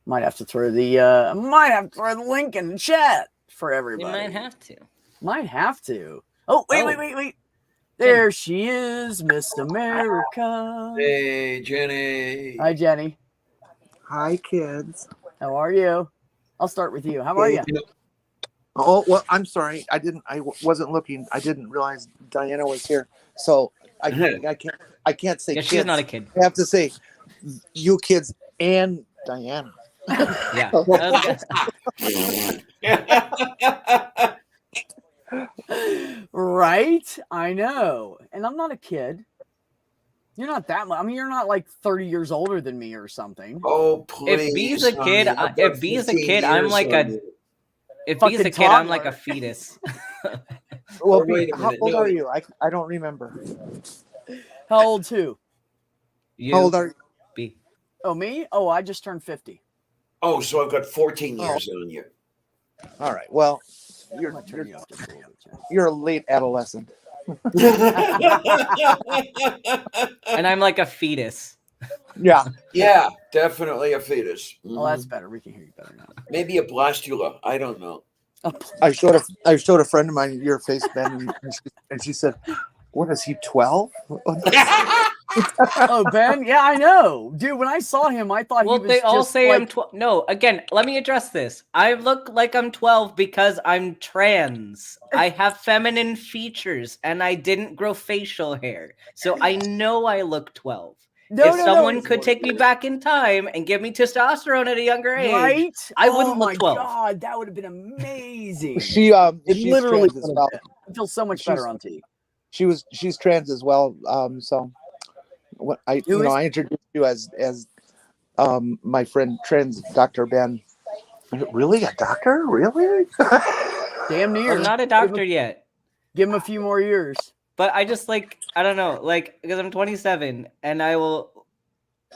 Might have to throw the link in the chat for everybody. You might have to. Might have to. Oh, wait. There she is, Miss America. Hey, Jenny. Hi, Jenny. Hi, kids. How are you? I'll start with you. How are you? Oh, well, I'm sorry. I wasn't looking. I didn't realize Diana was here. So I can't say Yeah, kids. she's not a kid. I have to say you kids and Diana. Yeah. Right? I know. And I'm not a kid. You're not that much. I mean, you're not like 30 years older than me or something. Oh, please. If B's a kid, I'm like a. If B's a kid, toddler. I'm like a fetus. Well, wait a how minute. old No. are you? I don't remember. How old too? How old are you? B. Oh, me? Oh, I just turned 50. Oh, so I've got 14 years on you. All right. Well, you're a late adolescent. And I'm like a fetus. Yeah. Yeah, definitely a fetus. Oh, that's better. We can hear you better now. Maybe a blastula. I don't know. I showed a friend of mine your face, Ben, and she said, "What is he, 12?" Oh, Ben? Yeah, I know. Dude, when I saw him, I thought he was they all just say like... I'm 12. No, again, let me address this. I look like I'm 12 because I'm trans. I have feminine features, and I didn't grow facial hair. So I know I look 12. If someone could take me back in time and give me testosterone at a younger age, right? I wouldn't look 12. Oh my God, that would have been amazing. She's literally trans as well. I feel so much better on T. She's trans as well. So what I introduced you as my friend trans Dr. Ben. Really, a doctor? Really? Damn near. I'm not a doctor yet. Give him a few more years. But I just I don't know, because I'm 27 and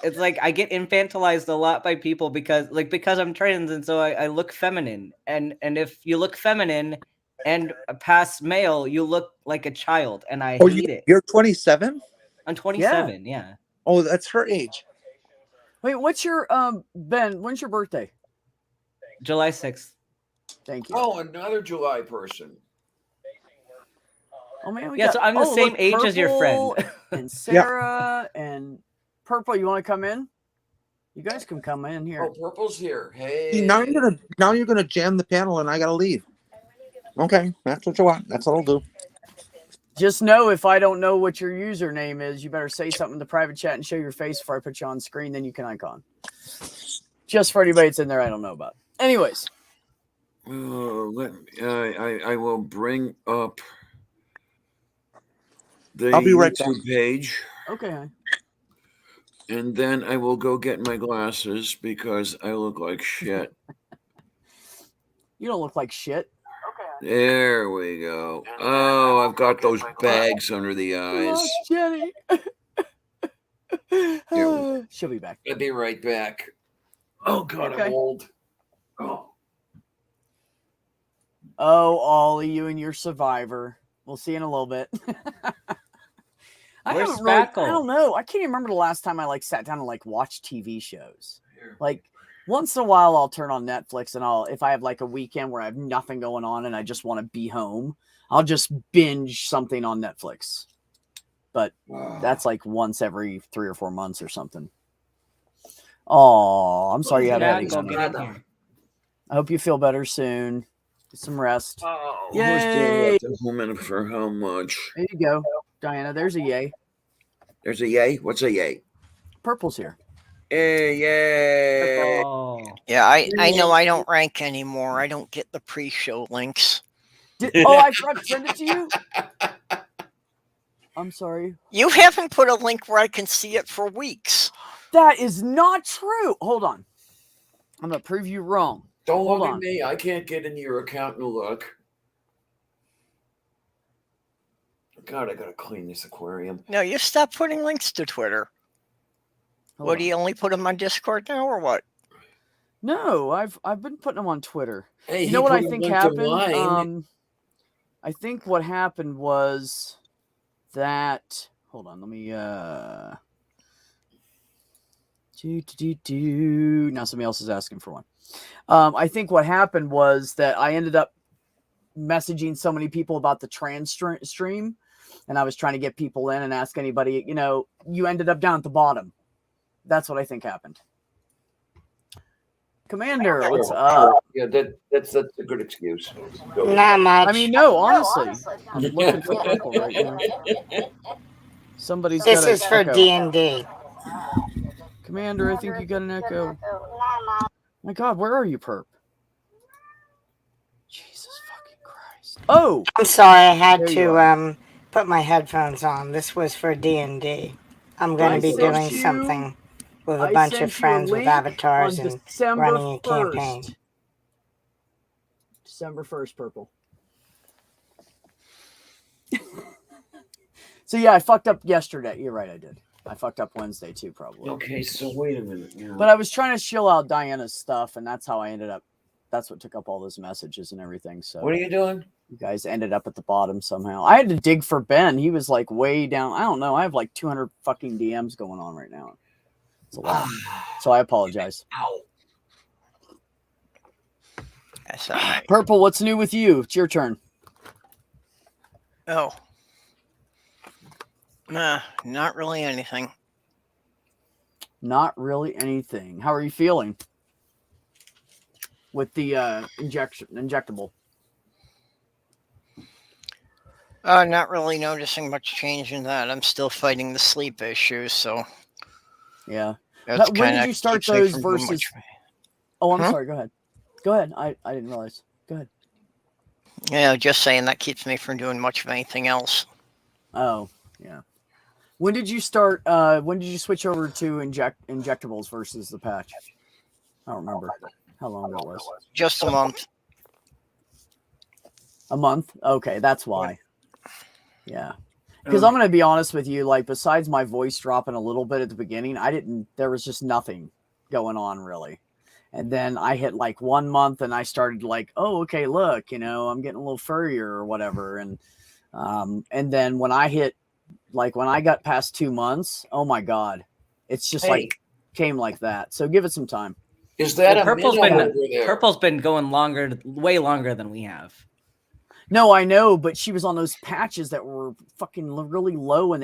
it's like I get infantilized a lot by people because I'm trans, and so I look feminine. And if you look feminine and past male, you look like a child, and I hate it. You're 27? I'm 27, yeah. Oh, that's her age. Wait, what's your Ben, when's your birthday? July 6th. Thank you. Oh, another July person. Oh man, so I'm the same age as your friend. And Sarah and Purple, you want to come in? You guys can come in here. Oh, Purple's here. Hey. Now you're gonna jam the panel, and I gotta leave. Okay, that's what you want. That's what I'll do. Just know if I don't know what your username is, you better say something in the private chat and show your face before I put you on screen. Then you can icon. Just for anybody that's in there I don't know about. Anyways. I will bring up the I'll be right YouTube back. page. Okay. And then I will go get my glasses because I look like shit. You don't look like shit. There we go. Oh, I've got those bags under the eyes. Oh, Jenny. She'll be back. I'll be right back. Oh, God, Okay. I'm old. Oh. Oh, Ollie, you and your survivor. We'll see you in a little bit. Where's I Spackle? don't know. I can't even remember the last time I sat down and watched TV shows. Once in a while I'll turn on Netflix and if I have a weekend where I have nothing going on and I just want to be home, I'll just binge something on Netflix. But that's once every 3 or 4 months or something. Oh, I'm sorry you had that. I hope you feel better soon. Get some rest. Oh, yay! Who's doing that to whom and for how much? There you go, Diana. There's a yay. There's a yay? What's a yay? Purple's here. Hey, yay! Oh. Yeah, I know I don't rank anymore. I don't get the pre-show links. I forgot to send it to you? I'm sorry. You haven't put a link where I can see it for weeks. That is not true. Hold on. I'm going to prove you wrong. Don't look at me. I can't get into your account and look. God, I got to clean this aquarium. No, you stopped putting links to Twitter. What, do you only put them on Discord now or what? No, I've been putting them on Twitter. Hey, you know what I think happened? I think what happened was that... Hold on, let me... Now somebody else is asking for one. I think what happened was that I ended up messaging so many people about the trans stream, and I was trying to get people in and ask anybody, you ended up down at the bottom. That's what I think happened. Commander, what's up? Yeah, that's a good excuse. Not much. I mean, no, honestly. I'm looking for purple right now. Somebody's This got an is for echo. D&D. Commander, I think you got an echo. My God, where are you, Perp? Jesus fucking Christ. Oh! I'm sorry, I had There you to put my headphones on. This was for D&D. I'm going I to be sent doing you- something with a I bunch sent of you a friends with link avatars on and December running a 1st. campaign. December 1st, Purple. So yeah, I fucked up yesterday. You're right, I did. I fucked up Wednesday too, probably. Okay, so wait a minute. Yeah. But I was trying to chill out Diana's stuff, and that's how I ended up. That's what took up all those messages and everything. So What are you doing? you guys ended up at the bottom somehow. I had to dig for Ben. He was like way down. I don't know. I have like 200 fucking DMs going on right now. It's a lot. So I apologize. Ow. That's all right. Purple, what's new with you? It's your turn. Oh. Nah, not really anything. Not really anything. How are you feeling with the injectable? Not really noticing much change in that. I'm still fighting the sleep issue, so Yeah. that's When kinda did you start keeps me those from doing versus? much. Oh, I'm Huh? sorry. Go ahead. Go ahead. I didn't realize. Go ahead. Yeah, just saying that keeps me from doing much of anything else. Oh, yeah. When did you start? When did you switch over to injectables versus the patch? I don't remember how long that was. Just a month. A month? Okay, that's why. Yeah. Because I'm going to be honest with you, like, besides my voice dropping a little bit at the beginning, there was just nothing going on really. And then I hit like 1 month and I started like, oh, okay, look, I'm getting a little furrier or whatever. And then when I got past 2 months, oh my God, it's just like came like that. So give it some time. Is that a Purple's minnow been over there? Purple's been going way longer than we have. No, I know, but she was on those patches that were fucking really low, and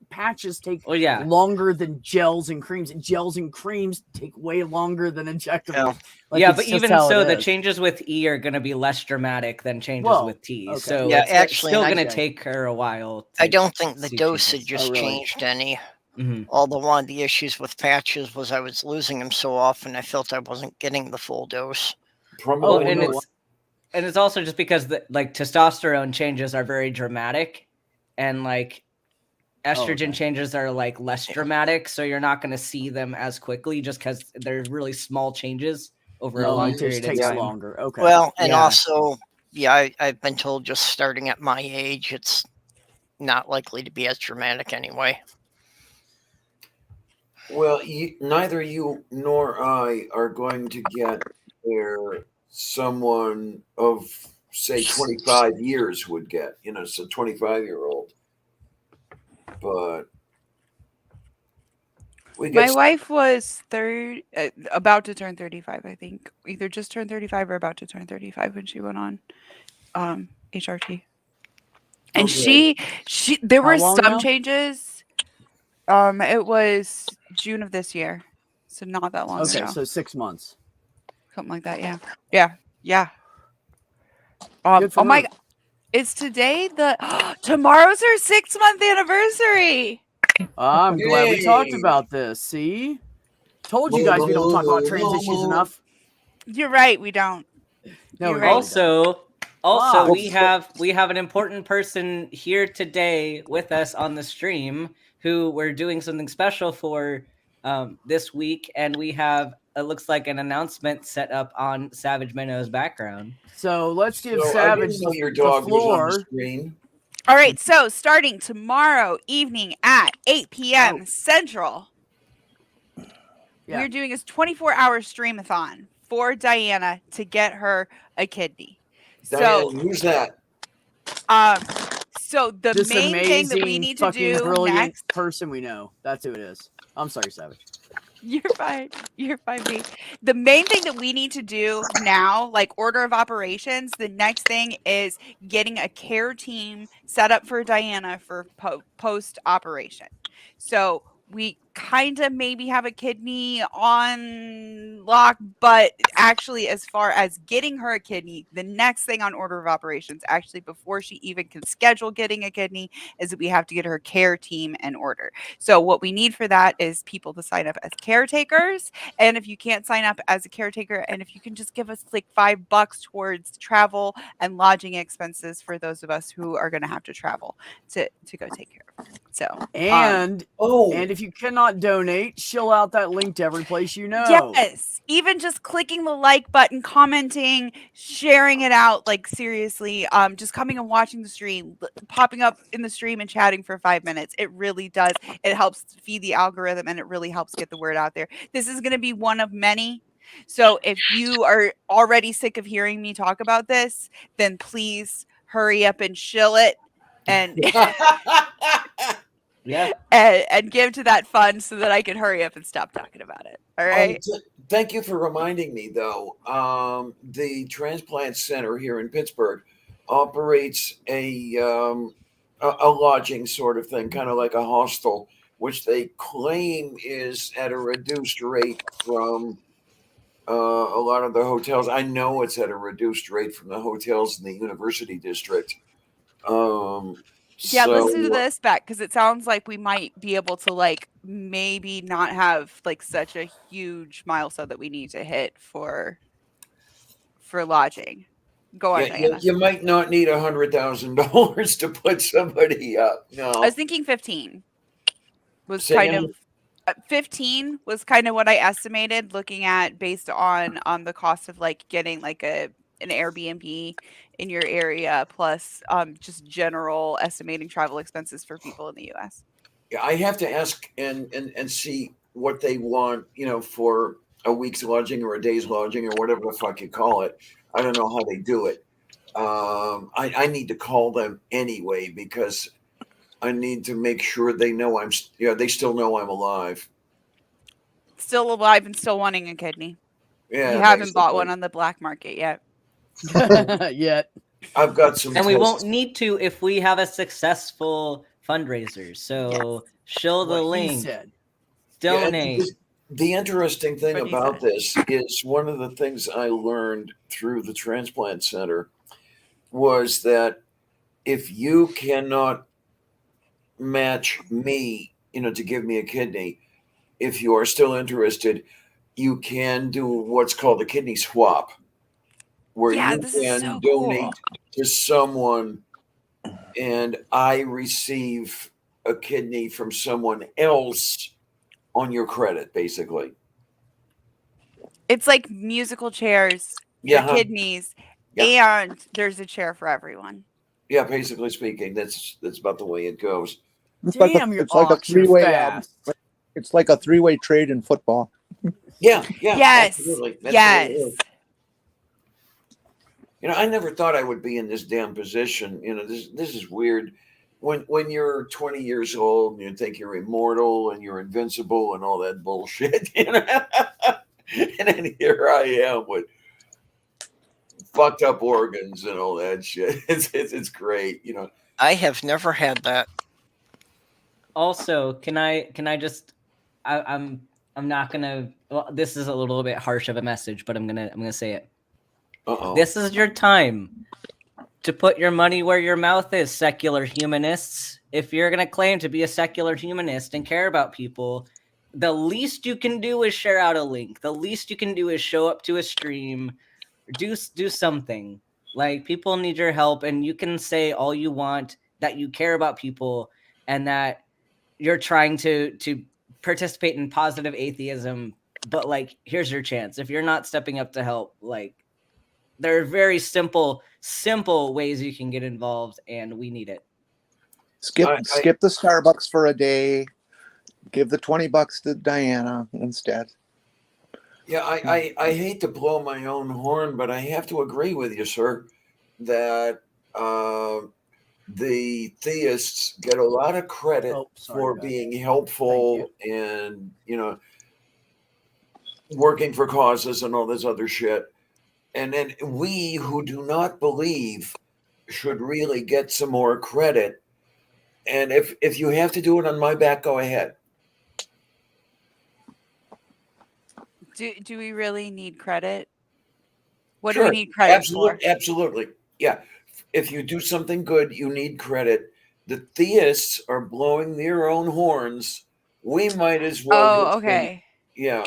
patches take longer than gels and creams. Gels and creams take way longer than injectables. Yeah, but even so, the changes with E are going to be less dramatic than changes with T. Okay. So Yeah, it's actually, still going to take her a while. I don't think the see dosage changes. has changed any. Although one of the issues with patches was I was losing them so often, I felt I wasn't getting the full dose. And it's also just because testosterone changes are very dramatic, and like estrogen changes are like less dramatic, so you're not going to see them as quickly just because they're really small changes over a long period of time. Longer. Okay. Well, and also, I've been told just starting at my age, it's not likely to be as dramatic anyway. Well, neither you nor I are going to get where someone of, say, 25 years would get, so 25-year-old. But my wife was about to turn 35, I think. Either just turned 35 or about to turn 35 when she went on HRT. And she there were some changes. It was June of this year. So not that long ago. Okay, so 6 months. Something like that, yeah. Yeah. Oh my God. It's today tomorrow's her 6-month anniversary. I'm glad we talked about this. See? Told you guys we don't talk about trans issues enough. You're right, we don't. No, You're right. Also, we have an important person here today with us on the stream who we're doing something special for this week, and we have it looks like an announcement set up on Savage Minnow's background. So let's give Savage the floor. All right, so starting tomorrow evening at 8 p.m. Central, we're doing a 24-hour streamathon for Diana to get her a kidney. Diana, who's that? So the main thing that we need to do brilliant next person we know. That's who it is. I'm sorry, Savage. You're fine. You're fine, B. The main thing that we need to do now, like order of operations, the next thing is getting a care team set up for Diana for post operation. So we kind of maybe have a kidney on lock, but actually, as far as getting her a kidney, the next thing on order of operations, actually, before she even can schedule getting a kidney, is that we have to get her care team in order. So what we need for that is people to sign up as caretakers. And if you can't sign up as a caretaker, and if you can just give us like $5 towards travel and lodging expenses for those of us who are going to have to travel to go take care of her. So And Oh, and if you cannot donate, shill out that link to every place you know. yes, even just clicking the like button, commenting, sharing it out, like seriously, just coming and watching the stream, popping up in the stream and chatting for 5 minutes. It really does. It helps feed the algorithm and it really helps get the word out there. This is going to be one of many. So if you are already sick of hearing me talk about this, then please hurry up and shill it and Yeah. and give to that fund so that I can hurry up and stop talking about it. All right. Thank you for reminding me, though. The transplant center here in Pittsburgh operates a lodging sort of thing, kind of like a hostel, which they claim is at a reduced rate from a lot of the hotels. I know it's at a reduced rate from the hotels in the University District. Yeah, listen to So this back because it sounds like we might be able to like maybe not have like such a huge milestone that we need to hit for lodging. Go on, yeah, Diana. you might not need $100,000 to put somebody up. I No, was thinking 15 was Say kind again? of 15 was kind of what I estimated looking at based on the cost of like getting like an Airbnb in your area plus just general estimating travel expenses for people in the US. Yeah, I have to ask and see what they want, for a week's lodging or a day's lodging or whatever the fuck you call it. I don't know how they do it. I need to call them anyway because I need to make sure they know they still know I'm alive. Still alive and still wanting a kidney. Yeah, You haven't bought basically. one on the black market yet. Yet. I've got some And we won't tests. need to if we have a successful fundraiser. So show the What he link, said. Yeah, and donate. the interesting thing What he about said. this is one of the things I learned through the transplant center was that if you cannot match me, to give me a kidney, if you are still interested, you can do what's called a kidney swap, where Yeah, you this is can so donate cool. to someone and I receive a kidney from someone else on your credit, basically. It's like musical chairs for Yeah, huh? kidneys, Yeah. and there's a chair for everyone. Yeah, basically speaking, that's about the way it goes. It's like Damn, your it's like a ox, you're three-way. fast. It's like a three-way trade in football. Yeah, Yes. absolutely. That's the way it Yes. is. I never thought I would be in this damn position. This is weird. When you're 20 years old and you think you're immortal and you're invincible and all that bullshit, and then here I am with fucked up organs and all that shit. It's great, I have never had that. Also, can I just I'm not gonna, well, this is a little bit harsh of a message, but I'm gonna say it. Uh-oh. This is your time to put your money where your mouth is, secular humanists. If you're going to claim to be a secular humanist and care about people, the least you can do is share out a link. The least you can do is show up to a stream, do something. Like, people need your help, and you can say all you want that you care about people and that you're trying to participate in positive atheism, but like, here's your chance. If you're not stepping up to help, like, there are very simple ways you can get involved, and we need it. Skip the Starbucks for a day. Give the $20 to Diana instead. Yeah, I hate to blow my own horn, but I have to agree with you, sir, that the theists get a lot of credit for being helpful and working for causes and all this other shit. And then we who do not believe should really get some more credit. And if you have to do it on my back, go ahead. Do we really need credit? What do Sure. we need credit for? Absolutely. Yeah. If you do something good, you need credit. The theists are blowing their own horns. We might as well. Oh, okay. Yeah.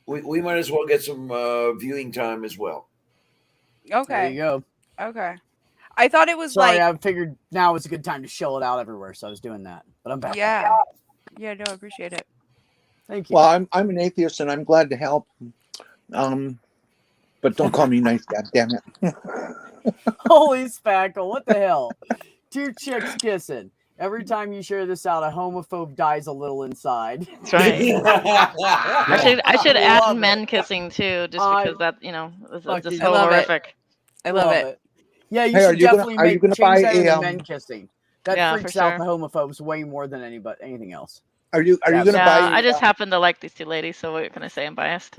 We might as well get some viewing time as well. There Okay. you go. Okay. I thought it was Sorry, like I figured now was a good time to show it out everywhere, so I was doing that. But I'm back. yeah. Yeah, no, I appreciate it. Thank you. Well, I'm an atheist and I'm glad to help. But don't call me nice, God damn it. Holy spackle, what the hell? Two chicks kissing. Every time you share this out, a homophobe dies a little inside. That's right. I should I love add men it. kissing too, just I because that, it's just fucking so love it. horrific. I love it. Yeah, you Hey, are should you gonna- definitely are you gonna change buy that a, into men kissing. That Yeah, freaks for out sure. the homophobes way more than anything else. Are you Yeah, gonna Yeah, buy? I just happen to like these two ladies, so what can I say? I'm biased.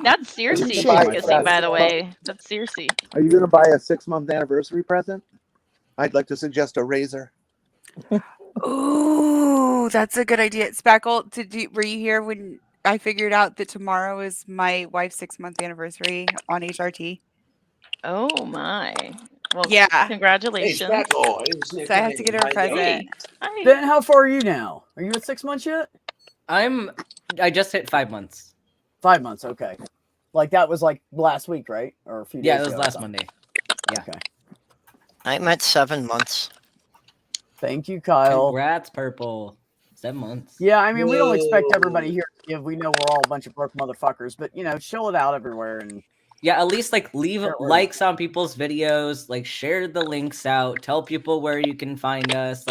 That's Circe Touche, kissing, by yes. the way. That's Circe. Are you gonna buy a 6-month anniversary present? I'd like to suggest a razor. Ooh, that's a good idea. Spackle, were you here when I figured out that tomorrow is my wife's 6-month anniversary on HRT? Oh my. Well, Yeah. Hey, congratulations. Spackle. I didn't see it So I have coming to get in. her a Hi, yo. present. Hi. Ben, how far are you now? Are you at 6 months yet? I just hit 5 months. 5 months, okay. Like that was like last week, right? Or a few days Yeah, it was ago or last something. Monday. Yeah. Okay. I'm at 7 months. Thank you, Kyle. Congrats, Purple. 7 months. Yeah, I mean, we don't expect Whoa. everybody here to give. We know we're all a bunch of broke motherfuckers, but show it out everywhere. And Yeah, at least leave Sure, word. likes on people's videos, share the links out, tell people where you can find us,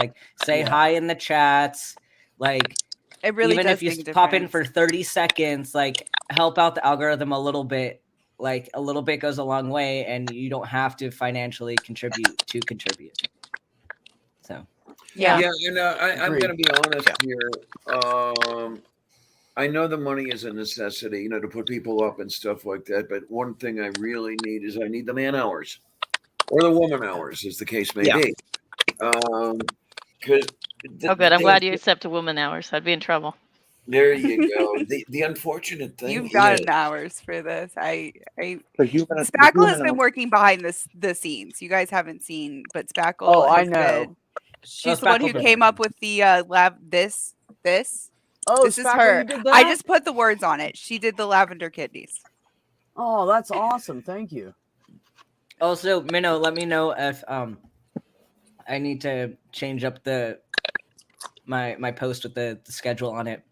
say Yeah. hi in the chats, It really even does if you make a pop in difference. for 30 seconds, help out the algorithm a little bit. A little bit goes a long way, and you don't have to financially contribute to contribute. So Yeah. Yeah, I'm Agreed. going to be honest here. I know the money is a necessity, to put people up and stuff like that. But one thing I really need is I need the man hours or the woman hours, as the case may Yeah. be. Because Oh, good. I'm glad you accept woman hours. I'd be in trouble. There you go. The unfortunate thing You've is, gotten hours for this. I The human, Spackle has been working behind the scenes. You guys haven't seen, but Spackle. Oh, I has know. been- she's the one who Spackle's been came up with the this. Oh, This is Spackle, her. you did that? I just put the words on it. She did the lavender kidneys. Oh, that's awesome. Thank you. also, Minnow, let me know if I need to change up my post with the schedule on it.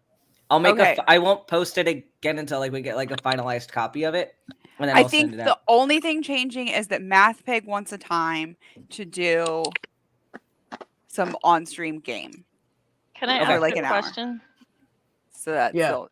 I'll make Okay. I won't post it again until we get a finalized copy of it, and then I I'll think send it the out. only thing changing is that MathPig wants a time to do some on-stream game. Can I Okay. ask Like a an hour. question? So that's Yeah. still-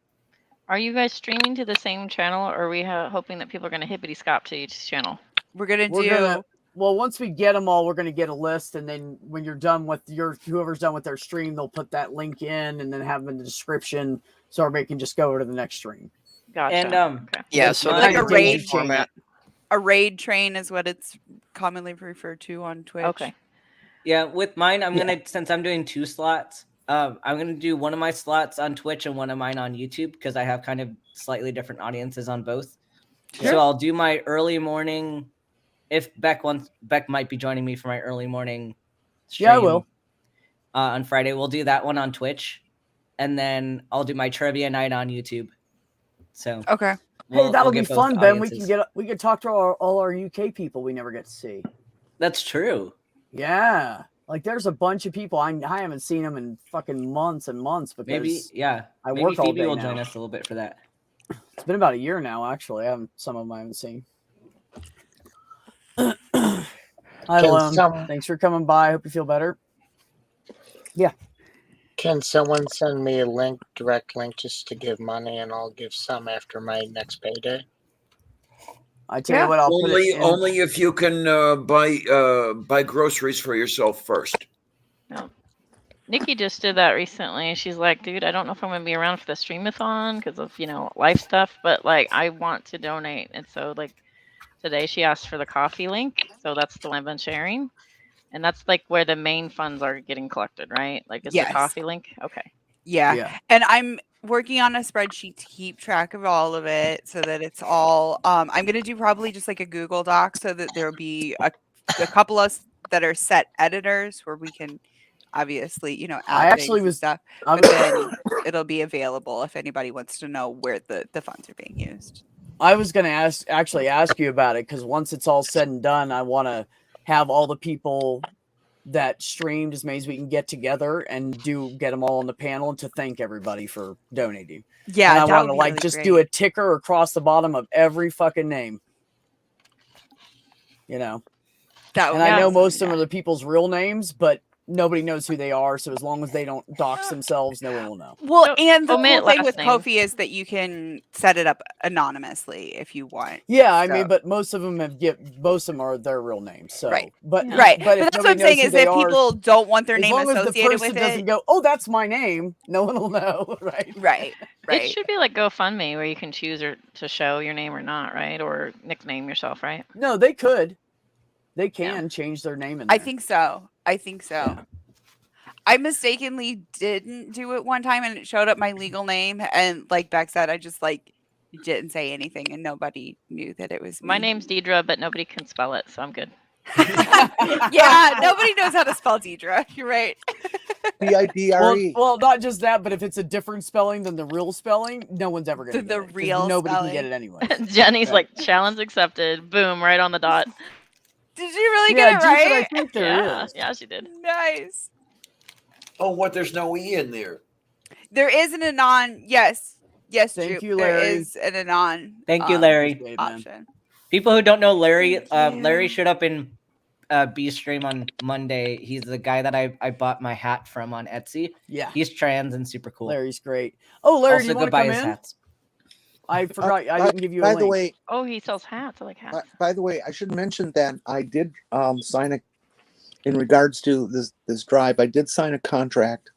Are you guys streaming to the same channel, or are we hoping that people are going to hippity scop to each channel? we're gonna We're do. gonna- Well, once we get them all, we're going to get a list, and then when you're done with whoever's done with their stream, they'll put that link in, and then have them in the description, so everybody can just go over to the next stream. Gotcha. And Okay. Yeah, With so mine- the Like a daily raid format. A raid train is what it's commonly referred to on Twitch. Okay. Yeah, with mine, I'm gonna since I'm doing 2 slots. I'm gonna do one of my slots on Twitch and one of mine on YouTube because I have kind of slightly different audiences on both. Sure. So I'll do my early morning. If Beck might be joining me for my early morning stream. Yeah, I will. On Friday, we'll do that one on Twitch, and then I'll do my trivia night on YouTube. So Okay. Hey, that'll be get both fun, Ben. audiences. We could talk to all our UK people we never get to see. That's true. Yeah, like there's a bunch of people I haven't seen them in fucking months and months because Maybe I maybe work all Phoebe day will now. join us a little bit for that. It's been about a year now, actually. Some of them I haven't seen. Hi, Can Lone. some- Thanks for coming by. Hope you feel better. Can someone send me a direct link just to give money, and I'll give some after my next payday? I tell you what, I'll put it in. only if you can buy groceries for yourself first. Nikki just did that recently. She's like, dude, I don't know if I'm going to be around for the streamathon because of, life stuff, but like, I want to donate. And so, like, today she asked for the coffee link. So that's the one I've been sharing. And that's like where the main funds are getting collected, right? Like, it's the Yes. coffee link. Okay. Yeah. And I'm working on a spreadsheet to keep track of all of it so that it's all I'm going to do probably just like a Google Doc so that there'll be a couple of us that are set editors where we can obviously, add things and stuff. But then it'll be available if anybody wants to know where the funds are being used. I was going to ask you about it because once it's all said and done, I want to have all the people that streamed as many as we can get together and get them all on the panel and to thank everybody for donating. Yeah, and I want to really just great. do a ticker across the bottom of every fucking name. That and I know most of them are the people's real names, but nobody knows who they are. So as long as they don't dox themselves, no one will know. Well, and the cool thing with name. Ko-fi is that you can set it up anonymously if you want. Yeah, I mean, but most of them are their real names. So, right, but that's what I'm saying is that people don't want their name associated with it. As long as the person doesn't go, oh, that's my name, no one will know, right? Right. It should be like GoFundMe where you can choose to show your name or not, right? Or nickname yourself, right? No, they could. They can change their name in there. I think so. Yeah. I mistakenly didn't do it one time and it showed up my legal name. And like Beck said, I just didn't say anything and nobody knew that it was me. My name's Deidre, but nobody can spell it, so I'm good. Yeah, nobody knows how to spell Deidre. You're right. Deidre. Well, not just that, but if it's a different spelling than the real spelling, no one's ever going to get it. Nobody can get it anyway. Jenny's like, challenge accepted. Boom, right on the dot. Did you really get it right? I think there is. Yeah, she did. Nice. Oh, what? There's no E in there. There is an anon. Yes. Thank you, Larry. There is an anon. Thank you, Larry. Option. People who don't know Larry, Larry showed up in B stream on Monday. He's the guy that I bought my hat from on Etsy. Yeah, he's trans and super cool. Larry's great. Oh, Larry, also, do you want to come in? Hats. I forgot. I didn't give you a link. By the way, he sells hats. I like hats. By the way, I should mention that I did sign in regards to this drive. I did sign a contract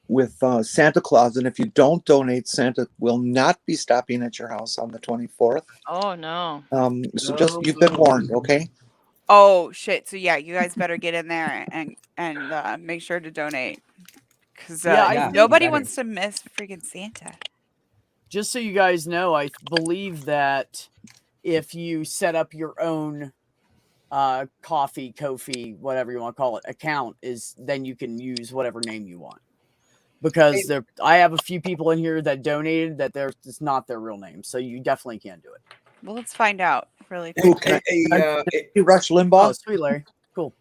with Santa Claus, and if you don't donate, Santa will not be stopping at your house on the 24th. Oh no. So just you've been warned, okay? Oh shit! So yeah, you guys better get in there and make sure to donate because nobody wants to miss freaking Santa. Just so you guys know, I believe that if you set up your own Ko-fi, whatever you want to call it, account, then you can use whatever name you want. Because I have a few people in here that donated that it's not their real name, so you definitely can do it. Well, let's find out really quick. Hey, Rush Limbaugh. Oh, sweet Larry, cool.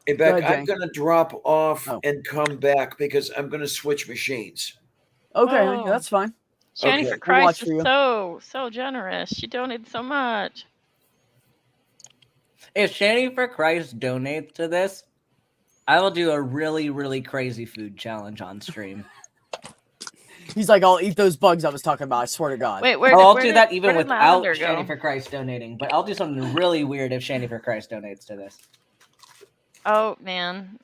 Hey, Beck, I'm going to drop off and come back because I'm going to switch machines. Okay, that's fine. Jenny for Christ is so generous. She donated so much. If Shani for Christ donates to this, I will do a really, really crazy food challenge on stream. He's like, I'll eat those bugs I was talking about. I swear to God. Wait, I'll do that even without Shani for Christ donating. But I'll do something really weird if Shani for Christ donates to this. Oh man.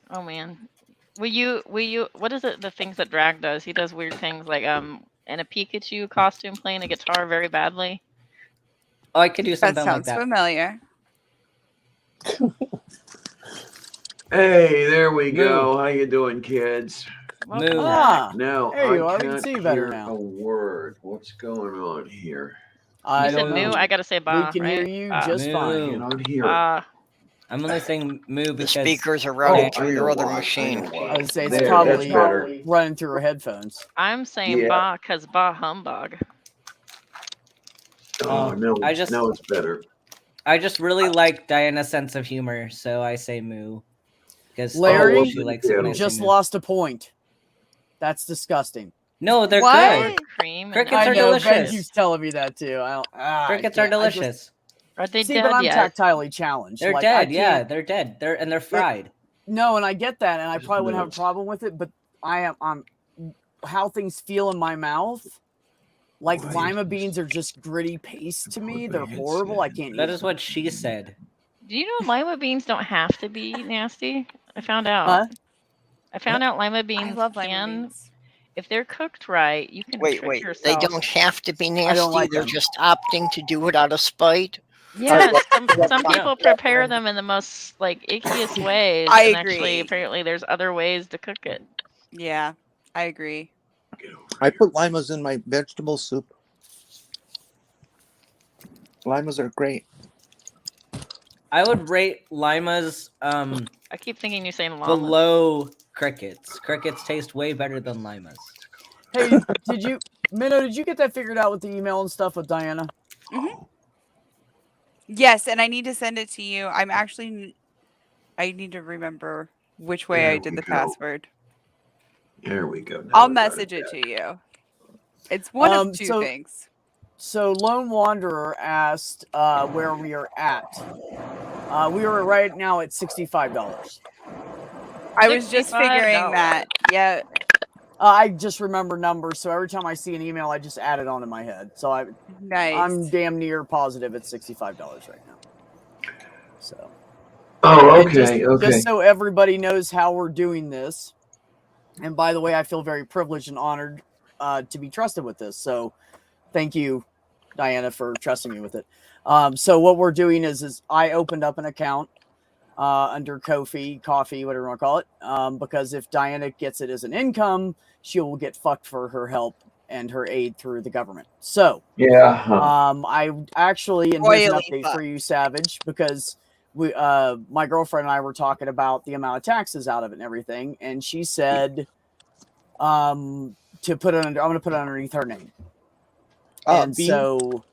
Will you? What is it? The things that Drag does? He does weird things like in a Pikachu costume playing a guitar very badly. Oh, I could do something like that. That sounds familiar. Hey, there we go. How you doing, kids? Moo. No, there you are. I We can can't see you better hear now. a word. What's going on here? I You said don't know. moo. I gotta say ba. We can hear you just Moo. fine. Cannot hear. I'm only saying moo The because speakers are routed I through your know other why, machine. I would say it's There, probably that's better. running through her headphones. I'm saying ba because ba humbug. Oh, no, I just- now it's better. I just really like Diana's sense of humor, so I say moo. Because Larry, she likes it when I you say just moo. lost a point. That's disgusting. No, they're What? good. Cream. Crickets I are know. delicious. Ben keeps telling me that too. Crickets are delicious. Are they See, dead but I'm yet? tactilely challenged. They're Like, dead. I Yeah, can't- they're dead. They're fried. No, and I get that, and I Just probably wouldn't have a nuts. problem with it. But I'm how things feel in my mouth. Like Right. lima beans are just gritty paste to me. They're horrible. I can't eat That them. is what she said. Do you know lima beans don't have to be nasty? I found out. Huh? I found out lima I beans love lima can, beans. if they're cooked right, you can Wait, trick wait. They yourself. don't have to be I nasty. don't like They're them. just opting to do it out of spite. Yeah, some Yeah. people prepare them in the most like ickiest ways, I and actually, agree. apparently, there's other ways to cook it. Yeah, I agree. I put limas in my vegetable soup. Limas are great. I would rate limas I keep thinking you're saying llamas. below crickets. Crickets taste way better than limas. Hey, Minnow, did you get that figured out with the email and stuff with Diana? Yes, and I need to send it to you. I need to remember which way There I did we the go. password. There we go. Now I'll we got message it back. to you. It's one of two so- things. So Lone Wanderer asked where we are at. We are right now at $65. I was just figuring $65. that. Yeah. I just remember numbers, so every time I see an email, I just add it onto my head. So I'm Nice. damn near positive it's $65 right now. So. Oh, And okay, okay. Just so everybody knows how we're doing this. And by the way, I feel very privileged and honored to be trusted with this. So thank you, Diana, for trusting me with it. So what we're doing is I opened up an account under Ko-fi, coffee, whatever you want to call it, because if Diana gets it as an income, she will get fucked for her help and her aid through the government. So Yeah. I actually, and here's an Royally update for you, Savage, because my girlfriend and I were talking about the amount of taxes out of it and everything, and she said to put it under, I'm going to put it underneath her name. And B, so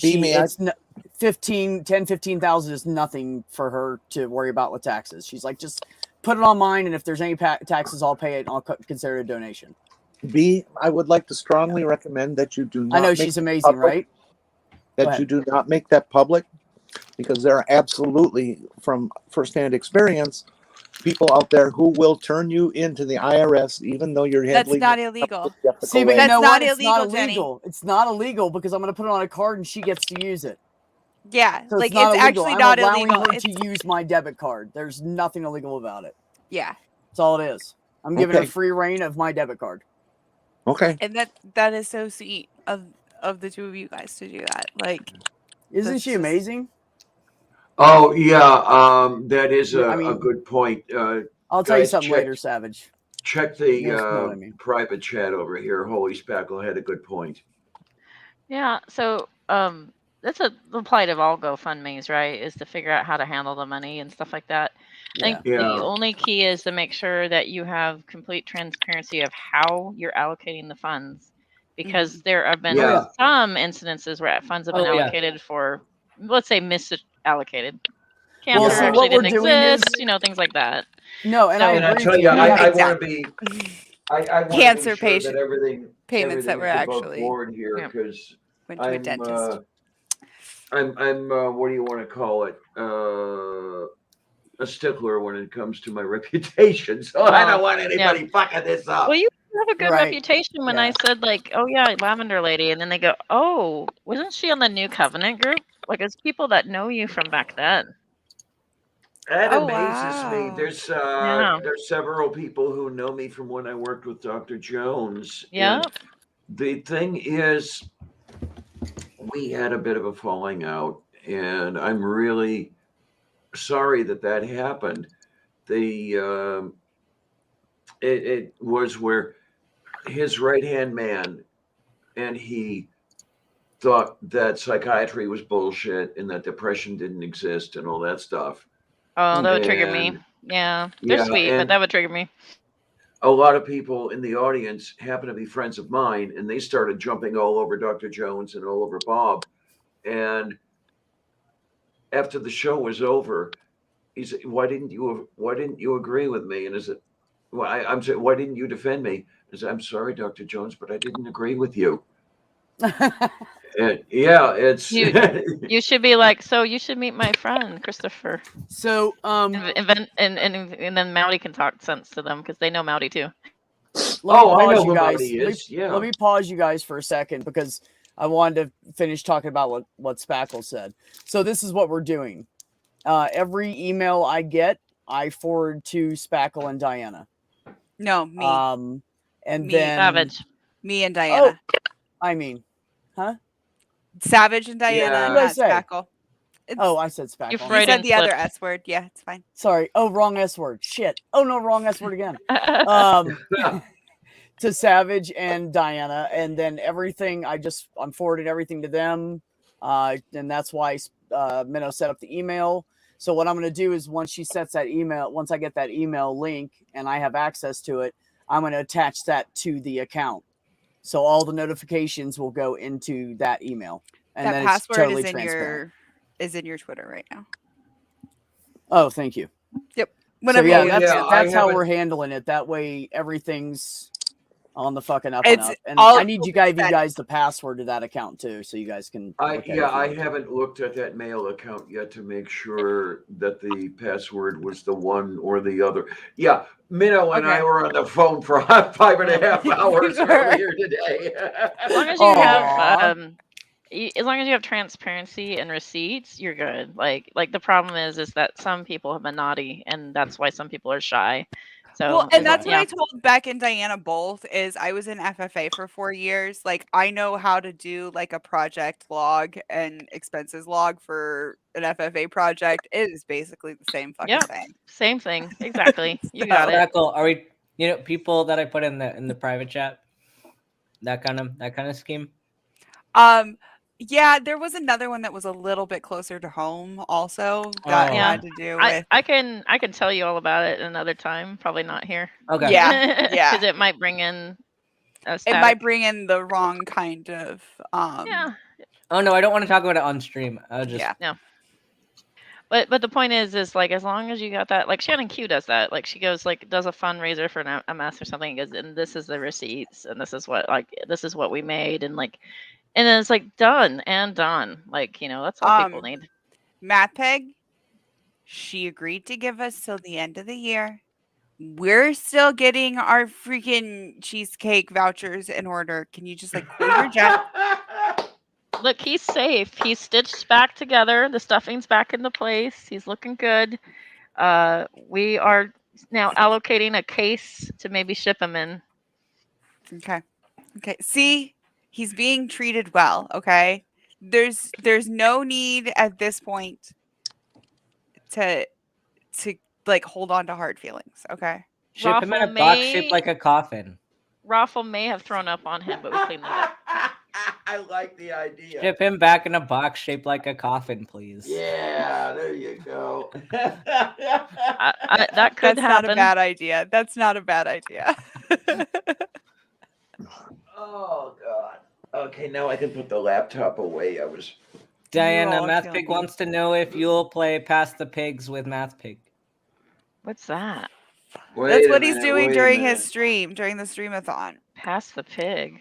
B, may I- it's 15,000 is nothing for her to worry about with taxes. She's like, just put it on mine, and if there's any taxes, I'll pay it, and I'll consider it a donation. B, I would like to strongly recommend that you do not. I know make she's it amazing, public, right? Go That ahead. you do not make that public, because there are absolutely, from firsthand experience, people out there who will turn you into the IRS, even though you're That's handling not it illegal. the ethical See, but way. you That's know not what? It's not illegal, Jenny. illegal. It's not illegal because I'm going to put it on a card and she gets to use it. Yeah, So like it's not it's illegal. actually I'm not allowing illegal. her It's to use my debit card. There's nothing illegal about it. yeah, That's all it is. I'm giving her Okay. free reign of my debit card. Okay. and that is so sweet of the two of you guys to do that. Like, Isn't That's she just- amazing? Oh, yeah. That is I a mean- good point. I'll tell you Guys, something check- later, Savage. Check You know what the I mean. private chat over here. Holy Spackle had a good point. Yeah, so that's the plight of all GoFundMe's, right? Is to figure out how to handle the money and stuff like that. I think Yeah. the only key is to make sure that you have complete transparency of how you're allocating the funds, because there have been Yeah. some incidences where funds have been Oh, yeah. allocated for, let's say, misallocated. Well, Cancer see, actually what we're didn't doing is- exist, things like that. No, and I So- And I agree tell with you, you. Yeah, I want to exactly. be. I want Cancer to be sure patient that everything payments that everything were is above actually board here, Yeah. because went to a dentist. I'm what do you want to call it? A stickler when it comes to my reputation. So I don't want anybody fucking this up. Well, you have a good Right. reputation when I Yeah. said, like, oh, yeah, Lavender Lady. And then they go, oh, wasn't she on the New Covenant group? Like, it's people that know you from back then. That Oh, amazes me. wow. There's several people who know me from when I worked with Dr. Jones. Yeah. And the thing is, we had a bit of a falling out, and I'm really sorry that happened. It was where his right-hand man, and he thought that psychiatry was bullshit and that depression didn't exist and all that stuff. Oh, that would trigger me. And- Yeah. They're Yeah, sweet, but and- that would trigger me. A lot of people in the audience happen to be friends of mine, and they started jumping all over Dr. Jones and all over Bob. And after the show was over, he said, why didn't you agree with me? And is it, well, I'm saying, why didn't you defend me? I said, I'm sorry, Dr. Jones, but I didn't agree with you. And yeah, it's You should be like, so you should meet my friend, Christopher. So, And then Mowdy can talk sense to them because they know Mowdy too. let me I pause know you who guys. Marty is. Yeah. Let me pause you guys for a second because I wanted to finish talking about what Spackle said. So this is what we're doing. Every email I get, I forward to Spackle and Diana. No, me. And Me. then Savage. Me and Diana. I mean, huh? Savage and Diana, Yeah. What'd I not say? Spackle. Oh, I said Spackle. You Freudian said the other slipped. S word. Yeah, it's fine. Sorry. Oh, wrong S word. Shit. Oh no, wrong S word again. To Savage and Diana, and then everything I'm forwarding everything to them, and that's why Minnow set up the email. So what I'm going to do is once she sets that email, once I get that email link and I have access to it, I'm going to attach that to the account. So all the notifications will go into that email, and That then password it's totally is in transparent. your Twitter right now. Oh, thank you. Yep. So Whenever yeah, you that's how haven't- we're handling it. That way everything's on the fucking up and It's up. And all I need you guys the password to that account too, so you guys can look at it. I haven't looked at that mail account yet to make sure that the password was the one or the other. Yeah, Minnow and I were on the phone for 5.5 hours earlier today. As long as you have as long as you have transparency and receipts, you're good. Like the problem is that some people have been naughty, and that's why some people are shy. So well, and that's what I told Beck and Diana both. Is I was in FFA for 4 years. Like I know how to do like a project log and expenses log for an FFA project. It is basically the same fucking thing. Same thing, exactly. You got it. Spackle, are we? You know, people that I put in the private chat. That kind of scheme. Yeah, there was another one that was a little bit closer to home also that had to do with I can tell you all about it another time, probably not here. Okay. Yeah. Because it might bring in it might bring in the wrong kind of Yeah. Oh no, I don't want to talk about it on stream. I'll just No. But the point is like as long as you got that, like Shannon Q does that. Like she goes like does a fundraiser for an MS or something, and goes, and this is the receipts, and this is what we made, and like, and then it's like done. Like, you know, that's all people need. Math Peg, she agreed to give us till the end of the year. We're still getting our freaking cheesecake vouchers in order. Can you just like cool your jet? Look, he's safe. He's stitched back together. The stuffing's back into place. He's looking good. We are now allocating a case to maybe ship him in. Okay. See, he's being treated well. Okay. There's no need at this point to like hold on to hard feelings. Okay. ship him in a box shaped like a coffin. Raffle may have thrown up on him, but we cleaned it up. I like the idea. Ship him back in a box shaped like a coffin, please. Yeah, there you go. That could That's happen. not a bad idea. That's not a bad idea. Oh God. Okay, now I can put the laptop away. Diana, Math Pig wants to know if you'll play Pass the Pigs with Math Pig. What's that? That's what he's doing during his stream, during the streamathon. Pass the pig.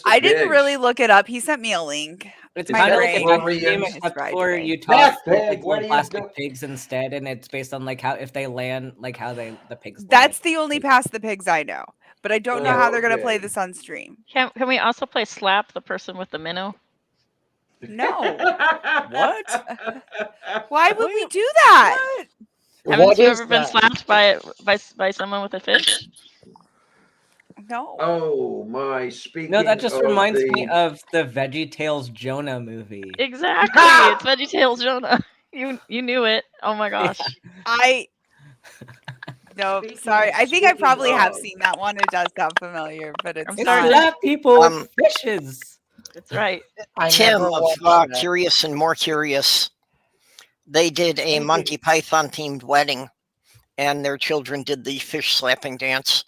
I didn't really look it up. He sent me a link. It's My kind of like brain- a Twitch game, it's except fried for today. you Math talk with Pig, like what little are you plastic doing? pigs instead, and it's based on like how if they land, like how the pigs. That's the only Pass the Pigs I know. But I don't know how they're gonna okay. play this on stream. Can we also play Slap the person with the minnow? No. What? Why would we do that? Haven't you ever been slapped by someone with a fish? No. Oh my! Speaking. No, that just of reminds the... me of the VeggieTales Jonah movie. Exactly. It's VeggieTales Jonah. You knew it. Oh my gosh. No, sorry. I think I probably have seen that one. It does sound familiar, but it's It's not. slap people with fishes. That's right. Tim of Curious and More Curious. They did a Monty Python themed wedding, and their children did the fish slapping dance.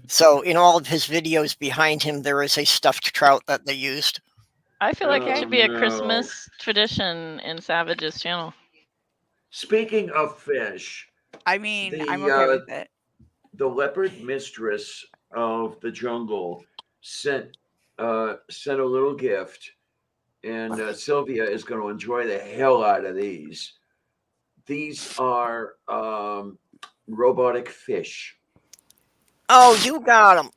So in all of his videos behind him, there is a stuffed trout that they used. I feel like it should be a Christmas tradition in Savage's channel. Speaking of fish, I mean, I'm okay with it. The leopard mistress of the jungle sent a little gift, and Sylvia is going to enjoy the hell out of these. These are robotic fish. Oh, you got them.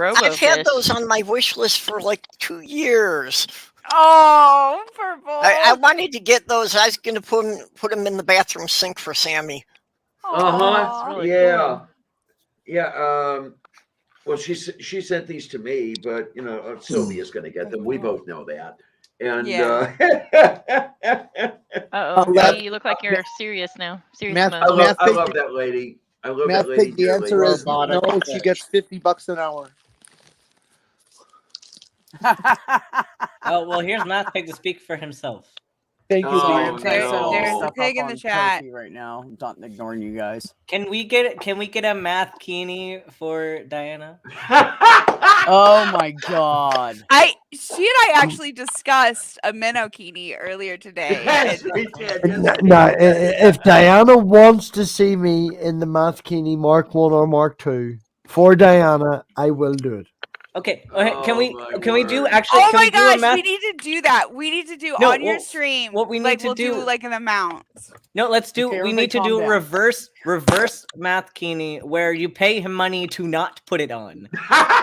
I've had Robo-fish. those on my wish list for like 2 years. Oh, purple. I wanted to get those. I was going to put them in the bathroom sink for Sammy. Uh huh. Really Yeah. Yeah. Well, she sent these to me, but Sylvia's going to get them. We both know that. And Yeah. Uh-oh. Math- See, you look like you're serious now. Serious Math- mode. Math- I love that lady. I love that Math lady Pig, the dearly. answer is Robotic no. She fish. gets $50 an hour. Oh well, here's Math Pig to speak for himself. Thank you. Sorry, Oh, I'm trying to set all this There's a stuff pig up in the on chat. Kofi right now. I'm not ignoring you guys. Can we get a Math Keeney for Diana? Oh my god. She and I actually discussed a Minokini earlier today. Yes, and- we did. If Diana wants to see me in the Mathkini Mark 1 or Mark 2 for Diana, I will do it. Okay, Oh, can we my do word. actually? oh can my we do a gosh, math? we need to do that. We need to do No, on your well, stream. what we need like to we'll do- like an amount. No, let's do. Okay, we everybody need to calm do down. reverse Math Keeney, where you pay him money to not put it on.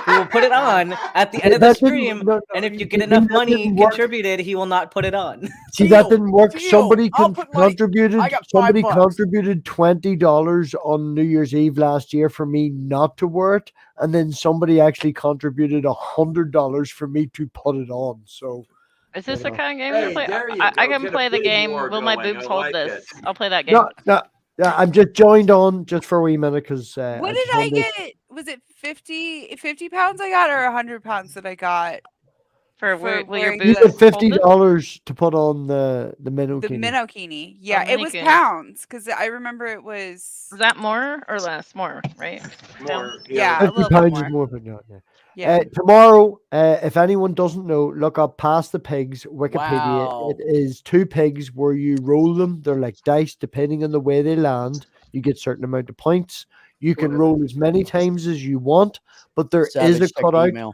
He will put it on at the end of the That didn't- stream, no, and if you see, get enough that money didn't work. contributed, he will not put it on. See, that Deal, didn't work. deal. Somebody I'll put money- contributed. I got Somebody $5. contributed $20 on New Year's Eve last year for me not to wear it, and then somebody actually contributed $100 for me to put it on. So Is this you the know. kind of game Hey, you play? there you I go. can Get a play the big game. war Will my going. boobs I hold like this? it. I'll play that game. no, yeah, I'm just joined on just for a wee minute because What did I get? Was it 50 pounds I got or 100 pounds that I got? For for will your wearing You boobs the- get hold $50 this? to put on the minnow The kini. Minokini. Yeah, it was Minokini. pounds because I remember it was. Is that more or less? More, right? More, Yeah, a 50 little bit pounds more. is more, but no, yeah. Yeah. Tomorrow, if anyone doesn't know, look up Past the Pigs Wikipedia. Wow. It is 2 pigs where you roll them. They're like dice, depending on the way they land. You get certain amount of points. You can roll as many times as you want, but there is Savage, a check the cutout. email.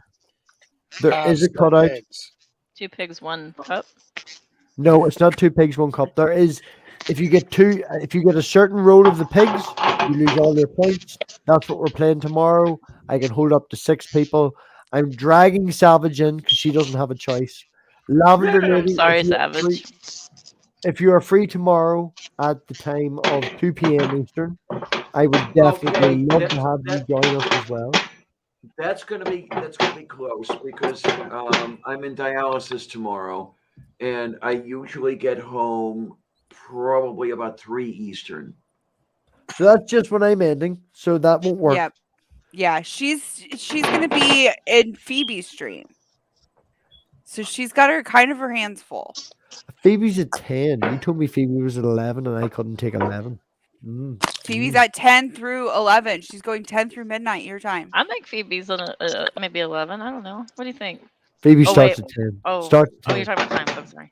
There is a Still cutout. pigs. 2 pigs, 1 cup. No, it's not 2 pigs, 1 cup. There is, if you get a certain roll of the pigs, you lose all your points. That's what we're playing tomorrow. I can hold up to 6 people. I'm dragging Savage in because she doesn't have a choice. Lavender I'm Lady, sorry, if you are Savage. free- if you are free tomorrow at the time of 2 p.m. Eastern, I would definitely Okay, love to have you join us as well. That's gonna be close because I'm in dialysis tomorrow, and I usually get home probably about 3 Eastern. So that's just when I'm ending. So that won't work. Yep. Yeah, she's gonna be in Phoebe's stream. So she's got her hands full. Phoebe's at 10. You told me Phoebe was at 11 and I couldn't take 11. Phoebe's at 10 through 11. She's going 10 through midnight your time. I think Phoebe's on maybe 11. I don't know. What do you think? Phoebe Oh, starts wait. at 10. Oh, Starts at 10. you're talking about times. I'm sorry.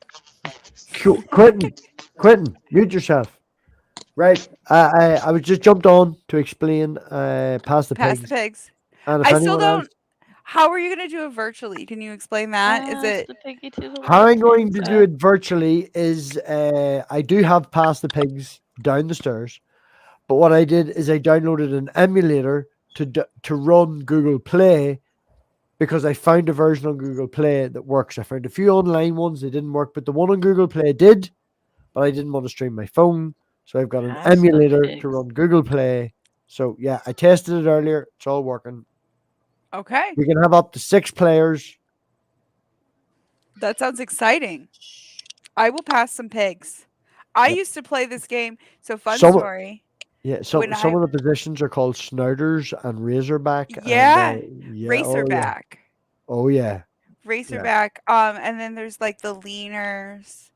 Quentin, mute yourself. Right. I was just jumped on to explain Past the Past Pigs. the pigs. And if I still anyone don't. else, How are you going to do it virtually? Can you explain that? Is Pass it the piggy to the how I'm going to left-hand do it virtually is I do have Past the Pigs down the stairs. But what I did is I downloaded an emulator to run Google Play because I found a version on Google Play that works. I found a few online ones that didn't work, but the one on Google Play did. But I didn't want to stream my phone, so I've got an Past the emulator pigs. to run Google Play. So yeah, I tested it earlier. It's all working. okay? We can have up to 6 players. That sounds exciting. I will pass some pigs. I used to play this game. So fun Some- story. Yeah, some When of the positions are called Snouters and Razorback. Yeah, and, yeah, Racerback. Oh yeah. Racerback. And then there's like the leaners.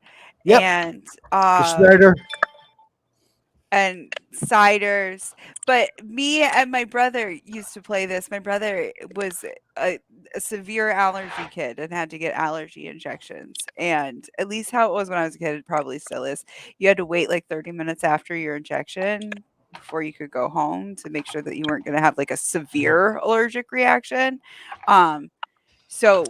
Yep. And The Snouter. and ciders. But me and my brother used to play this. My brother was a severe allergy kid and had to get allergy injections. And at least how it was when I was a kid, it probably still is. You had to wait like 30 minutes after your injection before you could go home to make sure that you weren't going to have like a severe allergic reaction. So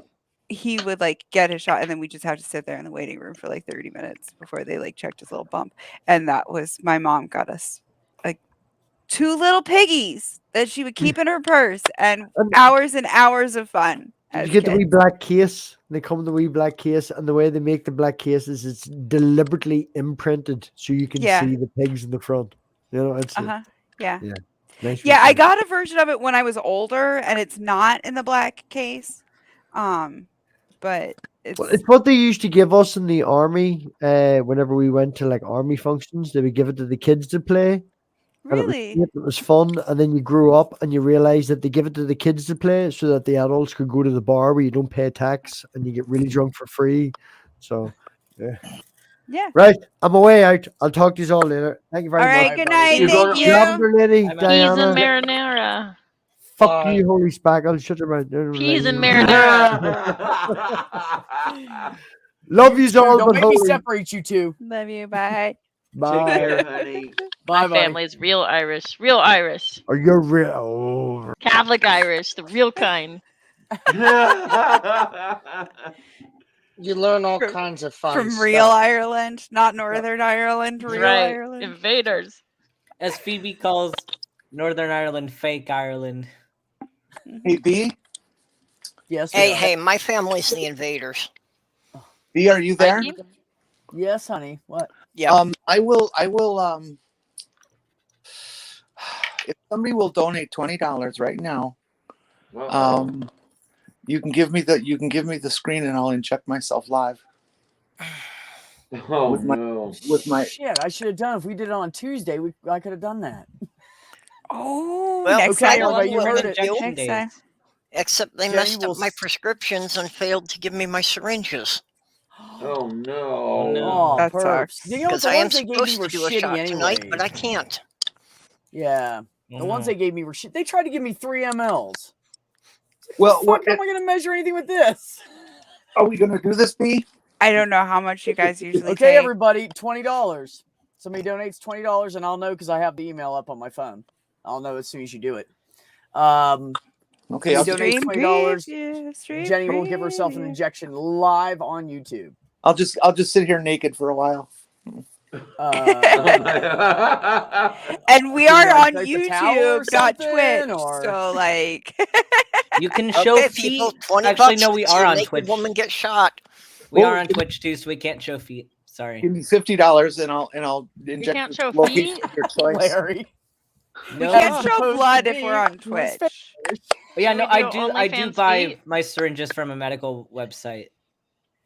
he would like get his shot and then we just have to sit there in the waiting room for like 30 minutes before they like checked his little bump. And that was my mom got us like 2 little piggies that she would keep in her purse and hours of fun. Did as you get the wee kids. black case? They come in the wee black case, and the way they make the black case is it's deliberately imprinted so you can Yeah. see the pigs in the front. You know, it's Yeah. Yeah. Nice Yeah, I research. got a version of it when I was older, and it's not in the black case. But Well, it's it's what they used to give us in the army. Whenever we went to like army functions, they would give it to the kids to play. And really it was fun, and then you grew up and you realized that they give it to the kids to play so that the adults could go to the bar where you don't pay tax and you get really drunk for free. So, yeah. right, I'm away out. I'll talk to you all later. Thank you very All much. right, good night. You Thank go to- you. Lavender lady, I'm out. Peas Diana. and marinara. Fuck you, holy spackle. Shut your mouth. Peas and marinara. Love you all, Don't but make me holy. separate you two. Love you. Bye. Take care, Bye. honey. Bye, My buddy. family's real Irish. Real Irish. Are you real? Oh. Catholic Irish. The real kind. You learn all From- kinds of fun From stuff. real Ireland, not Northern Ireland. That's Real right. Ireland. Invaders. As Phoebe calls Northern Ireland, fake Ireland. Hey, B, Yes. Hey, sir. hey, my family's the invaders. B, are you there? Mikey? Yes, honey. What? Yeah. I will if somebody will donate $20 right now, you can give me the screen and I'll inject myself live. Oh With my- no. With my Shit, I should have done. If we did it on Tuesday, I could have done that. Oh, Well, next okay, time. everybody, you How long heard were it. injection Next time. days? Except they Jenny messed will up my s- prescriptions and failed to give me my syringes. Oh no. Oh, no. Oh, That perps. sucks. You know what? Because The I am ones they gave me supposed were to do a shitty shot tonight, anyway. but I can't. Yeah, the ones they gave me were shit. They tried to give me 3 mLs. well, Fuck, how am I going to measure anything with this? are we gonna do this, B? I don't know how much you guys usually Okay, take. everybody, $20. Somebody donates $20, and I'll know because I have the email up on my phone. I'll know as soon as you do it. Okay, I'll Somebody just, donates Stream $20. preview, stream Jenny will give herself an preview. injection live on YouTube. I'll just sit here naked for a while. And we Can are you, on like, take a towel or YouTube, not something, Twitch. or- So, like, You can show Okay, feet. people, 20 Actually, bucks no, to we see are a on naked Twitch. woman get shot. We Oh, are on Twitch too, so we can't show feet. Sorry. Give me $50 and I'll inject can't the show location feet? of your choice. Larry. we No. can't That's show supposed to blood if be we're on his Twitch. fetish. But yeah, Should no, we I do do OnlyFans buy feet? my syringes from a medical website.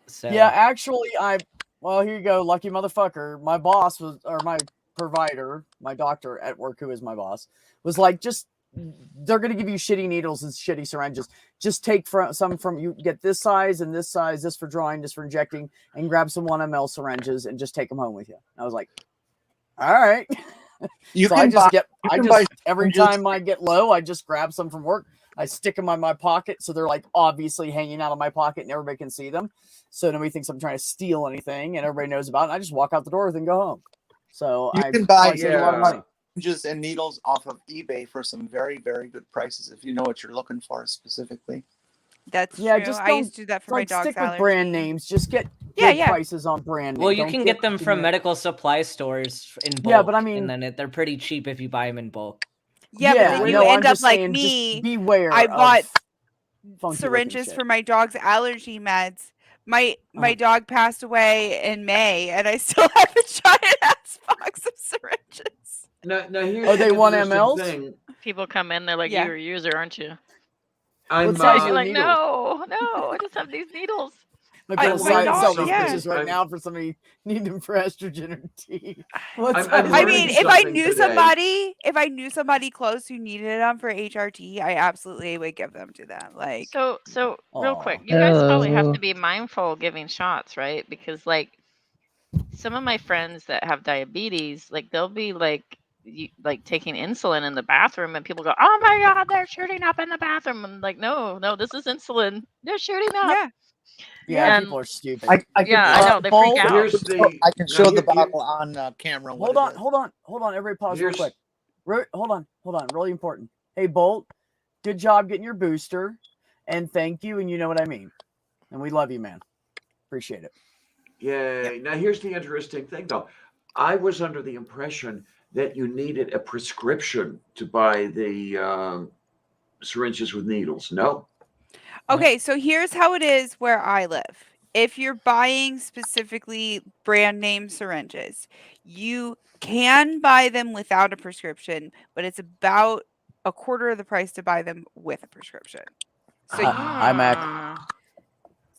So Yeah, actually, well, here you go, lucky motherfucker. My boss my provider, my doctor at work, who is my boss, was like, they're going to give you shitty needles and shitty syringes. Just take some from you, get this size, this for drawing, this for injecting, and grab some 1 ml syringes and just take them home with you. I was like, all right. You So can buy every syringes. time I get low, I just grab some from work. I stick them in my pocket, so they're like obviously hanging out of my pocket, and everybody can see them. So nobody thinks I'm trying to steal anything, and everybody knows about it. And I just walk out the door and go home. So You I can buy probably save a lot of money. syringes and needles off of eBay for some very, very good prices if you know what you're looking for specifically. That's Yeah, true. just I don't used to do that for my Like dog's stick with allergy. brand names. Just get Yeah, good yeah. prices on brand names. well, you Don't can get them from generic- medical supply stores in bulk. Yeah, but I mean- and then they're pretty cheap if you buy them in bulk. Yeah, but then you no, end I'm up just like saying, me. Just beware. I of bought funky looking syringes shit. for my dog's allergy meds. My dog passed away in May, and I still have a giant ass box of syringes. Now here's Are they the 1 interesting mLs? thing. People come in, they're like, Yeah. you're a user, aren't you? I'm What size You're are like, needles? no, I just have these needles. Like I- people my sell dog- these yeah. bitches right I'm- now for somebody need them for estrogen or tea. What I'm size I learning mean, needles? if I something knew today. somebody close who needed them for HRT, I absolutely would give them to them. Like, So real Aw. quick, you guys probably have to be mindful giving shots, right? Because like some of my friends that have diabetes, like they'll be like taking insulin in the bathroom, and people go, "Oh my god, they're shooting up in the bathroom!" And like, no, this is insulin. They're shooting up. yeah, Yeah, And- people are stupid. Uh, I know they freak out. Here's the. I can show now the here- bottle on camera. Hold on. Everybody pause real Here's- quick. Hold on. Really important. Hey, Bolt, good job getting your booster. And thank you. And you know what I mean. And we love you, man. Appreciate it. Yay. Now, here's the interesting thing, though. I was under the impression that you needed a prescription to buy the syringes with needles. No. Okay, so here's how it is where I live. if you're buying specifically brand name syringes, you can buy them without a prescription, but it's about a quarter of the price to buy them with a prescription. So, Hi, Mac.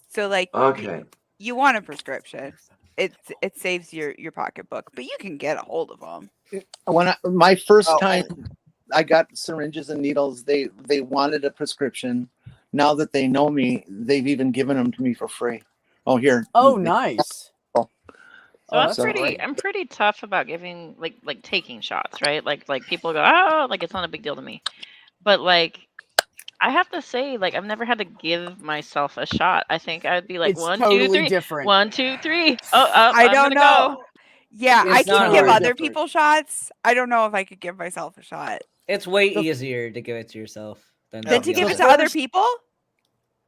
so like, Okay. you want a prescription. It saves your pocketbook, but you can get a hold of them. When my first Oh, time I got syringes and needles, they wanted a prescription. Now that they know me, they've even given them to me for free. Oh, here. Oh, nice. So that's I'm pretty tough about giving like taking shots, right? Like people go, oh, like it's not a big deal to me, but like I have to say, like I've never had to give myself a shot. I think I'd be like It's 1, totally 2, 3, different. 1, 2, 3. Oh, I I'm don't gonna know. go. Yeah, I It's can not give hard. other people shots. I don't know if I could give myself a shot. It's way easier to give it to yourself than Then to to the give other. it to other people?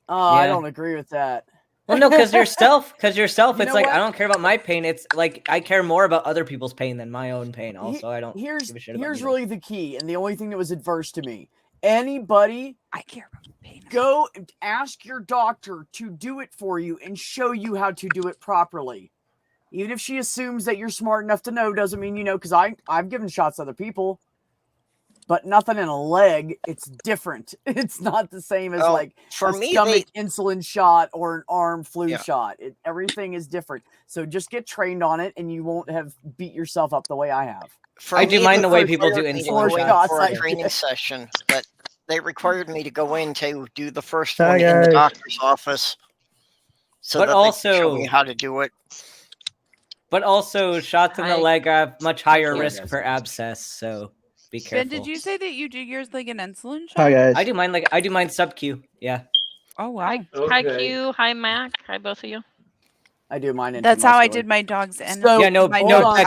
I Yeah. don't agree with that. Well, no, because yourself, You it's know like what? I don't care about my pain. It's like I care more about other people's pain than my own pain. Also, I don't Here's give a shit about here's needles. really the key, and the only thing that was adverse to me. Anybody I care about pain. go ask your doctor to do it for you and show you how to do it properly. Even if she assumes that you're smart enough to know, doesn't mean you know. Because I've given shots to other people, but nothing in a leg. It's different. It's not the same as like for a me, stomach insulin shot or an arm flu Yeah. shot. Everything is different. So just get trained on it, and you won't have beat yourself up the way I have. For I do me, mind they the way people do required me to insulin go in shots. for I a training did. session, but they required me to go in to do the first Hi, one in the guys. doctor's office, so But that they could show also- me how to do it. But also, shots in the Hi. leg have much higher you. risk Yes. for abscess, so be careful. Ben, did you say that you do yours like an insulin shot? Hi guys. I do mine sub Q. Yeah. Oh wow. Hi Okay. Q, hi Mac, hi both of you. I do mine. That's how I intramuscular. did my dogs and So- Yeah, no, my hold no. on. Beck,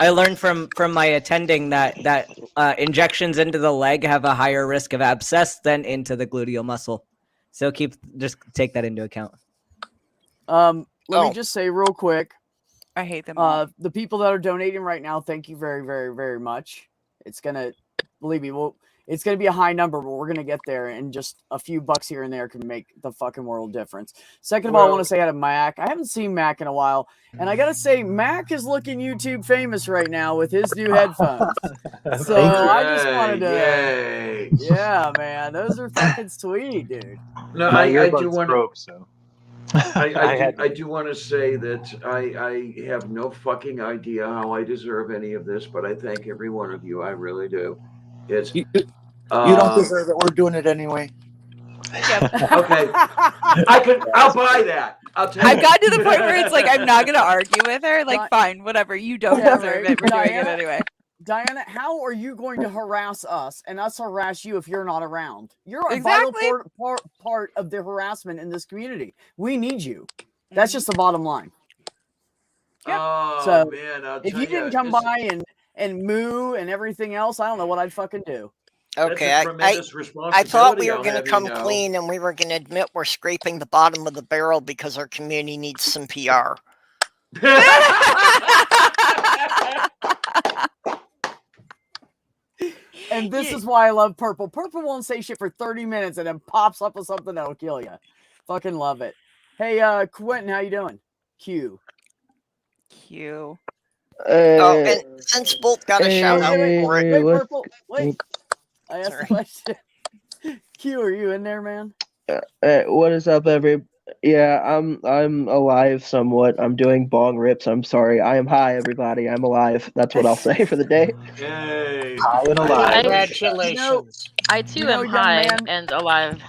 I learned from my attending that injections into the leg have a higher risk of abscess than into the gluteal muscle. So just take that into account. Let Oh. me just say real quick. I hate them all. The people that are donating right now, thank you very, very, very much. It's gonna, believe me, it's gonna be a high number, but we're gonna get there, and just a few bucks here and there can make the fucking world difference. Second of all, I want to say hi to Mac. I haven't seen Mac in a while, and I gotta say, Mac is looking YouTube famous right now with his new headphones. So I just wanted to, Yay. yeah, man, those are fucking sweet, dude. No, My I do earbuds want to. broke, so I do want to say that I have no fucking idea how I deserve any of this, but I thank every one of you. I really do. It's You don't deserve it. We're doing it anyway. okay. I'll buy that. I'll take I've it. gotten to the point where it's like I'm not gonna argue with her. Like, fine, whatever. You don't Yeah, deserve right. it. We're doing it Diana? anyway. Diana, how are you going to harass us and us harass you if you're not around? You're a Exactly. vital part of the harassment in this community. We need you. That's just the bottom line. Oh So, man, I'll If tell you didn't come by and moo and everything else, I don't know what I'd fucking do. Okay, that's a tremendous I thought we responsibility, were I'll going to have you come know. clean and we were going to admit we're scraping the bottom of the barrel because our community needs some PR. And this is why I love Purple. Purple won't say shit for 30 minutes and then pops up with something that'll kill you. Fucking love it. Hey, Quentin, how you doing? Q. Q. Oh, and since Bolt got a shout out for it, Wait, what- Purple. Wait. I asked a question. Q, are you in there, man? What is up, Yeah, I'm alive somewhat. I'm doing bong rips. I'm sorry. I am high, everybody. I'm alive. That's what I'll say for the day. Yay. high and alive. Congratulations. I too You know, am young high man- and alive.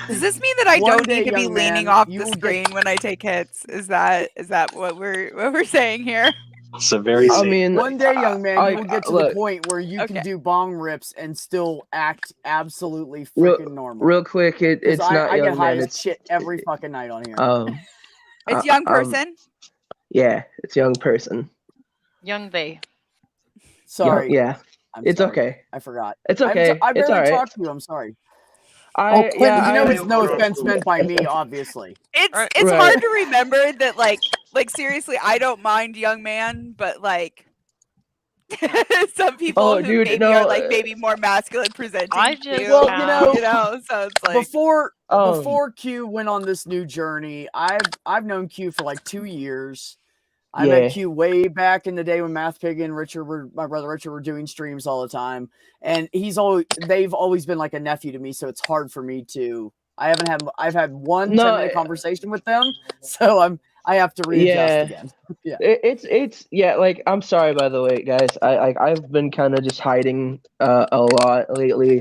Does this mean that I One don't day, need to be young leaning man, off you the will get- screen when I take hits? Is that what we're saying here? It's a very I safe mean, One day, young man, I- you will get to look. the point where you can Okay. do bong rips and still act absolutely Real- freaking normal. real quick, 'Cause it's not I young get high man. as It's shit every fucking night on here. It's young I'm- person. yeah, it's young person. Young they. Sorry. Yeah, I'm it's sorry. okay. I forgot. It's okay. I it's barely all right. talked to you. I'm sorry. Quentin, You know I- it's no offense meant by me, obviously. It's Right. it's Right. hard to remember that like seriously, I don't mind young man, but like Some people Oh, who dude, maybe no, are like maybe more masculine presenting I too. just Well, So it's like before um, Q went on this new journey, I've known Q for like 2 years. I yeah. met Q way back in the day when Math Pig and my brother Richard were doing streams all the time, and they've always been like a nephew to me, so it's hard for me to. I've had one No, 10-minute conversation with them, so I have to readjust yeah. again. Yeah. It's yeah. Like, I'm sorry, by the way, guys. I've been kind of just hiding a lot lately.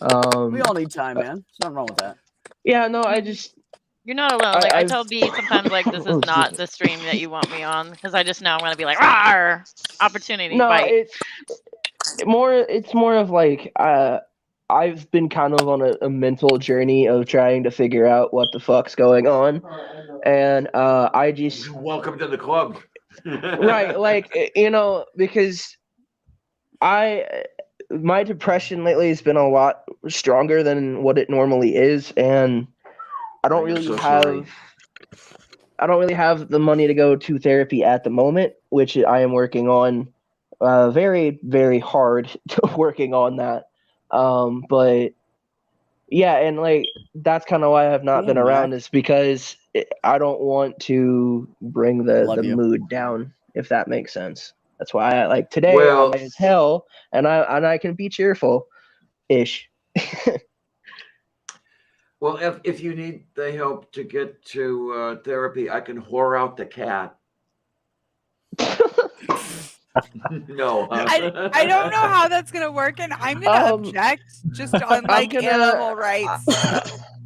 We all need time, man. There's nothing wrong with that. Yeah. No, I just You're not alone. Like I I've tell B sometimes, like this is oh, excuse not me. the stream that you want me on because I just know I'm gonna be like, "Rawr! Opportunity No, bite." it's more of like I've been kind of on a mental journey of trying to figure out what the fuck's going on, and I just Welcome to the club. right, like because my depression lately has been a lot stronger than what it normally is, and I don't I am really so have sorry. the money to go to therapy at the moment, which I am working on very, very hard working on that. But yeah, and like that's kind of why I have not Cool, been around, Mac. is because I don't want to bring Love the you. mood down, if that makes sense. That's why I like today Well, I'm high as hell, and I can be cheerful ish. well, if you need the help to get to therapy, I can whore out the cat. No, huh? I don't know how that's gonna work, and I'm gonna object just on I'm like gonna animal rights.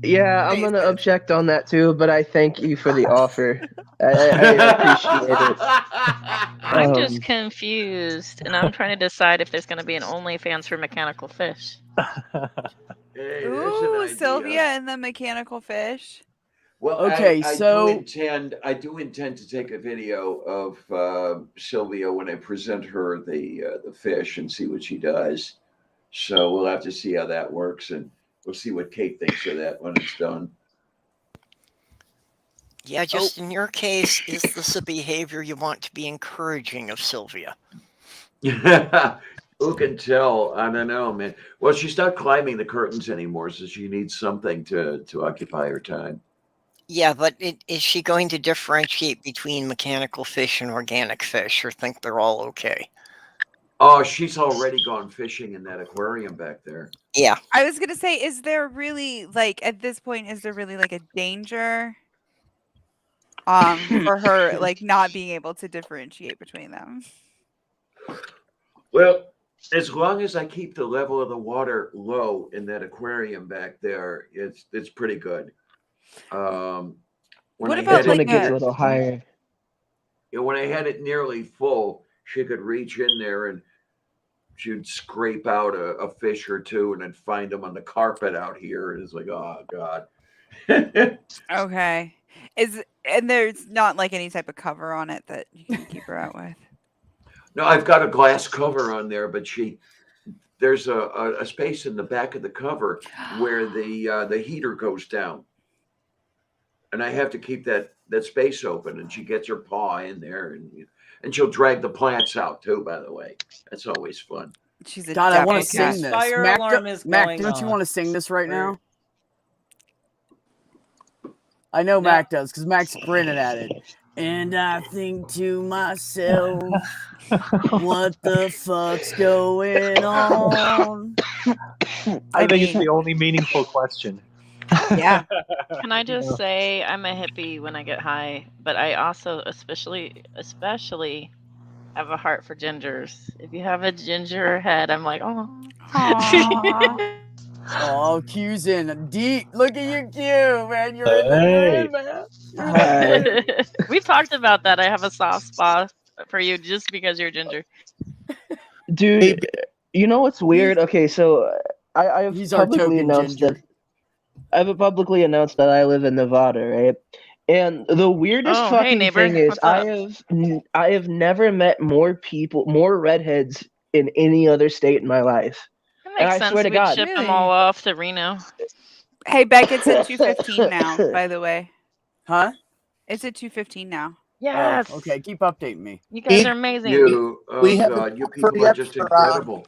yeah, I'm gonna basis. object on that too, but I thank you for the offer. I appreciate it. I'm just confused, and I'm trying to decide if there's gonna be an OnlyFans for mechanical fish. Hey, that's an Ooh, idea. Sylvia and the mechanical fish. Well, Okay, I so do intend to take a video of Sylvia when I present her the fish and see what she does. So we'll have to see how that works, and we'll see what Kate thinks of that when it's done. Yeah, just in your case, is this a behavior you want to be encouraging of Sylvia? Who can tell? I don't know, man. Well, she's not climbing the curtains anymore, so she needs something to occupy her time. Yeah, but is she going to differentiate between mechanical fish and organic fish, or think they're all okay? Oh, she's already gone fishing in that aquarium back there. Yeah. I was gonna say, is there really like at this point, is there really like a danger for her like not being able to differentiate between them? Well, as long as I keep the level of the water low in that aquarium back there, it's pretty good. When What I about It's had when like it gets a a little higher. when I had it nearly full, she could reach in there and she'd scrape out a fish or two, and then find them on the carpet out here. And it's like, oh god. okay? And there's not like any type of cover on it that you can keep her out with. No, I've got a glass cover on there, but there's a space in the back of the cover where the heater goes down, and I have to keep that space open. And she gets her paw in there, and she'll drag the plants out too. By the way, that's always fun. She's a God, I want dapper to sing cat. this. Fire Mac, alarm is Mac, going don't you off. want to sing this right Or- now? I know No. Mac does because Mac's grinning at it. And I think to myself, what the fuck's going on? I think it's the only meaningful question. Yeah. Can I just say I'm a hippie when I get high, but I also especially have a heart for gingers. If you have a ginger head, I'm like, oh. Oh, Q's in deep. Look at you, Q, man. You're in Hey. man. You're in the mood. We've talked about that. I have a soft spot for you just because you're ginger. Dude, you know what's weird? Okay, so I've He's our publicly token announced ginger. that I live in Nevada, right? And the weirdest Oh, hey, fucking neighbor. thing is What's up? I have never met more redheads in any other state in my life. That And makes I sense. swear to We'd God. ship them Really? all off to Reno. Hey, Beck, it's at 2:15 now, by the way. Huh? It's at 2:15 now. Yes. Oh, okay, keep updating me. You guys are amazing. You, We oh haven't God, you offered people are yet just incredible.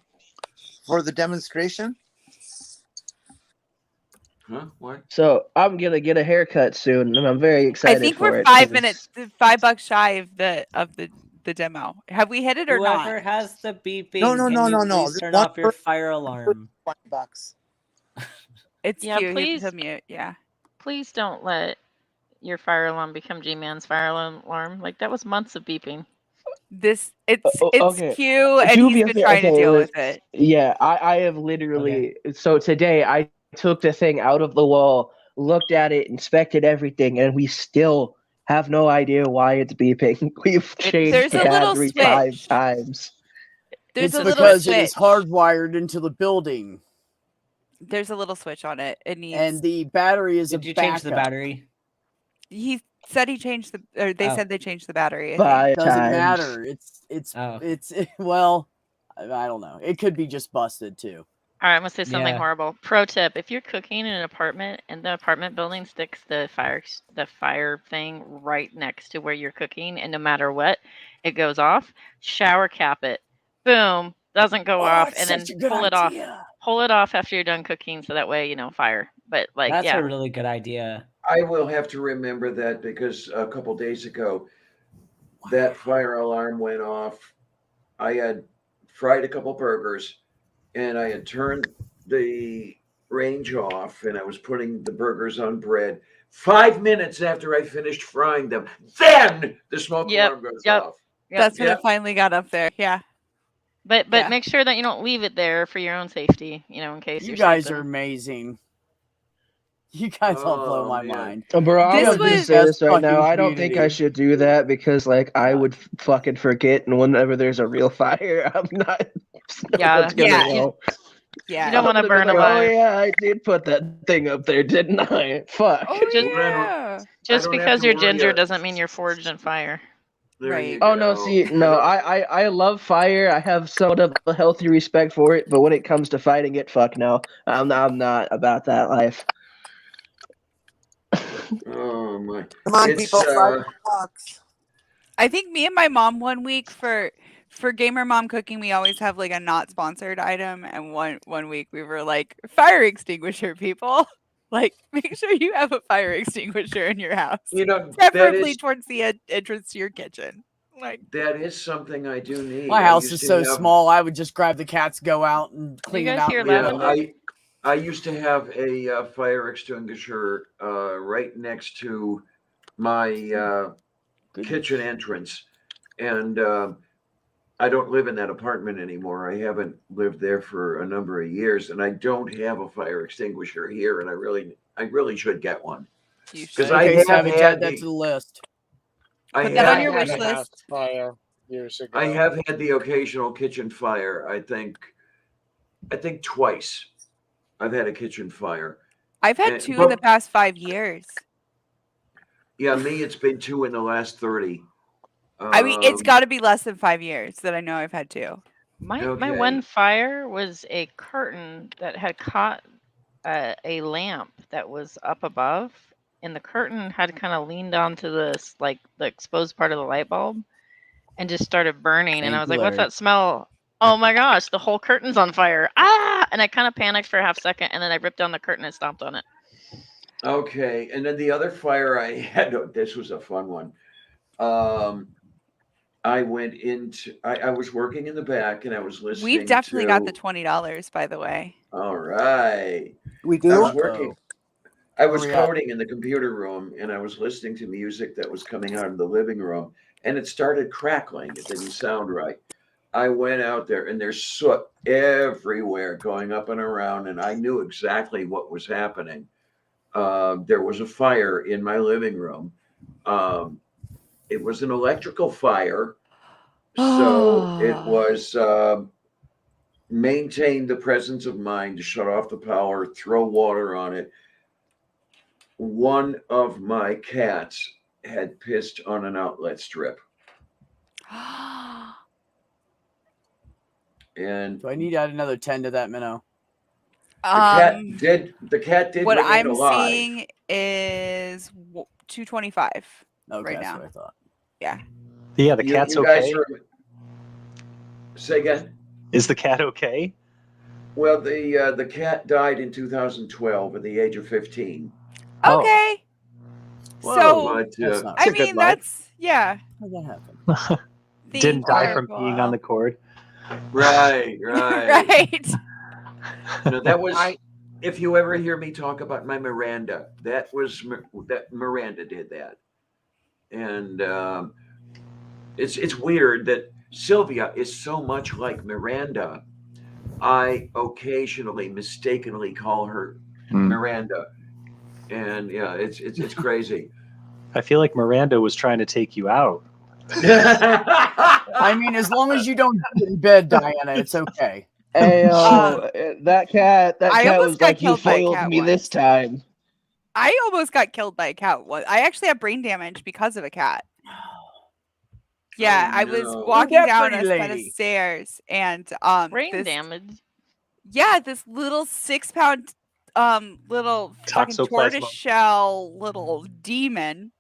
for the demonstration. Huh? What? So I'm gonna get a haircut soon, and I'm very excited I think for we're it. 'cause 5 minutes, $5 shy of the demo. Have we hit it or Whoever not? has the beeping, No. can you No. please Just turn one off your person, fire alarm? $20. It's Yeah, cute. please. He'll mute. Yeah. Please don't let your fire alarm become G-Man's fire alarm. Like that was months of beeping. It's Okay. cute, and To he's be been fair, trying to okay, deal Liz, with it. yeah, I have literally. So today I took the thing out of the wall, looked at it, inspected everything, and we still have no idea why it's beeping. We've changed There's the a little battery 5 switch. times. There's It's a little because it is switch. hardwired into the building, There's a little switch on it. It needs. and the battery is Did a you backup. change the battery? He said he changed or they Oh. said they changed the battery. I think. 5 Doesn't times. matter. Oh. It's well, I don't know. It could be just busted too. All right, I'm gonna say something Yeah. horrible. Pro tip: if you're cooking in an apartment and the apartment building sticks the fire thing right next to where you're cooking, and no matter what, it goes off, shower cap it. Boom, doesn't go off, that's and then such a good pull it off. idea. Pull it off after you're done cooking, so that way fire. But like, That's yeah, a really good idea. I will have to remember that because a couple days ago, that fire alarm went off. I had fried a couple burgers, and I had turned the range off, and I was putting the burgers on bread. 5 minutes after I finished frying them, then the smoke alarm goes off. That's when Yep. it finally got up there. Yeah. But Yeah. make sure that you don't leave it there for your own safety. You know, in case You you're guys sleeping. are amazing. You guys all blow my mind. Bro, I'm This gonna was- just say this right now. fucking I don't think I community. should do that because, like, I would fucking forget, and whenever there's a real fire, I'm not. Yeah, what's gonna yeah. know. Yeah. You don't want to I'm gonna be burn like, alive. oh yeah, I did put that thing up there, didn't I? Fuck. Oh Just- yeah. Just don't have because to you're worry ginger yet. doesn't mean you're forged in fire. There Right. you Oh no, go. see, no, I love fire. I have somewhat of a healthy respect for it, but when it comes to fighting it, fuck no. I'm not about that life. Oh my! Come on, It's, people! $5. I think me and my mom one week for Gamer Mom Cooking, we always have like a not sponsored item, and one week we were like, fire extinguisher, people. Like, make sure you have a fire extinguisher in your house, You know, preferably towards the entrance to your kitchen. Like, that is something I do need. My I house used is to so have- small. I would just grab the cats, go out, and clean them guys out. hear and leave Yeah, them. lavender? I used to have a fire extinguisher right next to my kitchen entrance, and I don't live in that apartment anymore. I haven't lived there for a number of years, and I don't have a fire extinguisher here, and I really should get one you because should. I Okay, have Savage, had add that to the list. I Put that on have your I wish had a house list. fire years ago. I have had the occasional kitchen fire. I think twice I've had a kitchen fire. I've had And- 2 in but- the past 5 years. Yeah, me, it's been 2 in the last 30. I mean, it's Um, got to be less than 5 years that I know I've had 2. My Okay. one fire was a curtain that had caught a lamp that was up above, and the curtain had kind of leaned onto this like the exposed part of the light bulb, and just started burning. And Thank I was you, like, "What's Larry. that smell? Oh my gosh, the whole curtain's on fire! Ah!" And I kind of panicked for a half second, and then I ripped down the curtain and stomped on it. Okay, and then the other fire I had, this was a fun one. I went into, I was working in the back and I was listening We've definitely got the to, $20, by the way. all right. We I do. was working, I was Where we at? coding in the computer room and I was listening to music that was coming out of the living room and it started crackling. It didn't sound right. I went out there and there's soot everywhere going up and around, and I knew exactly what was happening. There was a fire in my living room. It was an electrical fire. So it was maintain the presence of mind to shut off the power, throw water on it. One of my cats had pissed on an outlet strip. And Do I need to add another 10 to that minnow? the cat did What remain I'm alive. seeing is 225 Okay, right that's now. what I thought. Yeah. Yeah, the cat's you guys okay. Say again. Is the cat okay? Well, the cat died in 2012 at the age of 15. Okay. So But, I mean, that's yeah. How'd that happen? Didn't die from peeing on the cord. Right. Right. That was. If you ever hear me talk about my Miranda, that Miranda did that, and it's weird that Sylvia is so much like Miranda. I occasionally mistakenly call her Miranda, and yeah, it's crazy. I feel like Miranda was trying to take you out. I mean, as long as you don't get in bed, Diana, it's okay. Hey, that cat almost was got like, you killed by a foiled cat me this time. I almost got killed by a cat. I actually have brain damage because of a cat. Yeah, I was walking down a set of stairs and brain damage. Yeah, this little 6-pound little fucking Toxoplasma. tortoiseshell little demon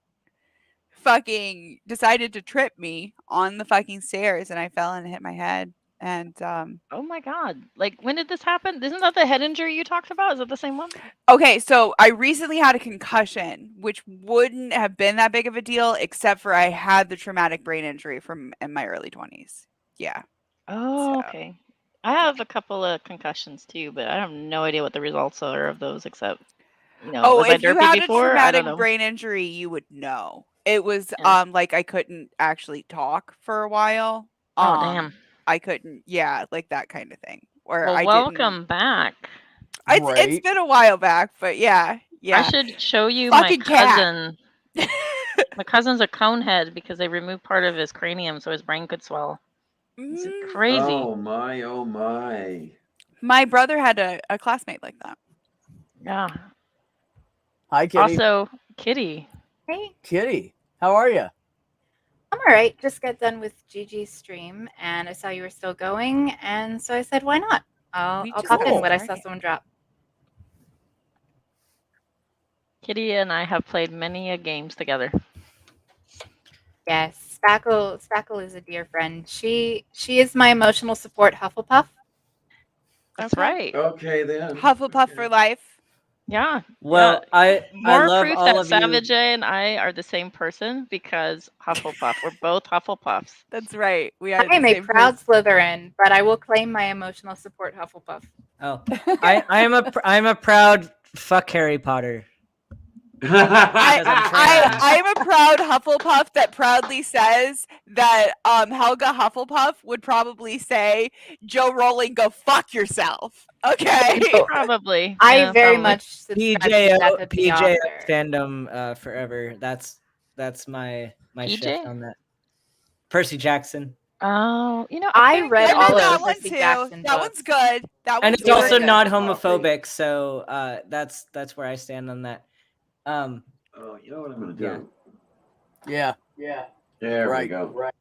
fucking decided to trip me on the fucking stairs and I fell and hit my head. And oh my god. Like, when did this happen? Isn't that the head injury you talked about? Is it the same one? Okay, so I recently had a concussion, which wouldn't have been that big of a deal, except for I had the traumatic brain injury from in my early 20s. Yeah. Oh, okay. I have a couple of concussions too, but I have no idea what the results are of those, except, was I if you derpy had before? a I traumatic don't know. brain injury, you would know. It was like I couldn't actually talk for a while. Oh, damn. I couldn't, like that kind of thing. Or Well, welcome back. It's been a while back, but yeah. I should show you Fucking my cat. cousin. My cousin's a conehead because they removed part of his cranium so his brain could swell. It's crazy. Oh my. My brother had a classmate like that. Yeah. Hi, Kitty. Also, Kitty. Hey. Kitty, how are you? I'm all right. Just got done with Gigi's stream, and I saw you were still going, and so I said, why not? I'll pop in when I saw someone drop. Kitty and I have played many a games together. Yes, Spackle is a dear friend. She is my emotional support Hufflepuff. That's right. Okay then. Hufflepuff for life. Yeah. Well, I more love proof all that of you. Savage and I are the same person because Hufflepuff. We're both Hufflepuffs. That's right. We I am a proud Slytherin, but I will claim my emotional support Hufflepuff. Oh, I'm a proud fuck Harry Potter. I am a proud Hufflepuff that proudly says that Helga Hufflepuff would probably say, Joe Rowling, go fuck yourself. Okay. Probably. I very much subscribe to that of the PJ author. fandom forever. That's my PJ? shift on that. Percy Jackson. Oh, I read all that of one Percy too. Jackson That books. one's good. And it's also not homophobic, so that's where I stand on that. Oh, you know what I'm gonna do? Yeah. There Right. we go. Right.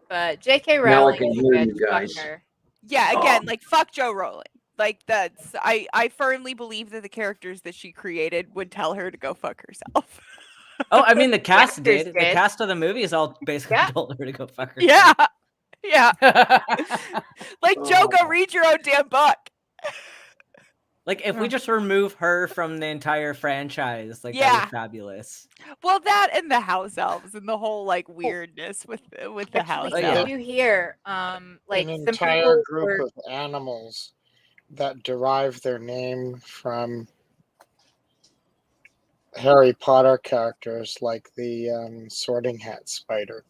But J.K. Now I Rowling can is hear good. you guys. Fuck her. Yeah, again, like fuck Joe Rowling. Like that's I firmly believe that the characters that she created would tell her to go fuck herself. Oh, I mean the cast actors did. The did. cast of the movies all basically told her to go fuck herself. Yeah. Yeah. Like Joe, go read your own damn book. Like if we just remove her from the entire franchise, like that Yeah. would be fabulous. Well, that and the house elves and the whole like weirdness with the house Actually, elves. did you hear like An some entire people group were of animals that derive their name from Harry Potter characters, like the Sorting Hat spider.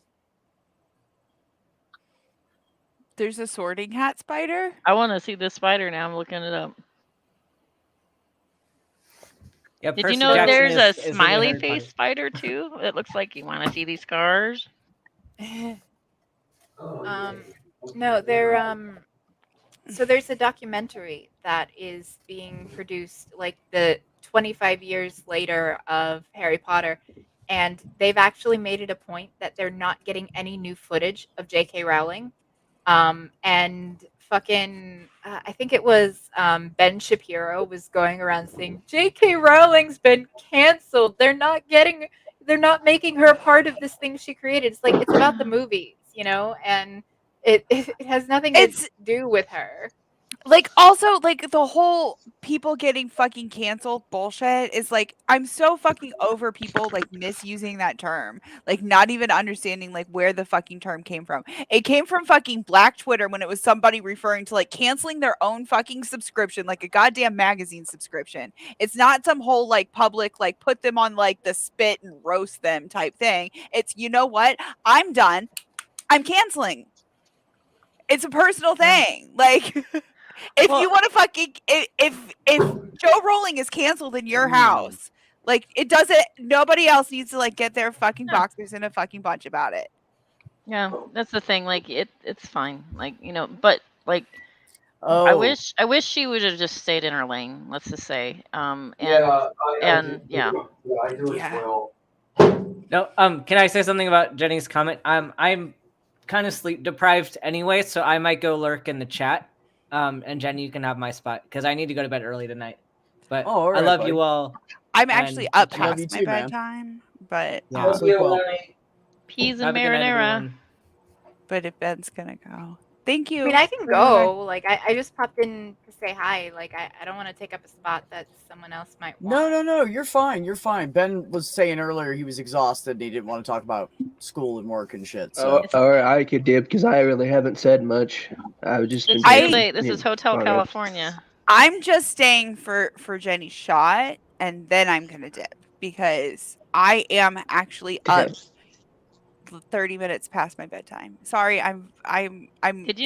There's a Sorting Hat spider? I want to see this spider now. I'm looking it up. Yeah, Did Percy you know Jackson there's a is in smiley Harry face Potter. spider too? It looks like you want to see these scars. No, they're so there's a documentary that is being produced like the 25 years later of Harry Potter, and they've actually made it a point that they're not getting any new footage of J.K. Rowling. And fucking I think it was Ben Shapiro was going around saying J.K. Rowling's been canceled. They're not getting they're not making her a part of this thing she created. It's like it's about the movies, you know, and it has nothing to do with her. Like, also, like, the whole people getting fucking canceled bullshit is like, I'm so fucking over people like misusing that term, like not even understanding like where the fucking term came from. It came from fucking Black Twitter when it was somebody referring to like canceling their own fucking subscription, like a goddamn magazine subscription. It's not some whole like public, like put them on like the spit and roast them type thing. It's, you know what? I'm done. I'm canceling. It's a personal thing. Like, if you want to fucking if Joe Rowling is canceled in your house, like it doesn't. Nobody else needs to like get their fucking boxers in a fucking bunch about it. Yeah, that's the thing. Like it's fine. Like but like I wish she would have just stayed in her lane. Let's just say. And yeah. I do as well. No, can I say something about Jenny's comment? I'm kind of sleep deprived anyway, so I might go lurk in the chat. And Jenny, you can have my spot because I need to go to bed early tonight. But I love you all. I'm actually up and- past my bedtime, but Yeah. Peas and Have a good night, marinara. everyone. But if Ben's gonna go, thank you. I mean, I can go. Like, I just popped in to say hi. Like, I don't want to take up a spot that someone else might want. No, you're fine. You're fine. Ben was saying earlier he was exhausted and he didn't want to talk about school and work and shit. So. Or I could dip because I really haven't said much. I've just been. This is Hotel California. I'm just staying for Jenny's shot, and then I'm gonna dip because I am actually up 30 minutes past my bedtime. Sorry, I'm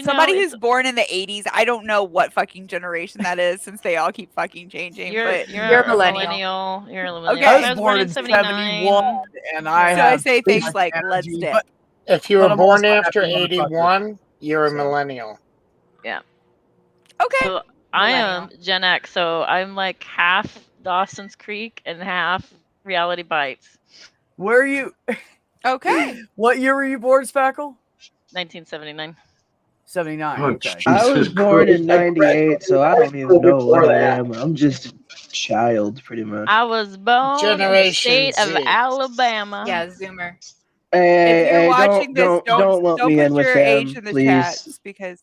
somebody who's born in the 80s. I don't know what fucking generation that is since they all keep fucking changing. You're a millennial. You're a millennial. Okay. I was born in 71, and I say things like let's dip. If you But were I'm born also after happy motherfucker. 81, you're a millennial. Yeah. Okay. So I am Gen X, so I'm like half Dawson's Creek and half Reality Bites. Where are you? Okay. What year were you born, Spackle? 1979. 79. Okay. I was born in '98, so I don't even know what I am. I'm just a child, pretty much. I was born Generation in the state Z. of Alabama. Yeah, Zoomer. Hey, If you're hey, watching don't lump don't me put in with your them, age in the please. chats because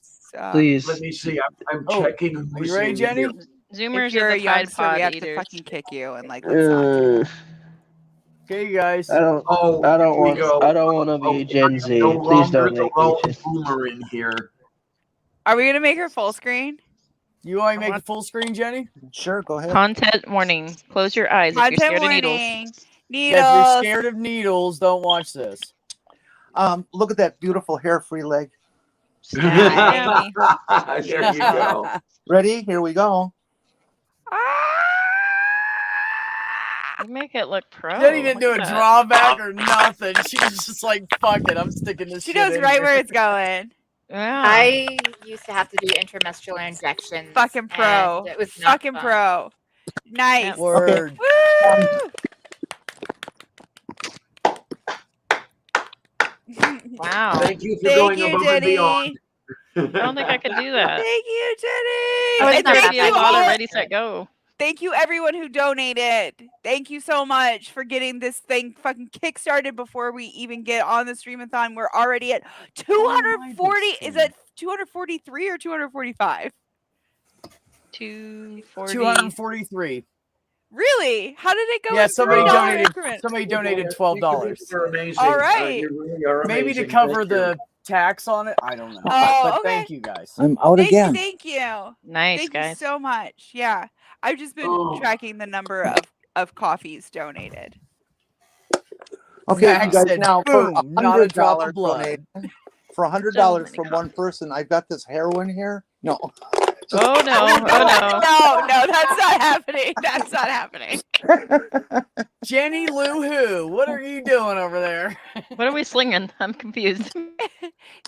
Please. Let me see. I'm checking. Are you ready, Jenny? Zoomers if you're are a the Tide youngster, we Pod have to eaters. fucking kick you and like let's not do that. Okay, you guys. I don't want to be Gen Z. No Please longer don't the make me lone just. boomer in here. Are we gonna make her full screen? You want to make it full screen, Jenny? Sure, go ahead. Content warning. Close your eyes if you're Content scared of warning. needles. Yeah, if you're scared of needles, don't watch this. Look at that beautiful hair-free leg. Snap. There you go. Ready? Here we go. You make it look pro. Jenny didn't do Look a at that. drawback or nothing. She was just like, fuck it, I'm sticking this She shit knows in right here. where it's going. Yeah. I used to have to do intramuscular injections. Fucking pro. and it was not Fucking fun. pro. Nice. Word. Woo! Wow. Thank you for Thank going you, above and Jenny. beyond. I don't think I could do that. Thank you, Jenny. I was And not thank happy you I Bother, all. ready, set, go. Thank you everyone who donated. Thank you so much for getting this thing fucking kickstarted before we even get on the streamathon. We're already at 240. Is it 243 or 245? 240. 243. Really? How did it go? Yeah, in somebody $3 donated. increments? Somebody donated $12. You're amazing. All right. You really are Maybe to amazing. cover Thank you. the tax on it. I don't know. Oh, but okay. thank you guys. I'm out again. Thank you. Nice, Thank guys. you so much. Yeah. I've just been tracking the number of coffees donated. Okay, Zach you guys, said, now for boom, not a drop of $100 blood. donation, for $100 from one person, I got this heroin here. No. Oh no! Oh no! No, that's not happening. That's not happening. Jenny Lou Who, what are you doing over there? What are we slinging? I'm confused.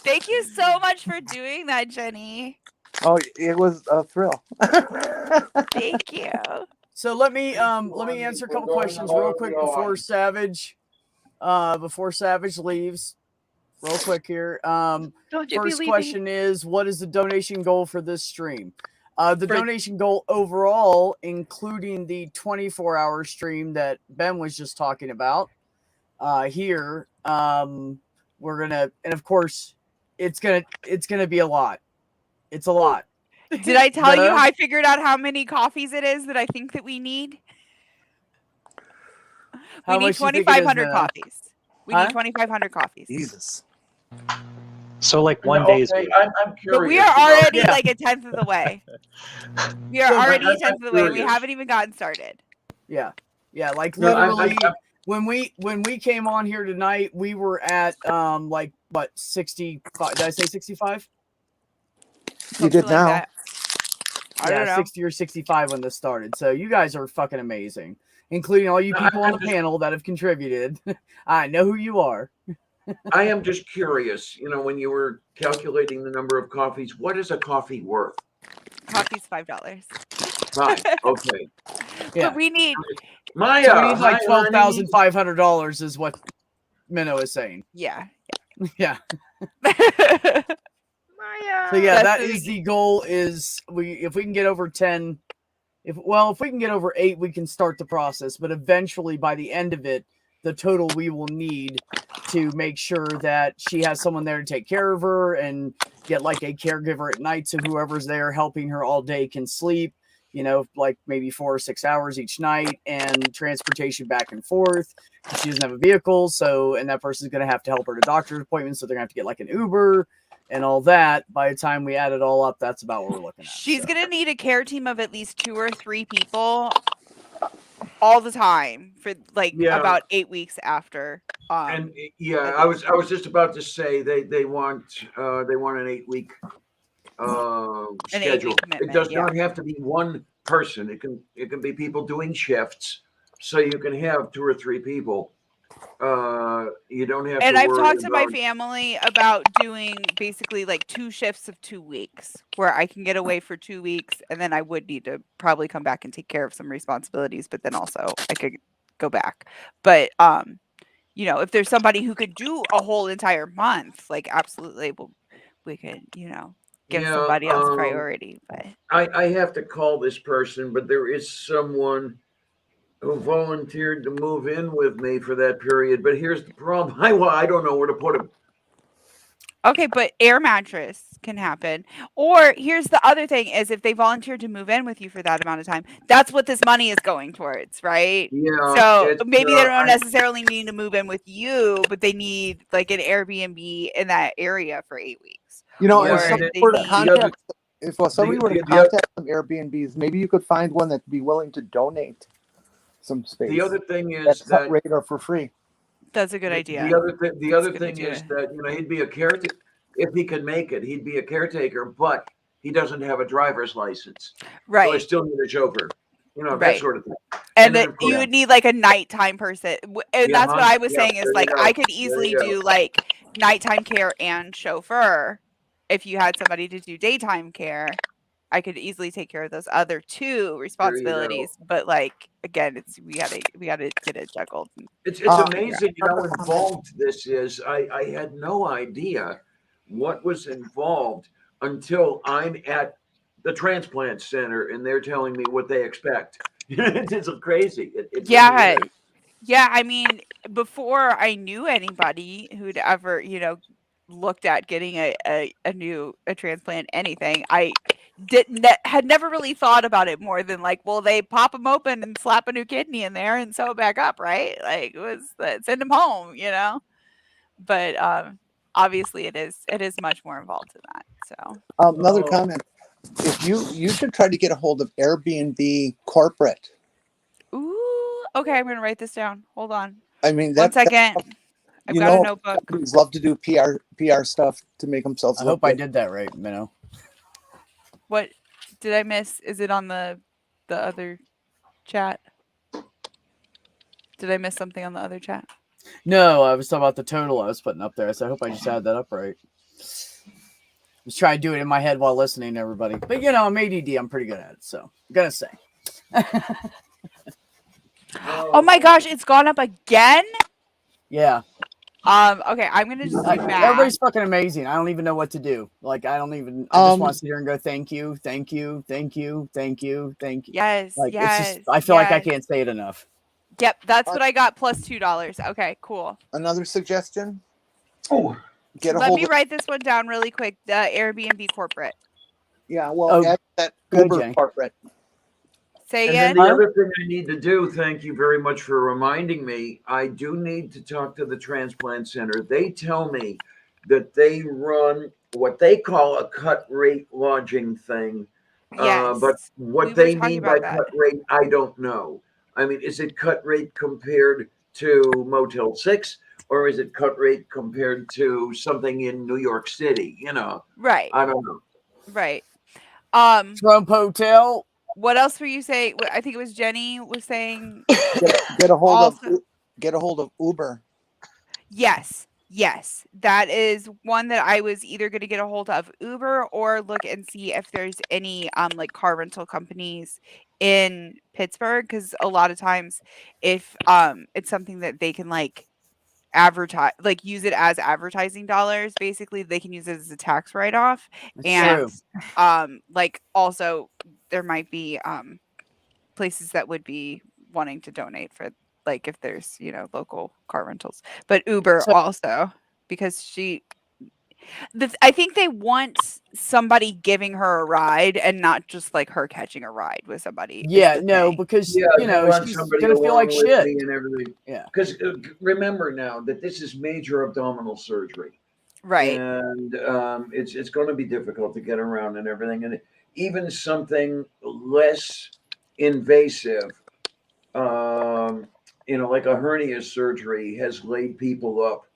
Thank you so much for doing that, Jenny. Oh, it was a thrill. Thank you. So let me answer a couple questions real quick before Savage leaves. Real quick here. Don't you First be leaving. question is, what is the donation goal for this stream? The donation goal overall, including the 24-hour stream that Ben was just talking about, here. We're gonna, and of course, it's gonna be a lot. It's a lot. Did I tell you No? I figured out how many coffees it is that I think that we need? How We need much do you think it is, 2,500 Minnow? coffees. We Huh? need 2,500 coffees. Jesus. So like No, one day's okay, worth. I'm But curious. we are about- already Yeah. like a tenth of the way. We are So- already a I'm tenth of the way, and we curious. haven't even gotten started. Yeah, like No, literally, when we came on here tonight, we were at like what 65? Did I say 65? You did Something like now. that. I Yeah, don't know. 60 or 65 when this started. So you guys are fucking amazing, including all you No, people on I'm the just- panel that have contributed. I know who you are. I am just curious. When you were calculating the number of coffees, what is a coffee worth? Coffee's $5. Fine. Okay. Yeah. But we need Maya, So we need like hi, honey. $12,500 is what Minnow is saying. yeah. Yeah. Maya. So yeah, That's that the is the goal. Is if we can get over 10, if we can get over 8, we can start the process. But eventually, by the end of it, the total we will need to make sure that she has someone there to take care of her and get like a caregiver at night, so whoever's there helping her all day can sleep. Like maybe 4 or 6 hours each night, and transportation back and forth. She doesn't have a vehicle, and that person's going to have to help her to doctor's appointments, so they're going to have to get like an Uber and all that. By the time we add it all up, that's about what we're looking at. She's so. gonna need a care team of at least 2 or 3 people all the time for Yeah. about 8 weeks after. And yeah, I was just about to say they want an 8-week schedule. It commitment, does yeah. not have to be one person. It can be people doing shifts, so you can have 2 or 3 people. You don't have And to I've worry talked to my about- family about doing basically like 2 shifts of 2 weeks where I can get away for 2 weeks, and then I would need to probably come back and take care of some responsibilities, but then also I could go back. But if there's somebody who could do a whole entire month, like absolutely, we could, give Yeah, somebody else priority. But I have to call this person, but there is someone who volunteered to move in with me for that period. But here's the problem: I don't know where to put him. okay, but air mattress can happen. Or here's the other thing: is if they volunteered to move in with you for that amount of time, that's what this money is going towards, right? Yeah. So it's, maybe they don't I- necessarily need to move in with you, but they need like an Airbnb in that area for 8 weeks. If Or somebody they were to need- contact, if somebody were to the- contact some Airbnbs, maybe you could find one that'd be willing to donate some space. The other thing is at cut that rate or for free. That's a good idea. The other thing, That's a good thing idea. is that he'd be a caretaker if he could make it. He'd be a caretaker, but he doesn't have a driver's license, so I Right. still need a chauffeur. That Right. sort of thing. And then, that of course- you would need like a nighttime person. And Yeah, that's what I was yeah, saying is there like you go. I could There easily you go. do like nighttime care and chauffeur. If you had somebody to do daytime care, I could easily take care of those other 2 responsibilities. But like again, we gotta get it juggled. It's amazing how involved this is. I had no idea what was involved until I'm at the transplant center and they're telling me what they expect. It's crazy. It really Yeah. is. Yeah, I mean, before I knew anybody who'd ever, looked at getting a transplant, anything, I had never really thought about it more than like, well, they pop them open and slap a new kidney in there and sew it back up, right? Like send them home, But obviously, it is much more involved than that. So Another comment: if you should try to get a hold of Airbnb corporate. ooh, okay, I'm gonna write this down. Hold on. I mean, 1 second. I've got a notebook. Companies love to do PR stuff to make themselves. I look hope I good. did that right, Minnow. What did I miss? Is it on the other chat? Did I miss something on the other chat? No, I was talking about the total I was putting up there. So I hope I just had that up right. I was trying to do it in my head while listening to everybody. But I'm ADD. I'm pretty good at it. So I'm gonna say. Oh my gosh, it's gone up again. Yeah. Okay, I'm gonna just do math. Everybody's fucking amazing. I don't even know what to do. Like I just want to sit here and go, thank you, thank you, thank you, thank you, thank you. Yes, Like yes. it's just I feel like I can't say it enough. Yep, that's what I got plus $2. Okay, cool. Another suggestion. Oh, get a Let hold me of. write this one down really quick. The Airbnb corporate. Yeah, well, add that Uber corporate. Say And then again. the other thing I need to do, thank you very much for reminding me, I do need to talk to the transplant center. They tell me that they run what they call a cut rate lodging thing. Yes. But what we were they talking mean by about that. cut rate, I don't know. I mean, is it cut rate compared to Motel 6 or is it cut rate compared to something in New York City? You know, Right. I don't know. Right. Trump Hotel. What else were you saying? I think it was Jenny was saying. Get a hold also, of. Get a hold of Uber. Yes. Yes. That is one that I was either going to get a hold of Uber or look and see if there's any like car rental companies in Pittsburgh, because a lot of times if it's something that they can like advertise, like use it as advertising dollars, basically they can use it as a tax write-off. And like also there might be places that would be wanting to donate for, like, if there's, you know, local car rentals, but Uber also, because I think they want somebody giving her a ride and not just like her catching a ride with somebody. Yeah, no, because Yeah, you know want she's somebody gonna feel like along with shit. me and everything. Yeah, because remember now that this is major abdominal surgery, right? And it's going to be difficult to get around and everything, and even something less invasive, you know, like a hernia surgery has laid people up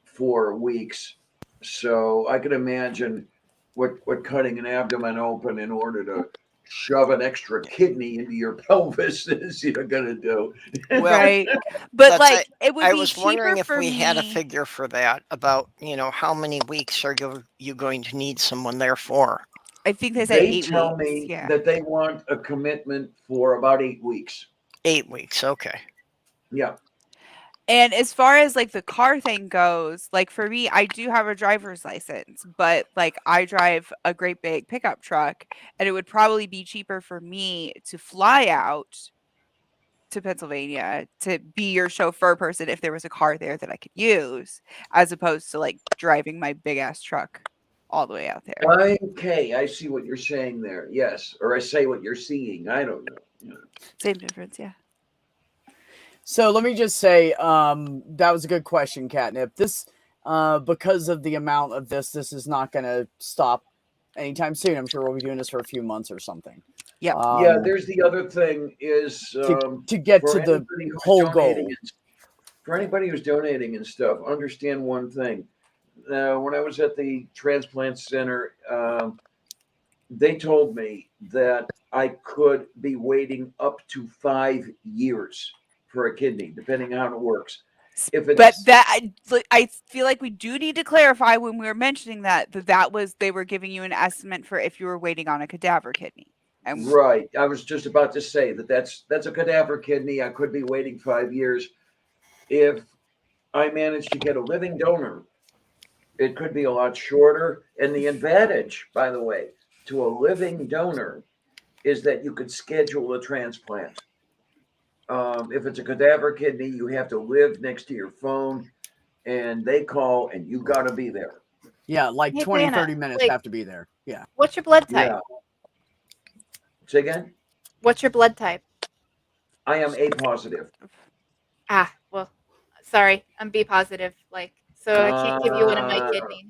for weeks. So I can imagine what cutting an abdomen open in order to shove an extra kidney into your pelvis is you're gonna do. Well, Right. But that's like it. it would I be was cheaper wondering if for we had a me. figure for that about, you know, how many weeks are you going to need someone there for? I think they said They 8 tell weeks. me Yeah. that they want a commitment for about 8 weeks. 8 weeks. Okay. Yeah. And as far as like the car thing goes, like for me, I do have a driver's license, but like I drive a great big pickup truck, and it would probably be cheaper for me to fly out to Pennsylvania to be your chauffeur person if there was a car there that I could use, as opposed to like driving my big ass truck all the way out there. Okay, I see what you're saying there. Yes, or I say what you're seeing. I don't know. Yeah. Same difference, yeah. So let me just say, that was a good question, Catnip. This, because of the amount of this is not going to stop anytime soon. I'm sure we'll be doing this for a few months or something. Yeah. Yeah. There's the other thing is to get for to the anybody who's whole donating goal. for anybody who's donating and stuff, understand one thing. When I was at the transplant center, they told me that I could be waiting up to 5 years for a kidney, depending on how it works. If it's But that I feel like we do need to clarify when we were mentioning that was they were giving you an estimate for if you were waiting on a cadaver kidney. And right, I was just about to say that's a cadaver kidney. I could be waiting 5 years. If I manage to get a living donor, it could be a lot shorter. And the advantage, by the way, to a living donor is that you could schedule a transplant. If it's a cadaver kidney, you have to live next to your phone and they call and you got to be there. Yeah, like Hey, 20, Dana, 30 minutes like, have to be there. Yeah. What's your blood type? Yeah. Say again? What's your blood type? I am A positive. Ah, well, sorry, I'm B positive. Like, so I can't give you one of my kidneys.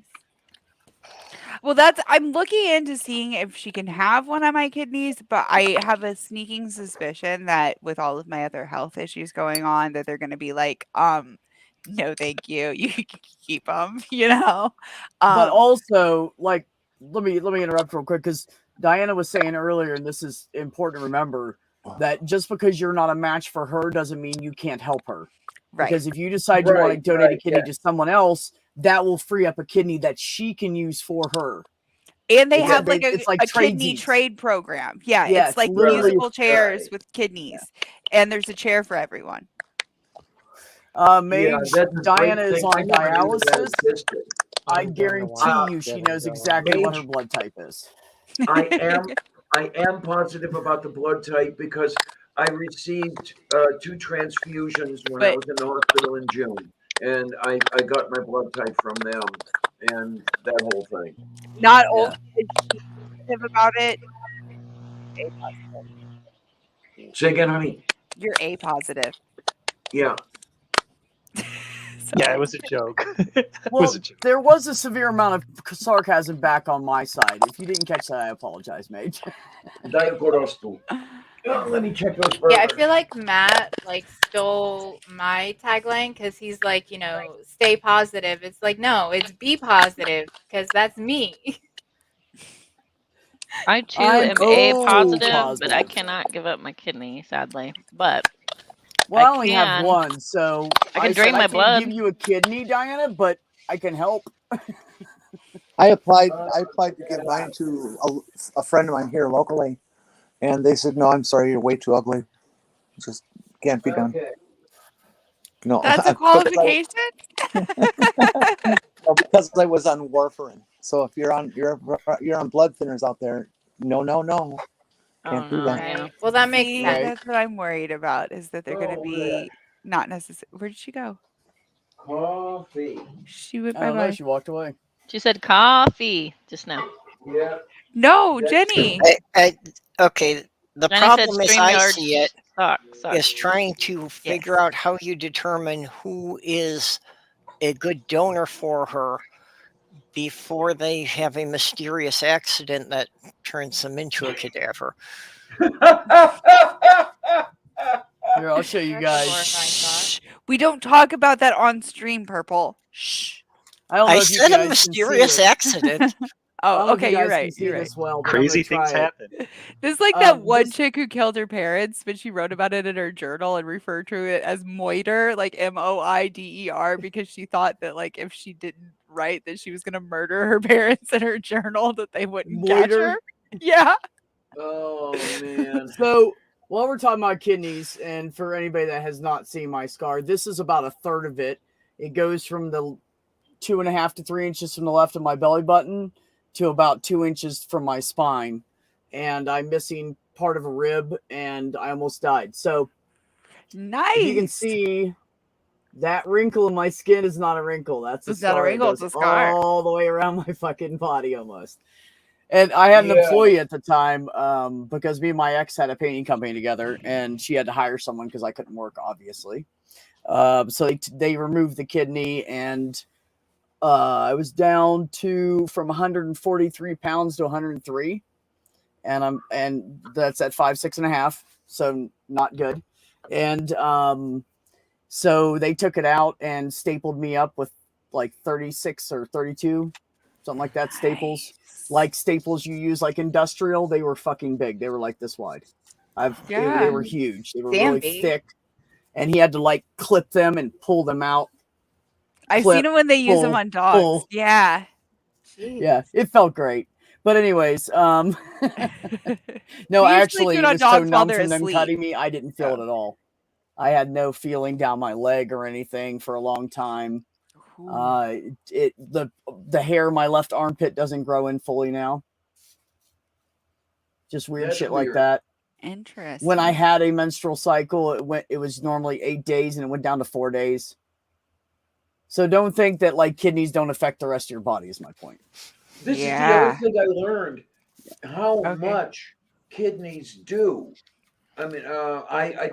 well, I'm looking into seeing if she can have one of my kidneys, but I have a sneaking suspicion that with all of my other health issues going on, that they're going to be like, no, thank you. You can keep them, you know. But also, like, let me interrupt real quick because Diana was saying earlier, and this is important to remember, that just because you're not a match for her doesn't mean you can't help her. Right. Because if you decide you want to donate a kidney to someone else, that will free up a kidney that she can use for her. And they have like it's a kidney trade program. Yeah, Yeah, it's like literally musical chairs with kidneys, and there's a chair for everyone. Mage, Diana is on dialysis. I I'm guarantee you she knows exactly what her blood type is. I am positive about the blood type because I received 2 transfusions when I But was in the hospital in June, and I got my blood type from them, and that whole thing. not only Yeah. is she positive about it, A positive. Say again, honey. You're A positive. Yeah. Yeah, Sorry. it was a joke. Well, there was a severe amount of sarcasm back on my side. If you didn't catch that, I apologize, mate. Let me check those Yeah, I burgers. feel like Matt like stole my tagline because he's like, stay positive. It's like, no, it's be positive because that's me. I too I'm am A O positive, but I positive. cannot give up my kidney, sadly. But Well, I I only have can. one, so I can I drain said I my can't blood. give you a kidney, Diana, but I can help. I applied to give mine to a friend of mine here locally, and they said, "No, I'm sorry, you're way too ugly. Just can't be done." Okay. No, That's a qualification? because I was on warfarin. So if you're on blood thinners out there, no, can't Oh do no, that. yeah. Right. Well, that makes See, sense. that's what I'm worried about, is that they're going to be not necessary. Where did she go? Coffee. She went I don't know. bye-bye. She walked away. She said coffee just now. Yeah. No, Jenny. Okay, the Jenny said problem as I StreamYard see it sucks. is trying to figure Yes. out how you determine who is a good donor for her before they have a mysterious accident that turns them into a cadaver. Here, I'll show you That's a horrifying guys. thought. We don't talk about that on stream, Purple. Shh. I don't know I if you said a guys can see mysterious it. accident. I don't Oh, know if you okay, you're guys can right. see You're right. this well, but Crazy I'm gonna things try happen. This is like that one this- chick who killed her parents, but she wrote about it in her journal and referred to it as moiter, like MOIDER, because she thought that like if she didn't write that she was gonna murder her parents in her journal, that they wouldn't catch Moiter? her. Yeah. Oh man. So while we're talking about kidneys, and for anybody that has not seen my scar, this is about a third of it. It goes from the 2.5 to 3 inches from the left of my belly button to about 2 inches from my spine, and I'm missing part of a rib, and I almost died. So nice. If you can see, that wrinkle in my skin is not a wrinkle. That's a It's not a scar. wrinkle, It it's goes a scar. all the way around my fucking body almost. And I had an employee at the time because me and my ex had a painting company together, and she had to hire someone because I couldn't work, obviously. So they removed the kidney, and I was down from 143 pounds to 103, and that's at 5'6.5", so not good. And so they took it out and stapled me up with like 36 or 32, something like that, staples. Like staples you use like industrial. They were fucking big. They were like this wide. They were huge. They were really thick. And he had to like clip them and pull them out. I've seen them when they use them on dogs. Yeah. Yeah, it felt great. But anyways, no, We usually actually, do it it on was so dogs while numb they're from them asleep. cutting me, I didn't feel it at all. I had no feeling down my leg or anything for a long time. The hair in my left armpit doesn't grow in fully now. Just weird shit like that. Interesting. When I had a menstrual cycle, it was normally 8 days and it went down to 4 days. So don't think that like kidneys don't affect the rest of your body is my point. This is the other thing I learned, how much kidneys do. I mean, I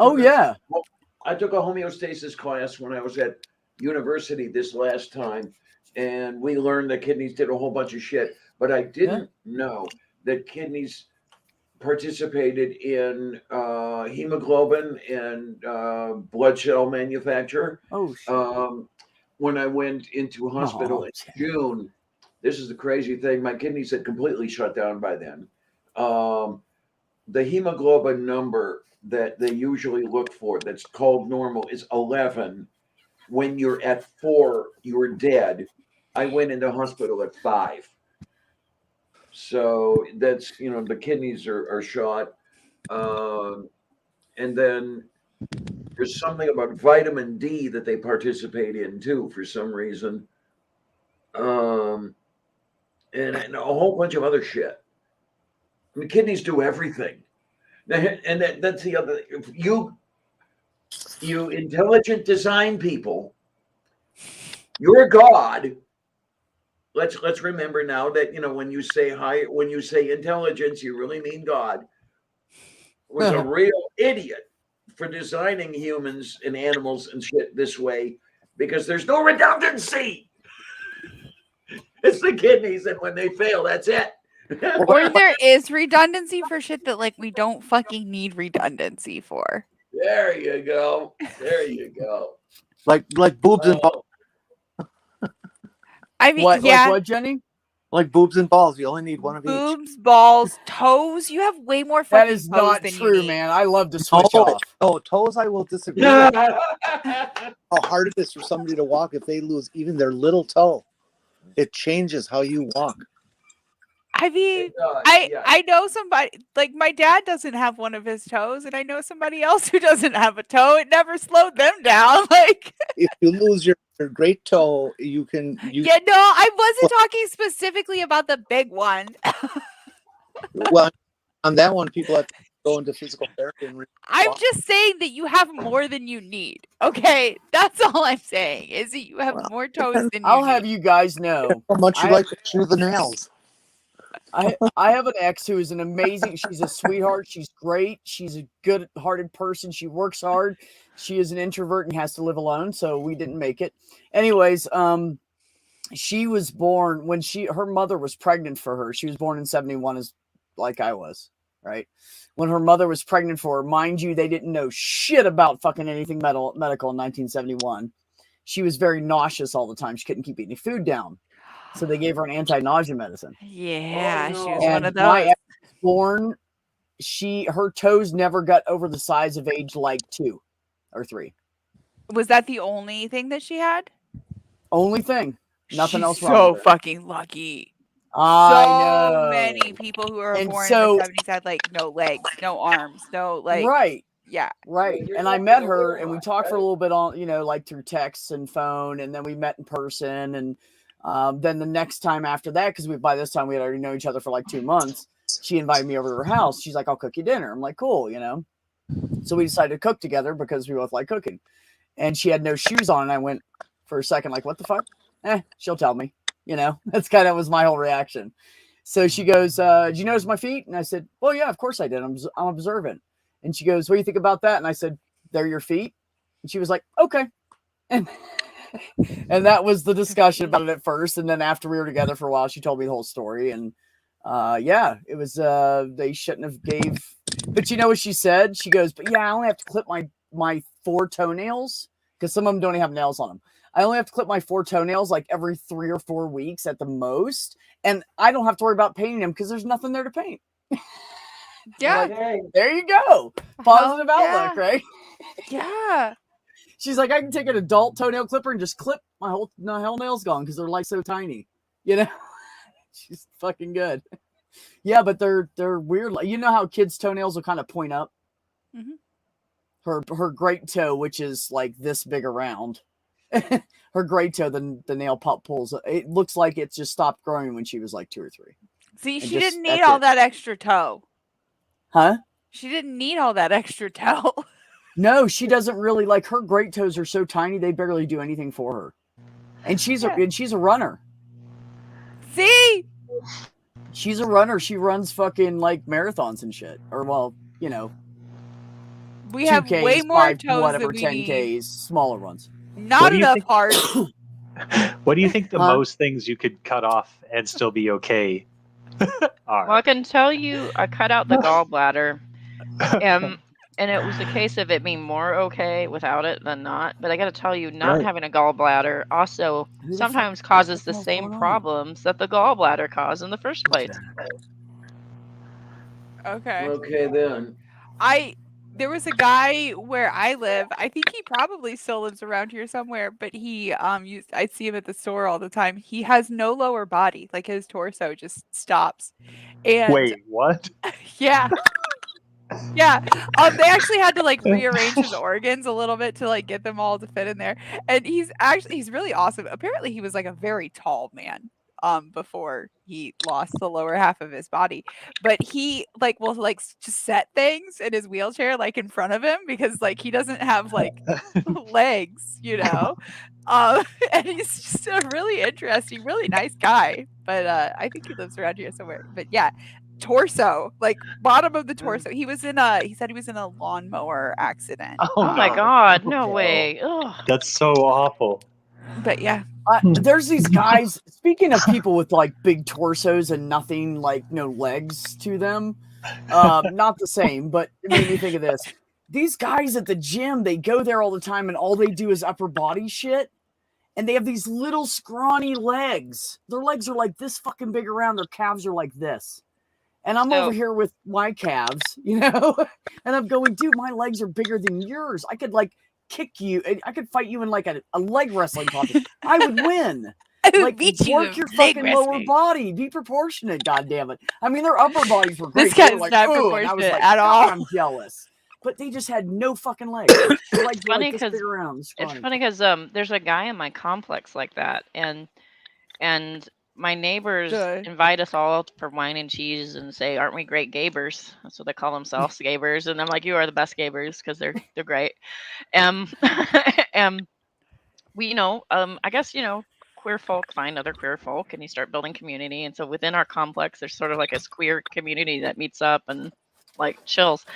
took a homeostasis class when I was at university this last time, and we learned that kidneys did a whole bunch of shit, but I didn't know that kidneys participated in hemoglobin and blood cell manufacture. Oh, shit. When I went into hospital in June, this is the crazy thing. My kidneys had completely shut down by then. The hemoglobin number that they usually look for, that's called normal, is 11. When you're at 4, you're dead. I went into hospital at 5. So that's, the kidneys are shot. And then there's something about vitamin D that they participate in too, for some reason. And a whole bunch of other shit. I mean, kidneys do everything. And that's the other. If you intelligent design people, your God. Let's remember now that when you say intelligence, you really mean God. Was a real idiot for designing humans and animals and shit this way because there's no redundancy. It's the kidneys, and when they fail, that's it. Or there is redundancy for shit that like we don't fucking need redundancy for. There you go. There you go. Like boobs and balls. I mean, What? yeah. Like what, Jenny? Like boobs and balls. You only need one of each. Boobs, balls, toes. You have way more fucking That is toes not than you true, need. man. I love to switch off. Oh, toes, I will disagree with. How hard it is for somebody to walk if they lose even their little toe. It changes how you walk. I mean, yeah. I know somebody, like my dad doesn't have one of his toes, and I know somebody else who doesn't have a toe. It never slowed them down. Like, If you lose your great toe, you can. yeah, no, I wasn't talking specifically about the big one. Well, on that one, people have to go into physical therapy. I'm just saying that you have more than you need. Okay, that's all I'm saying is that you have more toes than you I'll need. have you guys know. How much you like to chew the nails? I have an ex who is an amazing. She's a sweetheart. She's great. She's a good-hearted person. She works hard. She is an introvert and has to live alone, so we didn't make it. Anyways, she was born when her mother was pregnant for her. She was born in 71, as like I was, right? When her mother was pregnant for her, mind you, they didn't know shit about fucking anything medical in 1971. She was very nauseous all the time. She couldn't keep eating food down. So they gave her an anti-nausea medicine. Yeah, she was And one of my those. ex was born, her toes never got over the size of age like 2 or 3. Was that the only thing that she had? Only thing. Nothing She's else wrong so with her. fucking lucky. I So know. many people who were And born so- in the 70s had like no legs, no arms, no like Right. yeah. Right. And I met her and we talked for a little bit on, like through text and phone, and then we met in person. And then the next time after that, because by this time we had already known each other for like 2 months, she invited me over to her house. She's like, I'll cook you dinner. I'm like, cool, So we decided to cook together because we both like cooking. And she had no shoes on, and I went for a second, like, what the fuck? She'll tell me. That's kind of was my whole reaction. So she goes, did you notice my feet? And I said, well, yeah, of course I did. I'm observant. And she goes, what do you think about that? And I said, they're your feet. And she was like, okay. And that was the discussion about it at first. And then after we were together for a while, she told me the whole story. And yeah, it was, they shouldn't have gave, but you know what she said? She goes, but yeah, I only have to clip my 4 toenails because some of them don't even have nails on them. I only have to clip my 4 toenails like every 3 or 4 weeks at the most. And I don't have to worry about painting them because there's nothing there to paint. Yeah. Like, hey, there you go. Positive outlook, right? Yeah. She's like, I can take an adult toenail clipper and just clip my whole nails gone because they're like so tiny. She's fucking good. Yeah, but they're weird. You know how kids' toenails will kind of point up? Mm-hmm. Her great toe, which is like this big around. Her great toe, the nail pulls. It looks like it just stopped growing when she was like 2 or 3. See, she didn't need all that extra toe. Huh? She didn't need all that extra toe. No, she doesn't really. Like, her great toes are so tiny they barely do anything for her. And she's a runner. See? She's a runner. She runs fucking like marathons and shit. Or we have way more toes whatever, than we 10Ks, need. Smaller ones. Not enough heart. What do you think the most things you could cut off and still be okay are? Well, I can tell you, I cut out the gallbladder, and it was a case of it being more okay without it than not. But I got to tell you, not having a gallbladder also sometimes causes the same problems that the gallbladder caused in the first place. Okay. Okay, then. There was a guy where I live. I think he probably still lives around here somewhere, but he I'd see him at the store all the time. He has no lower body. Like, his torso just stops. And wait, what? Yeah. Yeah. They actually had to like rearrange his organs a little bit to like get them all to fit in there. And he's really awesome. Apparently he was like a very tall man. before he lost the lower half of his body. But he like will like just set things in his wheelchair like in front of him because like he doesn't have like legs, you know. And he's just a really interesting, really nice guy. But I think he lives around here somewhere. But yeah, torso, like bottom of the torso. He said he was in a lawnmower accident. Oh my God, no way. Ugh. That's so awful. But yeah. There's these guys, speaking of people with like big torsos and nothing, like no legs to them, not the same, but it made me think of this. These guys at the gym, they go there all the time and all they do is upper body shit. And they have these little scrawny legs. Their legs are like this fucking big around. Their calves are like this. And I'm over here with my calves, you know? And I'm going, dude, my legs are bigger than yours. I could like kick you. I could fight you in like a leg wrestling contest. I would win. Like, work your fucking lower body. Be proportionate, goddammit. I mean, their upper bodies were great. This guy's like, not "Ooh," and I was proportionate like, at all. I'm jealous. But they just had no fucking legs. Their legs were Funny like this because big around, it's scrawny. funny because there's a guy in my complex like that, and my neighbors invite us all for wine and cheese and say, "Aren't we great gabers?" That's what they call themselves, gabers. And I'm like, "You are the best gabers because they're great." We, I guess, queer folk find other queer folk, and you start building community. And so within our complex, there's sort of like this queer community that meets up and like chills.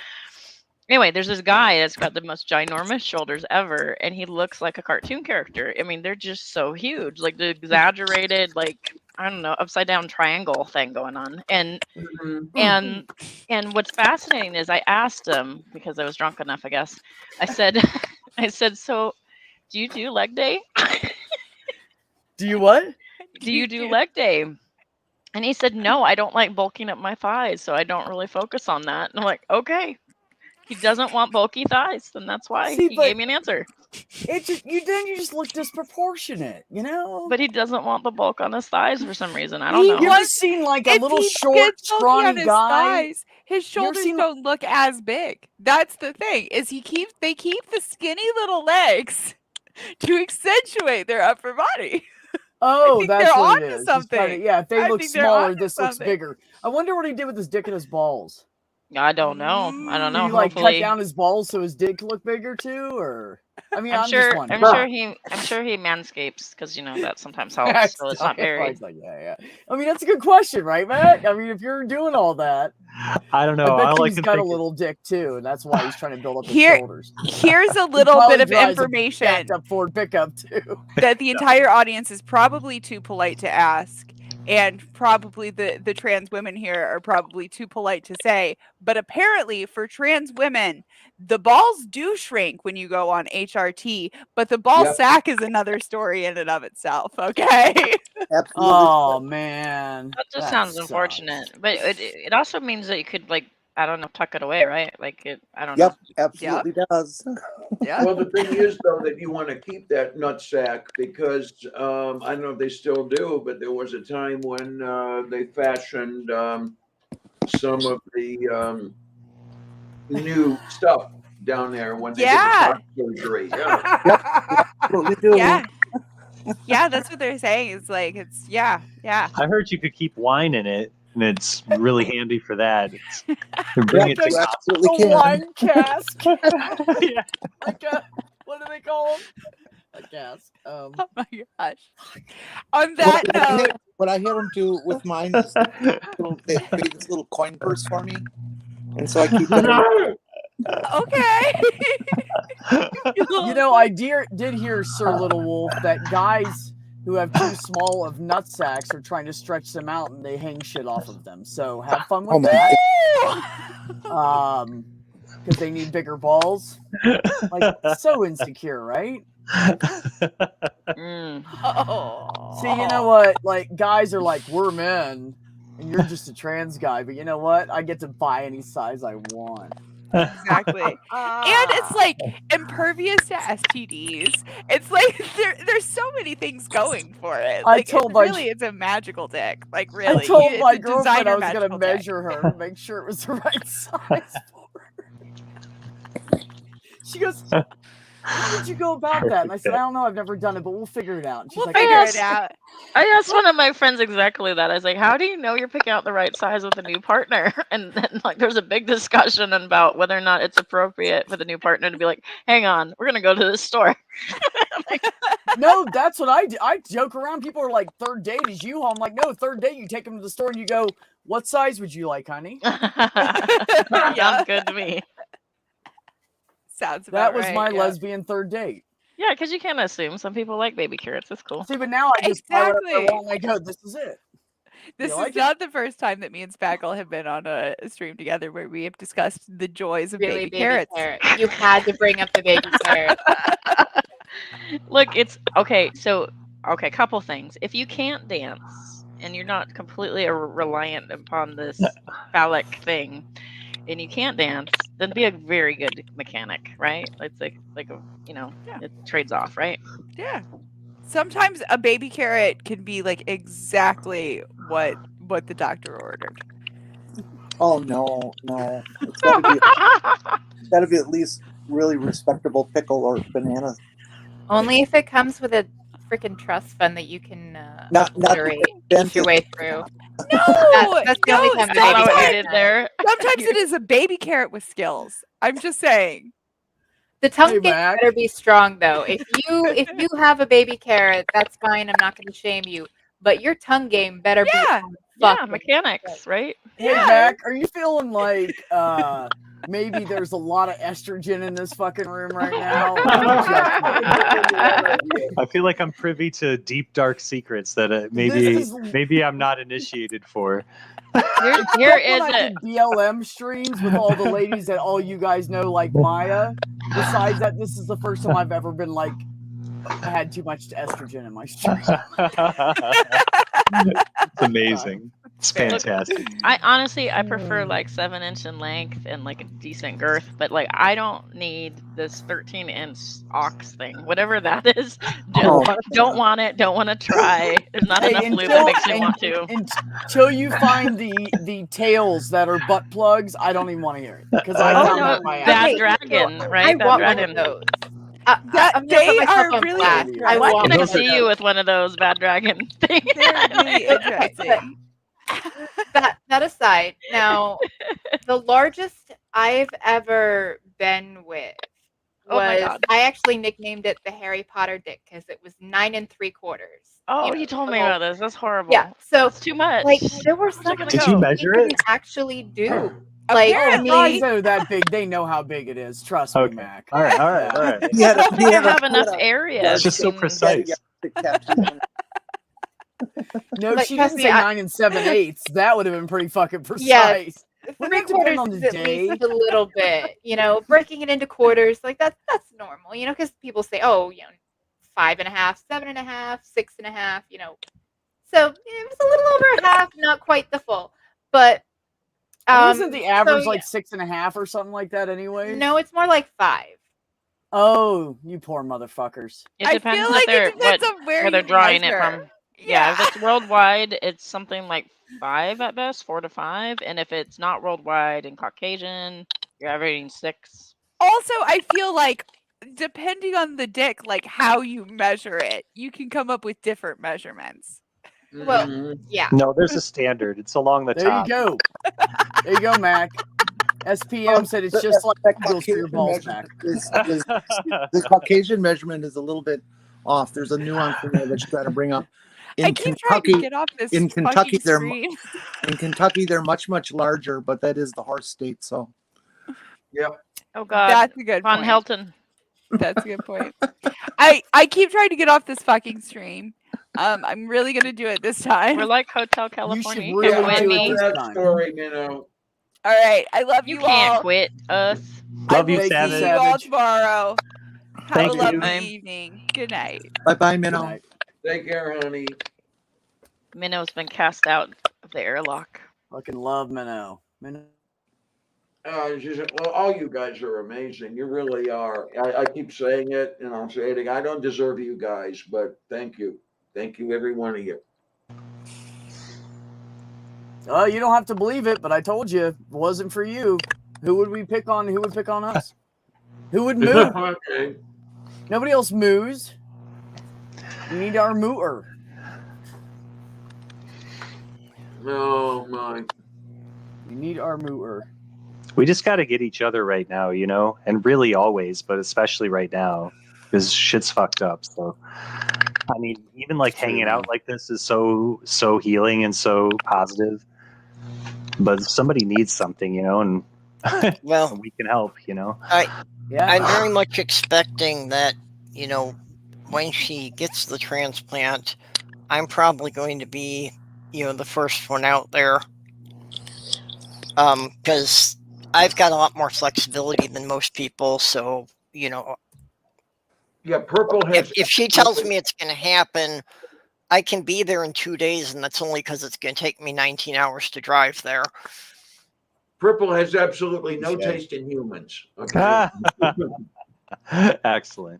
Anyway, there's this guy that's got the most ginormous shoulders ever, and he looks like a cartoon character. I mean, they're just so huge, like the exaggerated, like, I don't know, upside down triangle thing going on. And what's fascinating is I asked him, because I was drunk enough, I guess. I said, so do you do leg day? Do you what? Do you do leg day? And he said, no, I don't like bulking up my thighs, so I don't really focus on that. And I'm like, okay. He doesn't want bulky thighs, and that's why he gave me an answer. You just look disproportionate, you know? But he doesn't want the bulk on his thighs for some reason. I don't know. You've ever seen like a little short, scrawny guy? His shoulders don't look as big. That's the thing. Is they keep the skinny little legs to accentuate their upper body. Oh, that's what it onto is. something. Yeah, if they I look think they're smaller, onto this looks something. bigger. I wonder what he did with his dick and his balls. I don't know. Did he like cut down his balls so his dick look bigger too, or? I mean, I'm sure. just wondering. I'm sure he manscapes because that sometimes helps. So it's not very. Yeah. I mean, that's a good question, right, Matt? I mean, if you're doing all that, I don't know. I bet I he's got a little dick too, and that's why he's trying to build up his shoulders. Here's a little bit of information backed up Ford pickup too. that the entire audience is probably too polite to ask, and probably the trans women here are probably too polite to say. But apparently, for trans women, the balls do shrink when you go on HRT, but the ball sack is another story in and of itself. Okay. Absolutely. Oh man, That just sounds unfortunate, but it also means that you could I don't know, tuck it away, right? Like I don't know. Yep, absolutely does. Yeah. Well, the thing is, though, that you want to keep that nut sack because I don't know if they still do, but there was a time when they fashioned some of the new stuff down there when they did the cock surgery. Yeah. Absolutely do. Yeah, that's what they're saying. It's like yeah. I heard you could keep wine in it, and it's really handy for that. Absolutely a wine cask. Yeah. Like what do they call them? A cask. Oh my gosh. On that note, what I had them do with mine is they create this little coin purse for me, and so I keep them. Okay. I did hear, Sir Little Wolf, that guys who have too small of nut sacks are trying to stretch them out and they hang shit off of them. So have fun with that. Because they need bigger balls. Like, so insecure, right? Oh. See, you know what? Like, guys are like, we're men, and you're just a trans guy. But you know what? I get to buy any size I want. Exactly. And it's like impervious to STDs. It's like there's so many things going for it. Like it's a magical dick. Like really. I told my it's a girlfriend I was designer gonna magical measure dick. her and make sure it was the right size for her. She goes, How did you go about that? And I said, I don't know, I've never done it, but we'll figure it out. And she's We'll like, figure "Okay." it out. I asked one of my friends exactly that. I was like, "How do you know you're picking out the right size with a new partner?" And then like there's a big discussion about whether or not it's appropriate for the new partner to be like, "Hang on, we're gonna go to this store." No, that's what I do. I joke around. People are like, third date is U-Haul. I'm like, no, third date, you take them to the store and you go, what size would you like, honey? Sounds good to me. Sounds about That was right, my yeah. lesbian third date. Yeah, because you can't assume. Some people like baby carrots. It's cool. See, but now I just buy whatever I Exactly. want and I go, this is it. This like is it? not the first time that me and Spackle have been on a stream together where we have discussed the joys of Really, baby carrots. carrot. You had to bring up the baby carrot. Look, it's okay. So, okay, couple things. If you can't dance and you're not completely reliant upon this phallic thing, and you can't dance, then be a very good mechanic, right? It's like a it trades off, right? Yeah. Sometimes a baby carrot can be like exactly what the doctor ordered. Oh no. It's gotta be at least really respectable pickle or banana. Only if it comes with a freaking trust fund that you can Not eat your way through. No, That's the only time the That's baby not what you carrot did does. there. Sometimes it is a baby carrot with skills. I'm just saying. The tongue Hey, game Mac. better be strong though. If you have a baby carrot, that's fine. I'm not going to shame you. But your tongue game better be Yeah. on Yeah, fucking mechanics, right? Hey, Yeah. Mac, are you feeling like maybe there's a lot of estrogen in this fucking room right now? I feel like I'm privy to deep, dark secrets that This maybe I'm not initiated for. Here Except when is I it. did BLM streams with all the ladies that all you guys know, like Maya. Besides that, this is the first time I've ever been like, I had too much estrogen in my stream. It's amazing. It's fantastic. I honestly prefer like 7-inch in length and like a decent girth, but like I don't need this 13-inch ox thing, whatever that is. Don't want it. Don't want to try. There's not enough lube that makes me want to. Until you find the tails that are butt plugs, I don't even want to hear it because I found that by Bad accident. dragon, right? I Bad want dragon. one of those. That they are really I interesting. want to see you with one of those bad dragon things. They're really interesting. That aside, now the largest I've ever been with Oh my was God. I actually nicknamed it the Harry Potter dick because it was 9 3/4. Oh, you told me about this. That's horrible. Yeah, so That's too much. like there were some Did you measure it? actually do. Like I Guys mean, know that big. They know how big it is. Trust me, Mac. All right. I don't think I have enough area. It's just so precise. No, But she trust didn't me, say 9 7/8. That would have been pretty fucking precise. yes, Wouldn't it 3/4 depend on the is at day? least a little bit. Breaking it into quarters like that's normal. Because people say, oh, 5.5, 7.5, 6.5. So it was a little over half, not quite the full, but. Isn't the average like 6.5 or something like that anyway? No, it's more like 5. Oh, you poor motherfuckers. It I depends feel like it depends on where they're you drawing it measure. from. Yeah, if it's worldwide, it's something like 5 at best, 4 to 5. And if it's not worldwide and Caucasian, you're averaging 6. Also, I feel like depending on the dick, like how you measure it, you can come up with different measurements. Well, yeah. No, there's a standard. It's along the There top. you go. There you go, Mac. SPM said it's just like Eagles for your balls, Mac. The Caucasian measurement is a little bit off. There's a nuance in there that you got to bring up. I keep trying to get off this in Kentucky, fucking screen. they're much larger, but that is the horse state. So, yep. Oh God, That's a good Von point. Helton. That's a good point. I keep trying to get off this fucking stream. I'm really gonna do it this time. We're like Hotel California. You should really Quit do me. it That this time. story, All right, I love you, You can't all. quit us. Love you, See Savage. you all Savage. tomorrow. Have Thank a you. lovely Same. evening. Good night. bye, Good Minnow. night. Take care, honey. Minnow's been cast out of the airlock. Fucking love Minnow. Well, all you guys are amazing. You really are. I keep saying it, and I'll say it again. I don't deserve you guys, but thank you. Thank you, every one of you. Oh, you don't have to believe it, but I told you, if it wasn't for you, who would we pick on? Who would pick on us? Who would move? Okay. Nobody else moves. We need our mooer. Oh my. We need our mooer. We just got to get each other right now, you know, and really always, but especially right now, because shit's fucked up. So, I mean, even like hanging out like this is so healing and so positive. But somebody needs something, you know, and Well, we can help, you know. I'm very much expecting that, you know, when she gets the transplant, I'm probably going to be, you know, the first one out there. Because I've got a lot more flexibility than most people. So, you know, Yeah, Purple has. if she tells me it's going to happen, I can be there in 2 days, and that's only because it's going to take me 19 hours to drive there. Purple has absolutely no taste in humans. Okay. Excellent.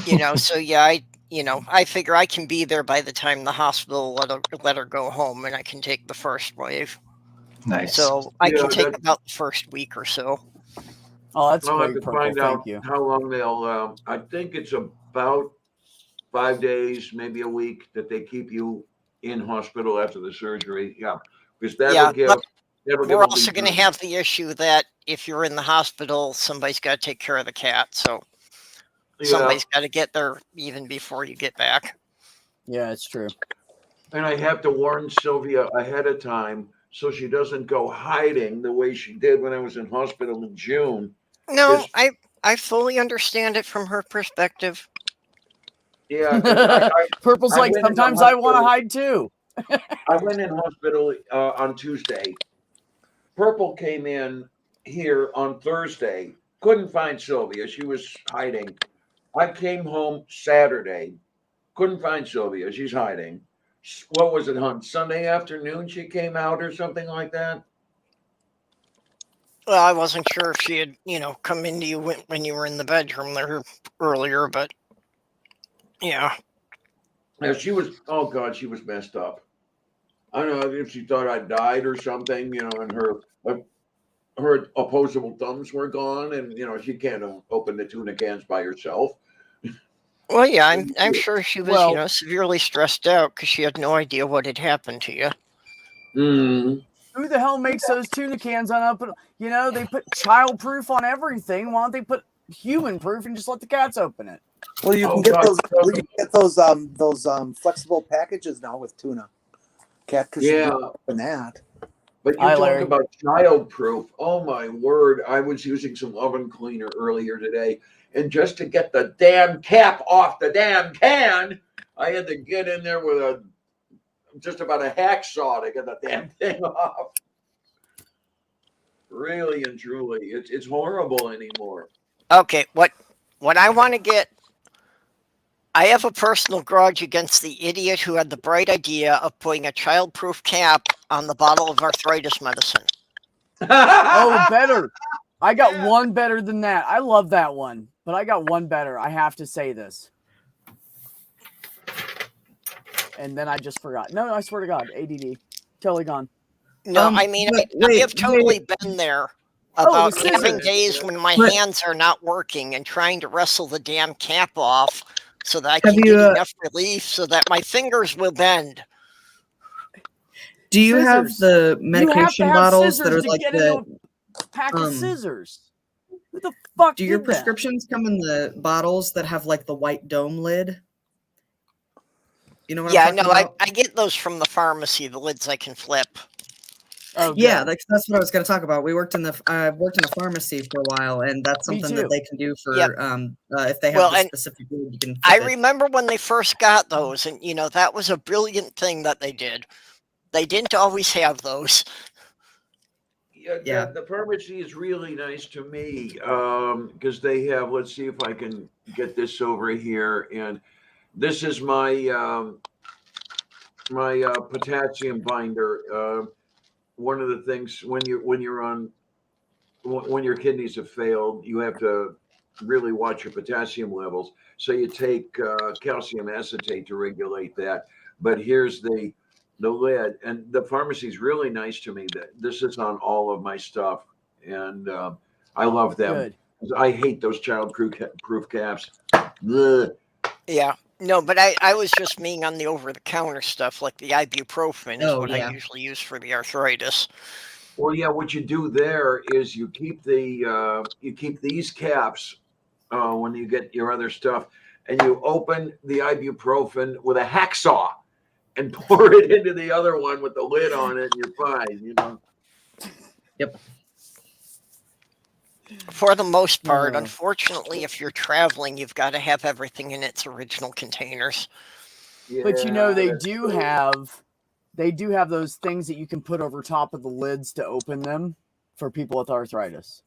You know, so yeah, I figure I can be there by the time the hospital let her go home, and I can take the first wave. Nice. So I can take about the first week or so. Oh, that's I'll great, have to Purple. find Thank out you. how long they'll. I think it's about 5 days, maybe a week, that they keep you in hospital after the surgery. Yeah, because that'll give. We're also going to have the issue that if you're in the hospital, somebody's got to take care of the cat. So somebody's got to get there even before you get back. Yeah, it's true. And I have to warn Sylvia ahead of time so she doesn't go hiding the way she did when I was in hospital in June. No, I fully understand it from her perspective. Yeah, Purple's like, sometimes I want to hide too. I went in hospital on Tuesday. Purple came in here on Thursday. Couldn't find Sylvia. She was hiding. I came home Saturday. Couldn't find Sylvia. She's hiding. What was it, hon? Sunday afternoon she came out or something like that? Well, I wasn't sure if she had, you know, come into you when you were in the bedroom there earlier, but yeah. Yeah, she was, oh God, she was messed up. I don't know if she thought I died or something, you know, and her opposable thumbs were gone, and you know she can't open the tuna cans by herself. Well, yeah, I'm sure she was, you know, severely stressed out because she had no idea what had happened to you. Who the hell makes those tuna cans unopenable? You know, they put child proof on everything. Why don't they put human proof and just let the cats open it? Well, you can get those. You can get those flexible packages now with tuna. Cat cushion open that. But you talk about child proof. Oh my word! I was using some oven cleaner earlier today, and just to get the damn cap off the damn can, I had to get in there with just about a hacksaw to get the damn thing off. Really and truly, it's horrible anymore. Okay, what I want to get, I have a personal grudge against the idiot who had the bright idea of putting a child-proof cap on the bottle of arthritis medicine. Oh, better. I got one better than that. I love that one, but I got one better. I have to say this. And then I just forgot. No, I swear to God, ADD. Totally gone. No, I mean, I have totally been there about having days when my hands are not working and trying to wrestle the damn cap off so that I can get enough relief so that my fingers will bend. Do you have the medication bottles that are like the pack of scissors? Who the fuck? Do your prescriptions come in the bottles that have like the white dome lid? You know what I'm talking about? I get those from the pharmacy, the lids I can flip. Oh, yeah, that's what I was going to talk about. I worked in a pharmacy for a while, and that's something that they can do for if they have the specific lid, you can flip I it. remember when they first got those, and you know that was a brilliant thing that they did. They didn't always have those. Yeah, the pharmacy is really nice to me because they have. Let's see if I can get this over here, and this is my potassium binder. One of the things when your kidneys have failed, you have to really watch your potassium levels. So you take calcium acetate to regulate that. But here's the lid, and the pharmacy is really nice to me. That this is on all of my stuff, and I love them. Good. I hate those child proof caps. Yeah. No, but I was just meaning on the over-the-counter stuff, like the ibuprofen is what I usually use for the arthritis. Well, yeah, what you do there is you keep these caps when you get your other stuff, and you open the ibuprofen with a hacksaw and pour it into the other one with the lid on it, and you're fine. You know. Yep. For the most part, unfortunately, if you're traveling, you've got to have everything in its original containers. Yeah, but you know they do have those things that you can put over top of the lids to open them for people with arthritis.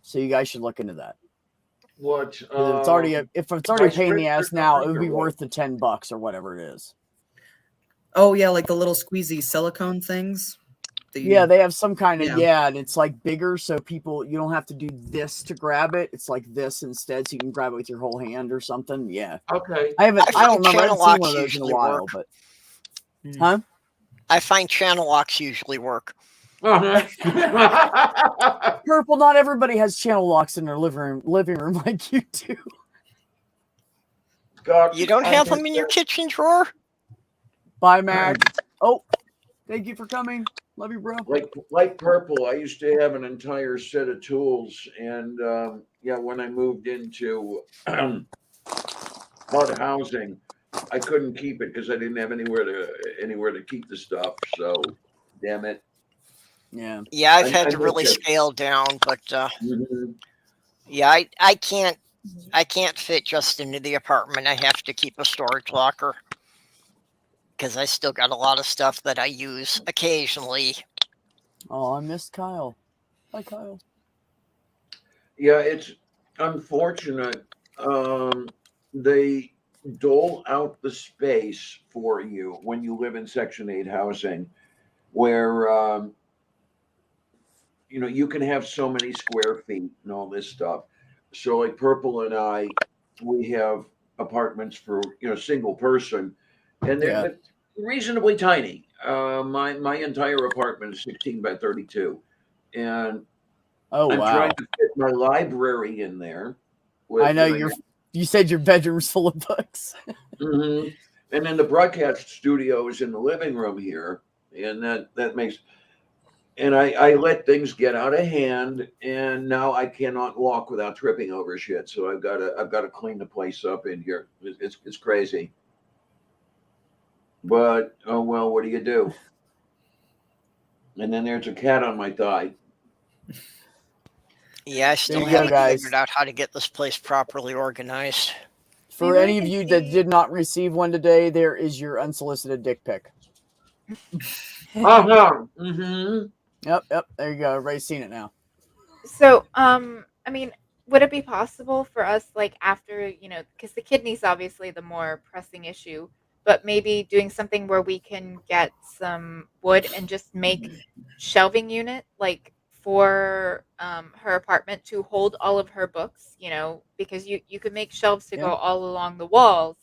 So you guys should look into that. What? If it's already a pain in the ass now, it would be worth the $10 or whatever it is. Oh yeah, like the little squeezy silicone things. Yeah, they have some kind of and it's like bigger, so you don't have to do this to grab it. It's like this instead, so you can grab it with your whole hand or something. Yeah. Okay. I don't remember. I haven't seen one of those in a while, but huh? I find channel locks usually work. Purple, not everybody has channel locks in their living room like you do. God, you don't have them in your kitchen drawer? Bye, Mac. Oh, thank you for coming. Love you, bro. Like Purple, I used to have an entire set of tools, and when I moved into HUD housing, I couldn't keep it because I didn't have anywhere to keep the stuff. So, damn it. Yeah. Yeah, I've had to really scale down, but yeah, I can't fit just into the apartment. I have to keep a storage locker because I still got a lot of stuff that I use occasionally. Oh, I missed Kyle. Hi, Kyle. Yeah, it's unfortunate. They dole out the space for you when you live in Section 8 housing, where you can have so many square feet and all this stuff. So, like Purple and I, we have apartments for single person, and they're reasonably tiny. My entire apartment is 16 by 32, and I'm trying to fit my library in there. I know you said your bedroom's full of books. And then the broadcast studio is in the living room here, and that makes. And I let things get out of hand, and now I cannot walk without tripping over shit. So I've got to clean the place up in here. It's crazy. But oh well, what do you do? And then there's a cat on my thigh. Yeah, I still haven't figured out how to get this place properly organized. For any of you that did not receive one today, there is your unsolicited dick pic. Yep. There you go. Everybody's seen it now. So, I mean, would it be possible for us, like after, because the kidney's obviously the more pressing issue, but maybe doing something where we can get some wood and just make shelving unit, like for her apartment to hold all of her books, because you could make shelves to go all along the walls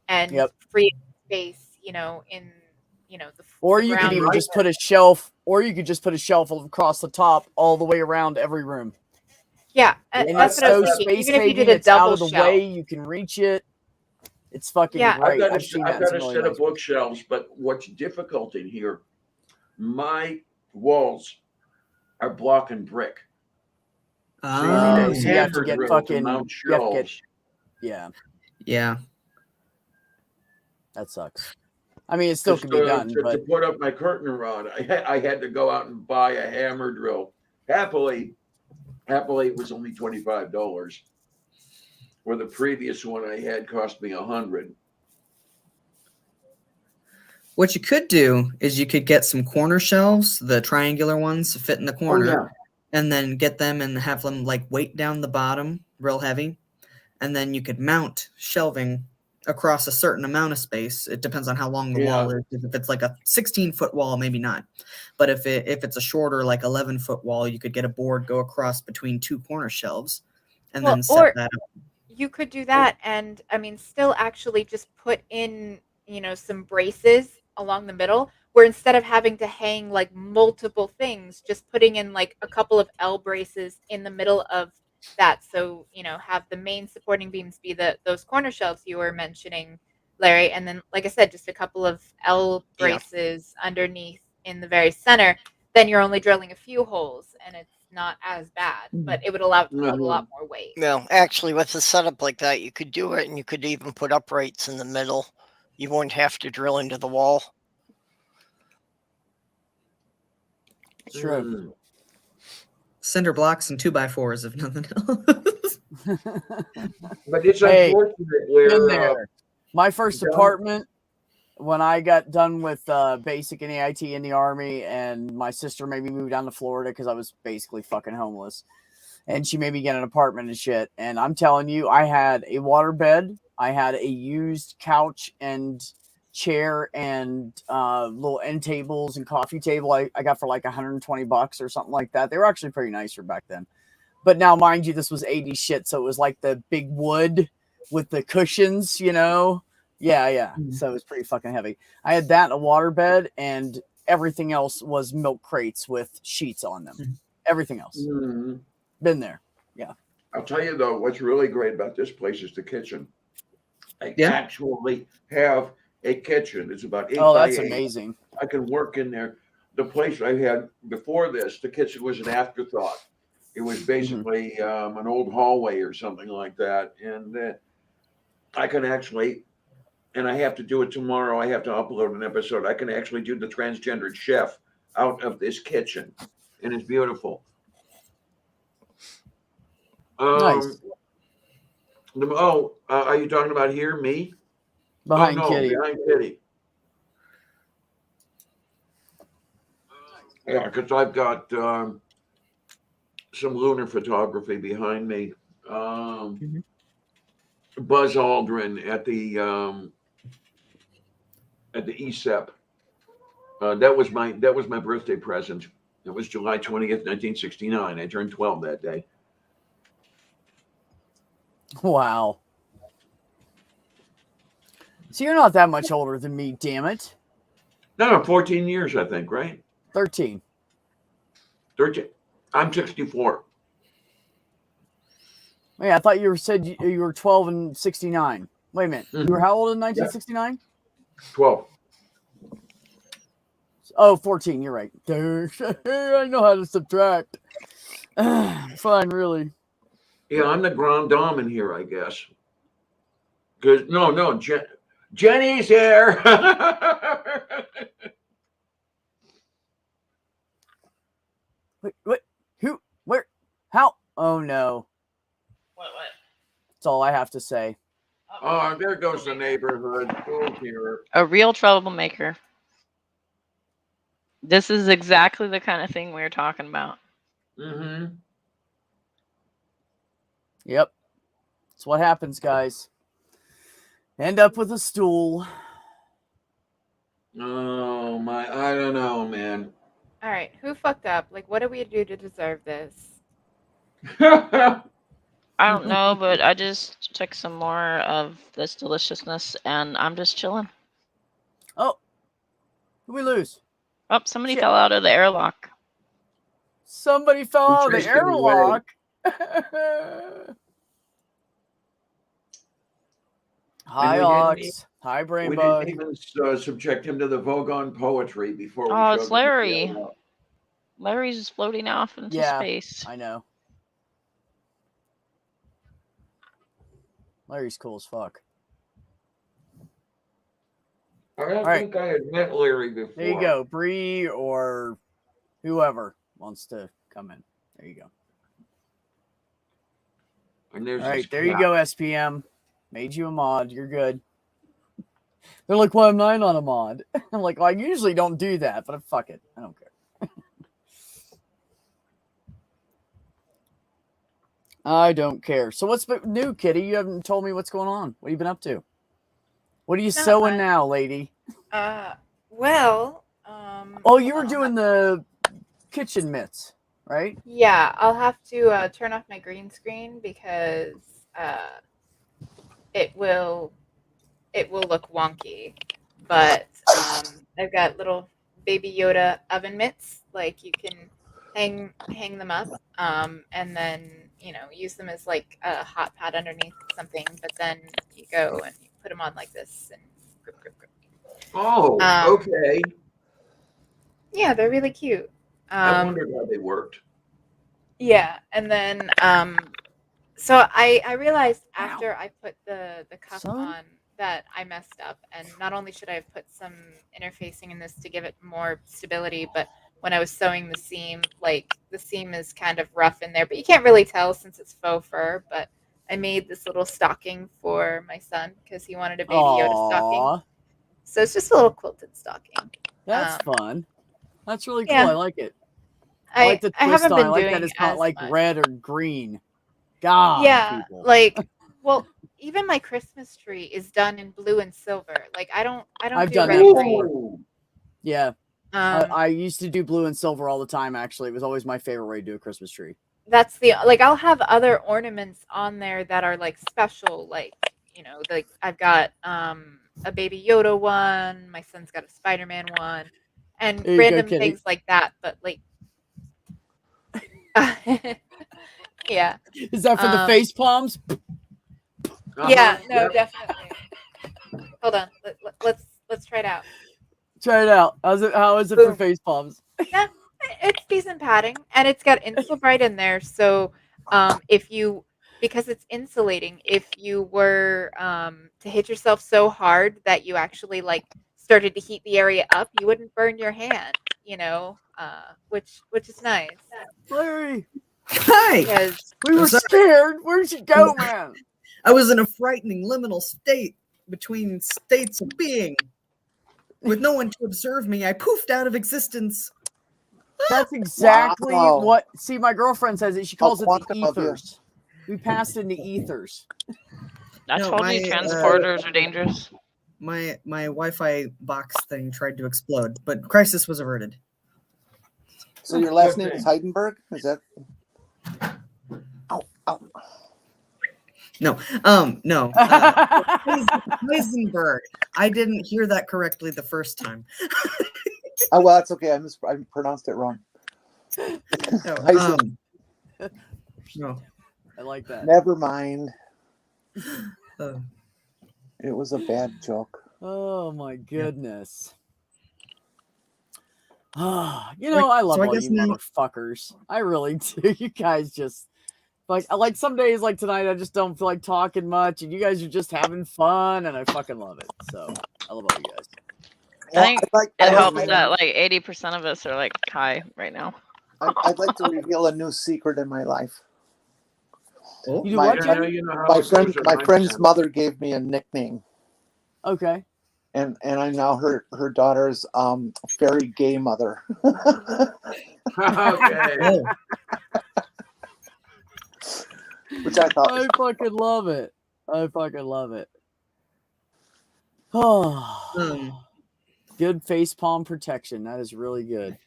and free space, in or you could even just put a shelf, across the top all the way around every room. Yeah, and that's so space even if you did a it's out of double the shelf. way, you can reach it. It's fucking great. I've got a really set of bookshelves, but what's difficult in here, my walls are block and brick. So you have to get fucking shelves. Yeah. That sucks. I mean, it still can be done. To but put up my curtain rod, I had to go out and buy a hammer drill. Happily, it was only $25. Where the previous one I had cost me $100. What you could do is you could get some corner shelves, the triangular ones to fit in the corner, and then get them and have them like weight down the bottom real heavy. And then you could mount shelving across a certain amount of space. It depends on how long the wall is. If it's like a 16-foot wall, maybe not. But if it's a shorter, like 11-foot wall, you could get a board go across between two corner shelves and then set that up. You could do that, and I mean, still actually just put in, some braces along the middle, where instead of having to hang like multiple things, just putting in like a couple of L braces in the middle of that. So, have the main supporting beams be those corner shelves you were mentioning, Larry, and then, like I said, just a couple of L braces underneath in the very center. Then you're only drilling a few holes, and it's not as bad, but it would allow it to hold a lot more weight. No, actually, with a setup like that, you could do it, and you could even put uprights in the middle. You wouldn't have to drill into the wall. True. Cinder blocks and 2x4s, if nothing else. But it's Hey, unfortunate been where there. My first John- apartment, when I got done with basic and AIT in the Army, and my sister made me move down to Florida because I was basically fucking homeless. And she made me get an apartment and shit. And I'm telling you, I had a water bed. I had a used couch and chair and little end tables and coffee table I got for like $120 or something like that. They were actually pretty nice for back then. But now, mind you, this was 80s shit. So it was like the big wood with the cushions, Yeah. So it was pretty fucking heavy. I had that, a water bed, and everything else was milk crates with sheets on them. Everything else. Mhm. Been there. Yeah. I'll tell you though, what's really great about this place is the kitchen. I Yeah. actually have a kitchen. It's about 8 Oh, by that's 8. amazing. I can work in there. The place I had before this, the kitchen was an afterthought. It was basically an old hallway or something like that. And I can actually, and I have to do it tomorrow. I have to upload an episode. I can actually do the transgendered chef out of this kitchen. And it's beautiful. Nice. Are you talking about here, me? Behind no, Kitty. behind Kitty. Yeah, because I've got some lunar photography behind me. Buzz Aldrin at the ESEP. That was my birthday present. It was July 20th, 1969. I turned 12 that day. Wow. So you're not that much older than me, damn it. No, 14 years, I think, right? 13. 13. I'm 64. Wait, I thought you said you were 12 and 69. Wait a minute. You were how old in 1969? 12. Oh, 14. You're right. I know how to subtract. Fine, really. Yeah, I'm the grand dame in here, I guess. Because no, Jenny's here. Wait, who, where, how? Oh no. What? That's all I have to say. Oh, there goes the neighborhood. Oh, dear. A real troublemaker. This is exactly the kind of thing we were talking about. Mm-hmm. Yep. That's what happens, guys. End up with a stool. Oh, I don't know, man. All right, who fucked up? Like, what do we do to deserve this? I don't know, but I just took some more of this deliciousness, and I'm just chilling. Oh, who we lose? Oh, somebody fell out of the airlock. Somebody fell out of the chased him away. airlock. Hi, Ox. Hi, Brain We Bug. didn't even subject him to the Vogon poetry before we Oh, showed it's him the Larry. airlock. Larry's just floating off into space. I know. Larry's cool as fuck. I don't think I had met Larry before. There you go. Bree or whoever wants to come in. There you go. And there's All right, this there you cat. go, SPM. Made you a mod. You're good. They're like, well, I'm not on a mod. I'm like, well, I usually don't do that, but fuck it. I don't care. I don't care. So what's new, Kitty? You haven't told me what's going on. What have you been up to? What are you sewing now, lady? Well, oh, you were doing the kitchen mitts, right? Yeah, I'll have to turn off my green screen because it will look wonky. But I've got little baby Yoda oven mitts, like you can hang them up, and then use them as like a hot pad underneath something. But then you go and you put them on like this and grip, grip, grip. Oh, okay. Yeah, they're really cute. I wondered how they worked. Yeah, and then so I realized after I put the cuff on that I messed up, and not only should I have put some interfacing in this to give it more stability, but when I was sewing the seam, like the seam is kind of rough in there, but you can't really tell since it's faux fur. But I made this little stocking for my son because he wanted a Baby Yoda stocking. So it's just a little quilted stocking. That's fun. That's really cool. Yeah. I like it. I like the twist haven't on it. been I like doing that it's not as like much. red or green. God, Yeah, people. like, well, even my Christmas tree is done in blue and silver. Like, I don't I've do done red that and green. before. Yeah. I used to do blue and silver all the time, actually. It was always my favorite way to do a Christmas tree. That's like I'll have other ornaments on there that are like special, like like I've got a Baby Yoda one, my son's got a Spider-Man one, and There you go, random kitty. things like that. But like, yeah. Is that for the face palms? Yeah, no, definitely. Hold on, let's try it out. Try it out. How is it for face palms? Yeah, it's decent padding, and it's got Insulbright in there. So, because it's insulating, if you were to hit yourself so hard that you actually like started to heat the area up, you wouldn't burn your hand. Which is nice. Larry, Hi. Because we were scared. Where'd you go, man? I was in a frightening liminal state between states of being. With no one to observe me, I poofed out of existence. That's exactly what. See, my girlfriend says it. She calls it the ethers. We passed into ethers. I told you transporters are dangerous. My Wi-Fi box thing tried to explode, but crisis was averted. So your last name is Heidenberg? Is that? Ow. No. Heisenberg. I didn't hear that correctly the first time. Oh well, that's okay. I pronounced it wrong. No. I like that. Never mind. It was a bad joke. Oh my goodness. I love all you motherfuckers. I really do. You guys just like some days like tonight, I just don't feel like talking much, and you guys are just having fun, and I fucking love it. So I love all you guys. I think it helps that like 80% of us are like high right now. I'd like to reveal a new secret in my life. You do what, Jim? My friend's mother gave me a nickname. Okay. And I'm now her daughter's very gay mother. Okay. Which I thought I fucking love it. Oh, good face palm protection. That is really good.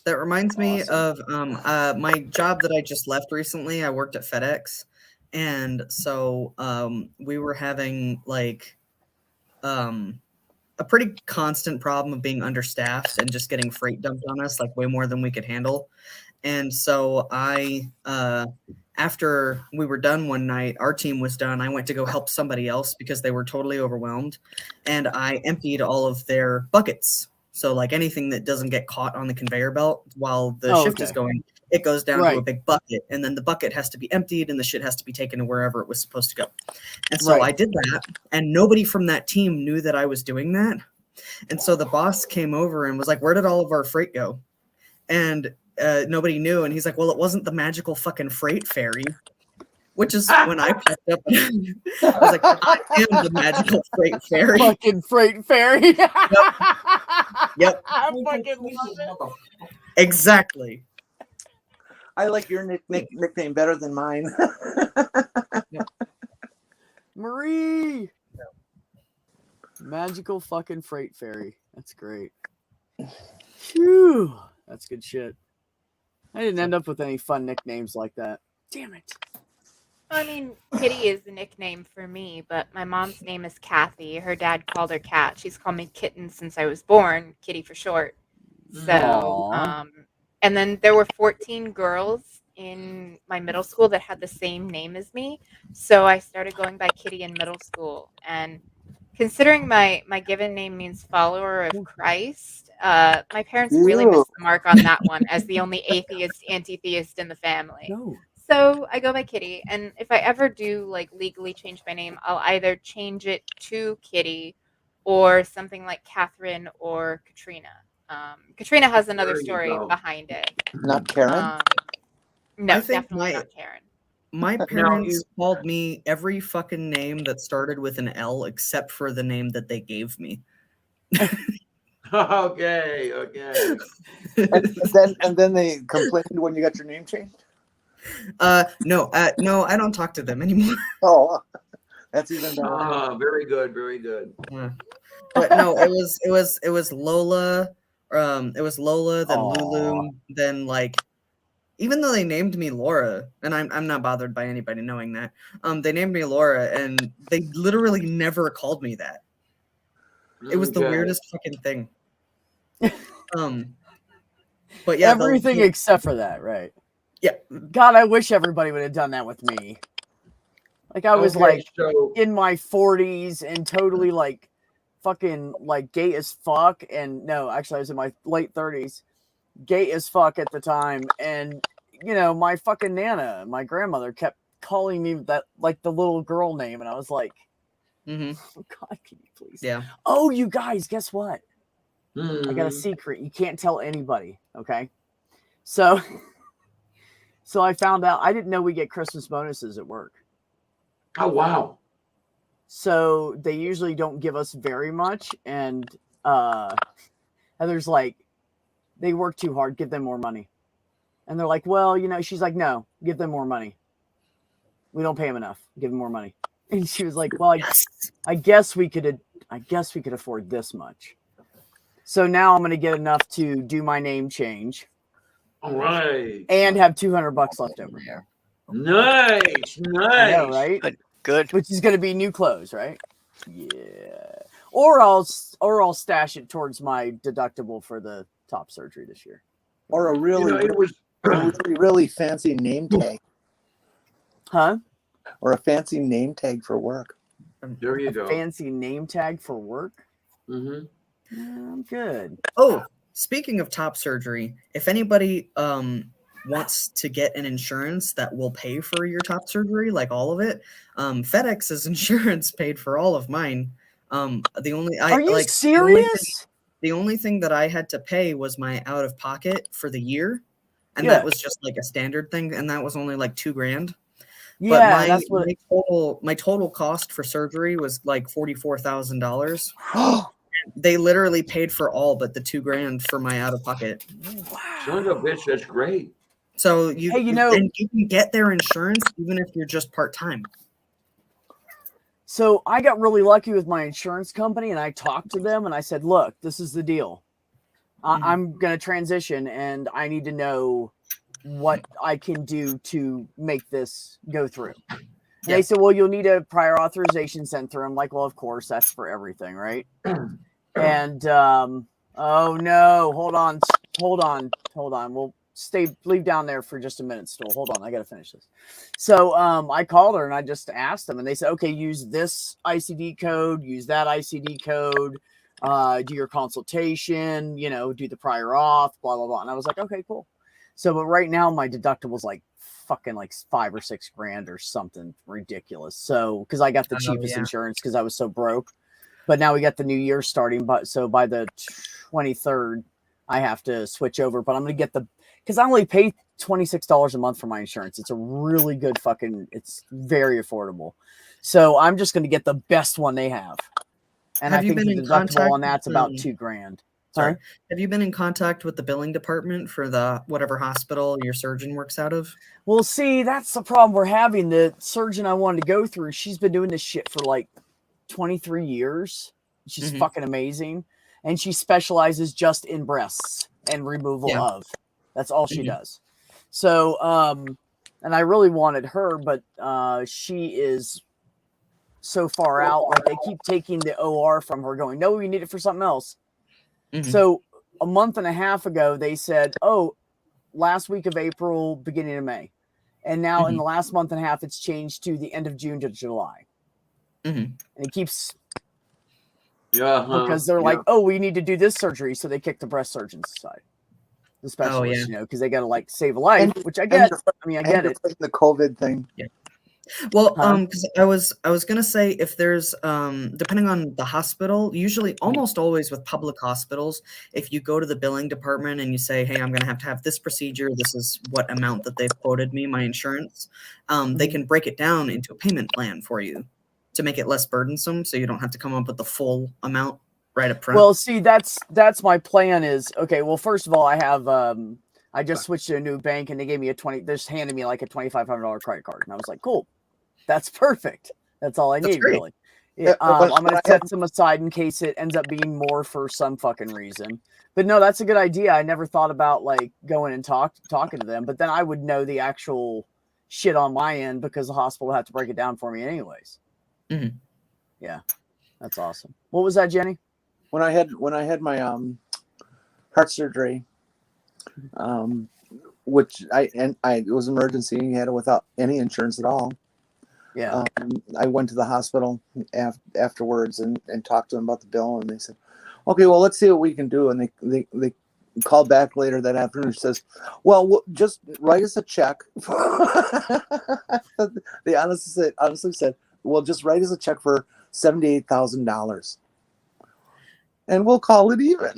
That reminds me of my job that I just left recently. I worked at FedEx, and so we were having like a pretty constant problem of being understaffed and just getting freight dumped on us, like way more than we could handle. And so I, after we were done one night, our team was done. I went to go help somebody else because they were totally overwhelmed, and I emptied all of their buckets. So like anything that doesn't get caught on the conveyor belt while the shift is going, it goes down to a big bucket, and then the bucket has to be emptied and the shit has to be taken to wherever it was supposed to go. And so I did that, and nobody from that team knew that I was doing that. And so the boss came over and was like, "Where did all of our freight go?" And nobody knew. And he's like, "Well, it wasn't the magical fucking freight ferry." Which is when I picked up. I was like, "I am the magical freight ferry." Fucking freight ferry. Yep. I fucking love it. Exactly. I like your nickname better than mine. Marie. Magical fucking freight ferry. That's great. Phew. That's good shit. I didn't end up with any fun nicknames like that. Damn it. I mean, Kitty is the nickname for me, but my mom's name is Kathy. Her dad called her Cat. She's called me Kitten since I was born, Kitty for short. So, And then there were 14 girls in my middle school that had the same name as me. So I started going by Kitty in middle school. And considering my given name means follower of Christ, my parents really missed the mark on that one as the only atheist, anti-theist in the family. No. So I go by Kitty. And if I ever do like legally change my name, I'll either change it to Kitty or something like Catherine or Katrina. Katrina has another story behind it. Not Karen? No, I think definitely not Karen. My parents called me every fucking name that started with an L except for the name that they gave me. Okay. and then they complained when you got your name changed? No, I don't talk to them anymore. Oh, that's even better. Very good. Yeah. But no, it was Lola. It was Lola, then Lulu, then like, even though they named me Laura, and I'm not bothered by anybody knowing that, they named me Laura, and they literally never called me that. It was the weirdest fucking thing. But yeah, everything except for that, right? Yeah. God, I wish everybody would have done that with me. Like I was in my 40s and totally like fucking like gay as fuck. And no, actually I was in my late 30s, gay as fuck at the time. And you know, my fucking Nana, my grandmother kept calling me that like the little girl name. And I was like, oh God, can you please? Yeah. Oh, you guys, guess what? I got a secret. You can't tell anybody. Okay. So I found out, I didn't know we get Christmas bonuses at work. Oh, wow. So they usually don't give us very much. And there's like, they work too hard, give them more money. And they're like, well, you know, she's like, no, give them more money. We don't pay them enough. Give them more money. And she was like, well, I guess we could afford this much. So now I'm going to get enough to do my name change. All right. And have $200 left over. Yeah. Nice. I know, right? Good. Which is going to be new clothes, right? Yeah. Or I'll stash it towards my deductible for the top surgery this year. Or a really fancy name tag. Huh? Or a fancy name tag for work. There you go. Fancy name tag for work? Mm-hmm. I'm good. Oh, speaking of top surgery, if anybody wants to get an insurance that will pay for your top surgery, like all of it, FedEx's insurance paid for all of mine. Are you serious? The only thing that I had to pay was my out of pocket for the year, and that was just like a standard thing, and that was only like $2,000. Yeah, but my total cost for surgery was like $44,000. They literally paid for all but the $2,000 for my out of pocket. Wow. Son of a bitch, that's great. So you can get their insurance even if you're just part-time. So I got really lucky with my insurance company, and I talked to them and I said, look, this is the deal. I'm going to transition and I need to know what I can do to make this go through. And they said, well, you'll need a prior authorization sent through. I'm like, well, of course, that's for everything, right? And oh no, hold on. We'll leave down there for just a minute still. Hold on, I gotta finish this. So I called her and I just asked them, and they said, okay, use this ICD code, use that ICD code, do your consultation, you know, do the prior auth, blah blah blah. And I was like, okay, cool. So but right now my deductible's like fucking like $5,000 or $6,000 or something ridiculous. So because I got the cheapest insurance because I was so broke. But now we got the new year starting, so by the 23rd, I have to switch over. But I'm going to get because I only pay $26 a month for my insurance. It's a really good it's very affordable. So I'm just going to get the best one they have. And I think the deductible on that's about $2,000. Sorry. Have you been in contact with the billing department for the whatever hospital your surgeon works out of? Well, see, that's the problem we're having. The surgeon I wanted to go through, she's been doing this shit for like 23 years. She's fucking amazing, and she specializes just in breasts and removal of. That's all she does. So and I really wanted her, but she is so far out. Like they keep taking the OR from her, going, no, we need it for something else. So a month and a half ago they said, oh, last week of April, beginning of May. And now in the last month and a half, it's changed to the end of June to July. And it keeps... because they're like, oh, we need to do this surgery. So they kick the breast surgeons aside. The specialists, you know, because they got to like save a life, which I get. I mean, I get it. The COVID thing. Yeah. Well, because I was gonna say, if there's depending on the hospital, usually almost always with public hospitals, if you go to the billing department and you say, hey, I'm gonna have to have this procedure, this is what amount that they've quoted me, my insurance, they can break it down into a payment plan for you to make it less burdensome, so you don't have to come up with the full amount right up front. Well, see, that's my plan is, okay, well, first of all, I have I just switched to a new bank and they gave me they just handed me like a $2,500 credit card. And I was like, cool, that's perfect. That's all I need, really. Yeah, I'm going to set some aside in case it ends up being more for some fucking reason. But no, that's a good idea. I never thought about like going and talking to them, but then I would know the actual shit on my end because the hospital would have to break it down for me anyways. Yeah, that's awesome. What was that, Jenny? When I had my heart surgery, which it was an emergency. You had it without any insurance at all. Yeah. I went to the hospital afterwards and talked to them about the bill, and they said, okay, well, let's see what we can do. And they called back later that afternoon and says, well, just write us a check. They honestly said, well, just write us a check for $78,000 and we'll call it even.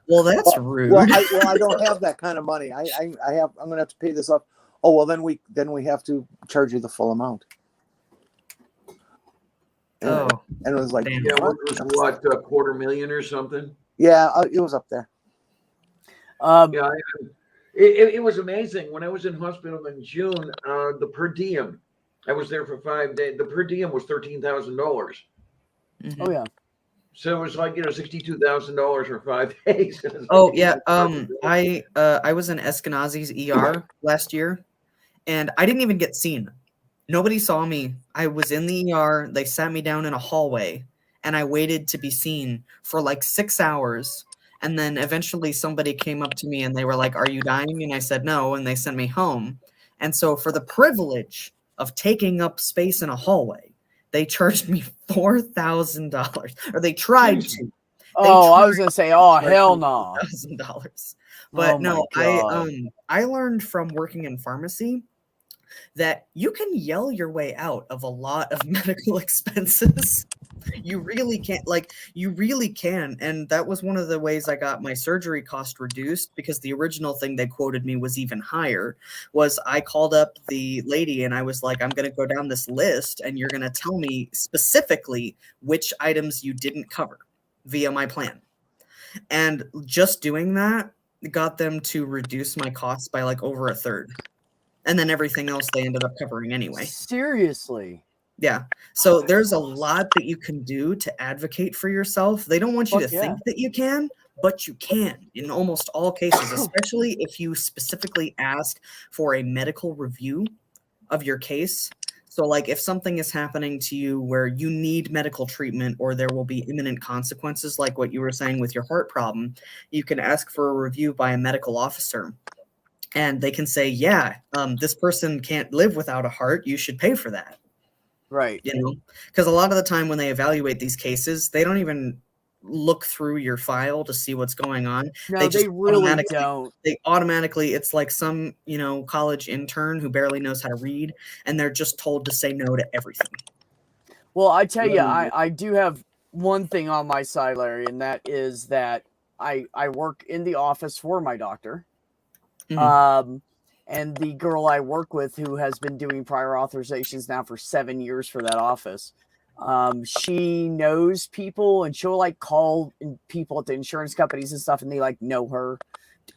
Well, that's rude. Well, I don't have that kind of money. I'm going to have to pay this off. Oh, well, then we have to charge you the full amount. And it was like, yeah, what $250,000 or something? Yeah, it was up there. Yeah, it was amazing. When I was in hospital in June, the per diem, I was there for 5 days. The per diem was $13,000. Oh yeah. So it was like, $62,000 for 5 days. Oh yeah. I was in Eskenazi's ER last year, and I didn't even get seen. Nobody saw me. I was in the ER. They sat me down in a hallway, and I waited to be seen for like 6 hours. And then eventually somebody came up to me and they were like, are you dying? And I said no, and they sent me home. And so for the privilege of taking up space in a hallway, they charged me $4,000, or they tried to. I was gonna say, oh hell no, $1,000. But no, I learned from working in pharmacy that you can yell your way out of a lot of medical expenses. You really can't, you really can. And that was one of the ways I got my surgery cost reduced, because the original thing they quoted me was even higher. Was I called up the lady and I was like, I'm going to go down this list and you're going to tell me specifically which items you didn't cover via my plan. And just doing that got them to reduce my costs by like over a third. And then everything else they ended up covering anyway. Seriously? Yeah. So there's a lot that you can do to advocate for yourself. They don't want you to think that you can, but you can in almost all cases, especially if you specifically ask for a medical review of your case. So like if something is happening to you where you need medical treatment or there will be imminent consequences, like what you were saying with your heart problem, you can ask for a review by a medical officer. And they can say, yeah, this person can't live without a heart. You should pay for that. Right. Because a lot of the time when they evaluate these cases, they don't even look through your file to see what's going on. No, they really don't. They automatically, it's like some, college intern who barely knows how to read, and they're just told to say no to everything. Well, I tell you, I do have one thing on my side, Larry, and that is that I work in the office for my doctor. And the girl I work with, who has been doing prior authorizations now for 7 years for that office, she knows people, and she'll like call people at the insurance companies and stuff, and they like know her.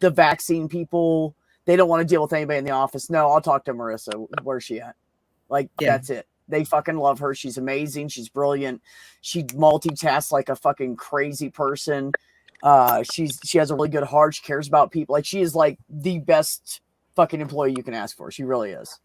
The vaccine people, they don't want to deal with anybody in the office. No, I'll talk to Marissa. Where's she at? That's it. They fucking love her. She's amazing. She's brilliant. She multitasks like a fucking crazy person. She has a really good heart. She cares about people. Like, she is like the best fucking employee you can ask for. She really is.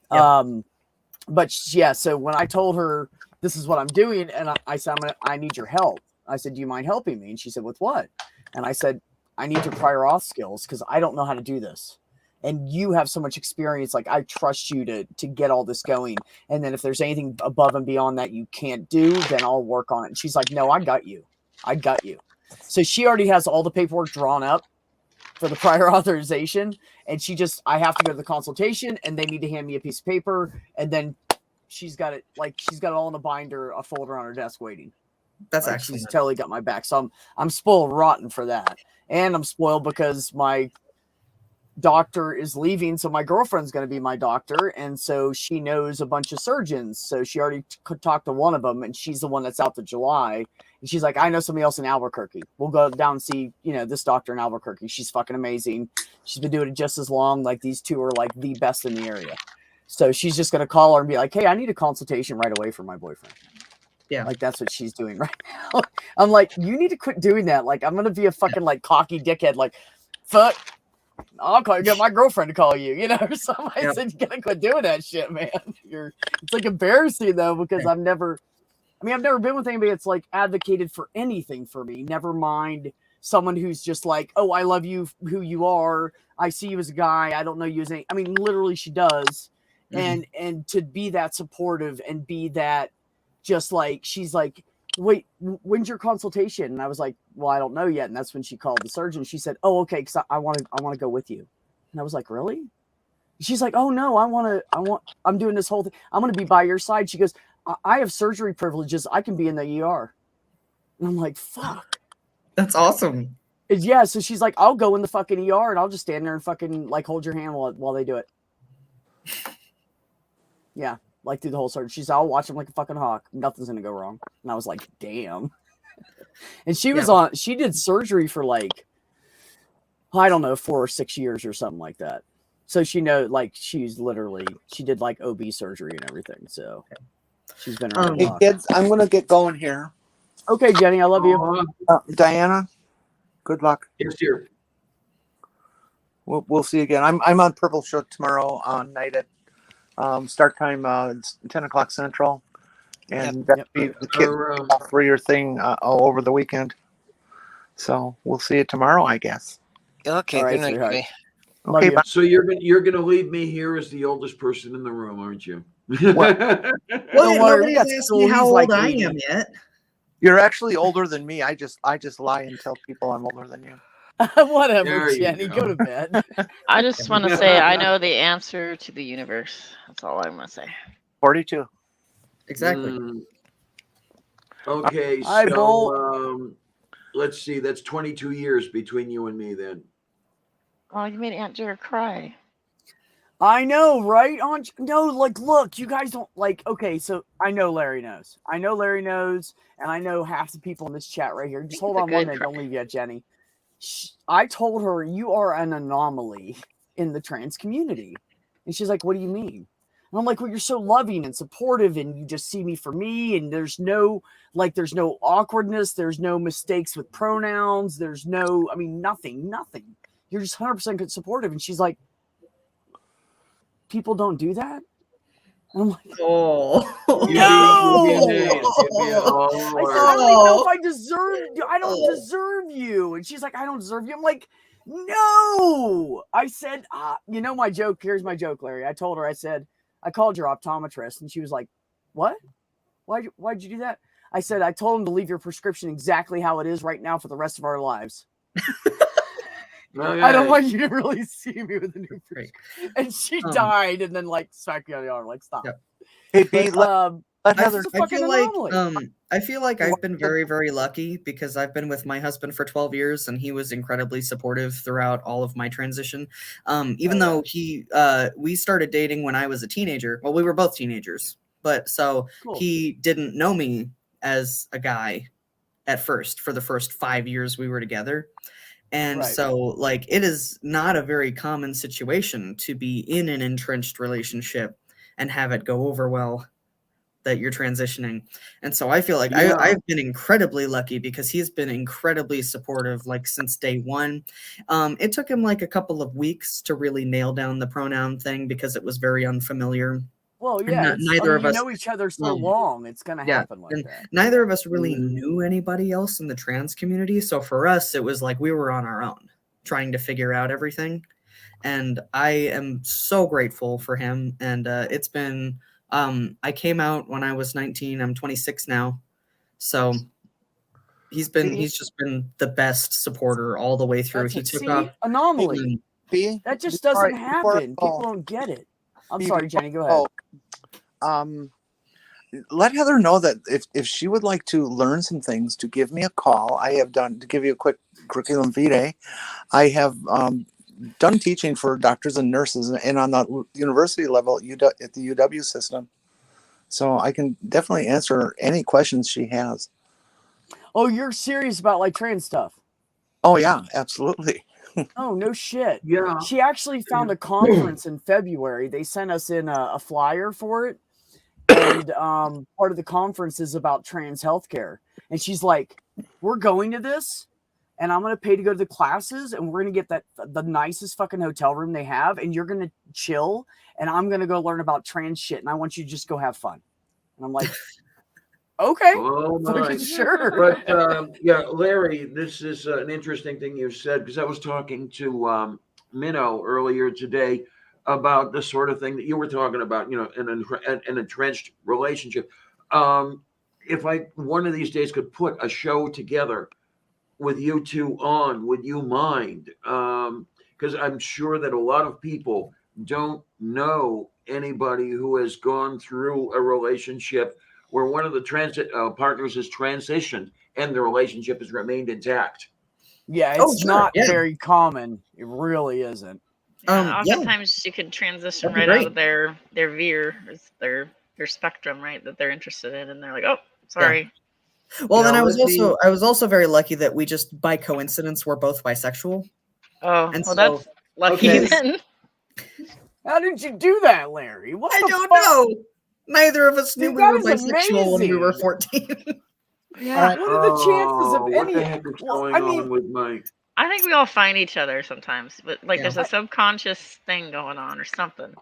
But yeah, so when I told her this is what I'm doing, and I said, I need your help. I said, do you mind helping me? And she said, with what? And I said, I need your prior auth skills because I don't know how to do this. And you have so much experience. Like, I trust you to get all this going. And then if there's anything above and beyond that you can't do, then I'll work on it. And she's like, no, I got you. I got you. So she already has all the paperwork drawn up for the prior authorization. And I have to go to the consultation and they need to hand me a piece of paper. And then she's got it all in a binder, a folder on her desk waiting. That's like, excellent. She's totally got my back. So I'm spoiled rotten for that. And I'm spoiled because my doctor is leaving, so my girlfriend's going to be my doctor, and so she knows a bunch of surgeons. So she already talked to one of them, and she's the one that's out to July. And she's like, I know somebody else in Albuquerque. We'll go down and see, this doctor in Albuquerque. She's fucking amazing. She's been doing it just as long. Like, these two are like the best in the area. So she's just going to call her and be like, hey, I need a consultation right away for my boyfriend. Yeah. Like, that's what she's doing right now. I'm like, you need to quit doing that. Like, I'm going to be a fucking like cocky dickhead. Like, fuck. I'll get my girlfriend to call you, or something. I said, you gotta quit doing that shit, man. It's like embarrassing though, because I've never been with anybody that's like advocated for anything for me. Never mind someone who's just like, oh, I love you, who you are. I see you as a guy. I don't know you as any. I mean, literally she does. And to be that supportive and be that just like, she's like, wait, when's your consultation? And I was like, well, I don't know yet. And that's when she called the surgeon. She said, oh, okay, because I want to go with you. And I was like, really? She's like, oh no, I'm doing this whole thing. I'm going to be by your side. She goes, I have surgery privileges. I can be in the ER. And I'm like, fuck. That's awesome. Yeah. So she's like, I'll go in the fucking ER and I'll just stand there and fucking like hold your hand while they do it. Yeah. Like through the whole surgery. She said, I'll watch him like a fucking hawk. Nothing's going to go wrong. And I was like, damn. And she was she did surgery for like, I don't know, 4 or 6 years or something like that. So she like, she did like OB surgery and everything. So she's been around. Hey kids, I'm going to get going here. Okay, Jenny, I love you. Diana, good luck. Yes, dear. We'll see you again. I'm on Purple Show tomorrow night at start time it's 10 o'clock Central, and that'll be the kid for your thing over the weekend. So we'll see you tomorrow, I guess. Okay, right, good night. sweetheart. Okay, bye. So you're gonna leave me here as the oldest person in the room, aren't you? Well, nobody's that's asked cool. me how He's old like I 80. am yet. You're actually older than me. I just lie and tell people I'm older than you. Whatever, There you Jenny, go to bed. I just want to say I know the answer to the universe. That's all I'm going to say. 42. Exactly. Okay, Hi, so let's see. That's 22 years between you and me then. Oh, you made Aunt Jared cry. I know, right? No, like, look, you guys don't like. Okay, so I know Larry knows. And I know half the people in this chat right here. Just hold on one minute. Don't leave yet, Jenny. I told her you are an anomaly in the trans community, and she's like, "What do you mean?" And I'm like, "Well, you're so loving and supportive, and you just see me for me, and there's no awkwardness, there's no mistakes with pronouns, nothing. You're just 100% supportive." And she's like, people don't do that? And I'm like, oh, I said, I don't even know if I deserve you. I don't deserve you. And she's like, I don't deserve you. I'm like, no. I said, my joke. Here's my joke, Larry. I told her, I said, I called your optometrist. And she was like, what? Why'd you do that? I said, I told him to leave your prescription exactly how it is right now for the rest of our lives. Okay. I don't want you to really see me with a new prescription. And she died and then like smacked me on the arm, like, stop. Yep. Hey, B, let Heather. I feel like I've been very, very lucky because I've been with my husband for 12 years and he was incredibly supportive throughout all of my transition. Even though we started dating when I was a teenager. Well, we were both teenagers, but he didn't know me as a guy at first for the first 5 years we were together. And so, like, it is not a very common situation to be in an entrenched relationship and have it go over well that you're transitioning. And so I feel like I've been incredibly lucky because he's been incredibly supportive, like, since day one. It took him like a couple of weeks to really nail down the pronoun thing because it was very unfamiliar. Well, And yeah, neither of you us. know each other so long, it's gonna happen like and that. neither of us really knew anybody else in the trans community. So for us, it was like we were on our own, trying to figure out everything. And I am so grateful for him. And it's been. I came out when I was 19. I'm 26 now, so he's just been the best supporter all the way through. He took off anomaly. That just doesn't happen. People don't get it. I'm sorry, Jenny. Go ahead. Let Heather know that if she would like to learn some things, to give me a call. I have done, to give you a quick curriculum vitae, I have done teaching for doctors and nurses, and on the university level at the UW system. So I can definitely answer any questions she has. Oh, you're serious about like trans stuff? Oh yeah, absolutely. Oh, no shit. Yeah. She actually found a conference in February. They sent us in a flyer for it. And part of the conference is about trans healthcare. And she's like, we're going to this, and I'm going to pay to go to the classes, and we're going to get the nicest fucking hotel room they have, and you're going to chill, and I'm going to go learn about trans shit, and I want you to just go have fun. And I'm like, okay. Oh my. Sure. But yeah, Larry, this is an interesting thing you said, because I was talking to Minnow earlier today about the sort of thing that you were talking about, you know, in an entrenched relationship. If I one of these days could put a show together with you two on, would you mind? Because I'm sure that a lot of people don't know anybody who has gone through a relationship where one of the transit partners has transitioned and the relationship has remained intact. Yeah, it's not very common. It really isn't. Yeah, oftentimes you can transition right out of their veer, their spectrum, right, that they're interested in, and they're like, oh, sorry. Well, then I was also very lucky that we just by coincidence were both bisexual. Oh, and well, that's lucky then. How did you do that, Larry? I don't know. Neither of us knew we were bisexual when we were 14. Yeah. What are the chances of what any? the heck is going on with my? I think we all find each other sometimes, but like there's a subconscious thing going on or something.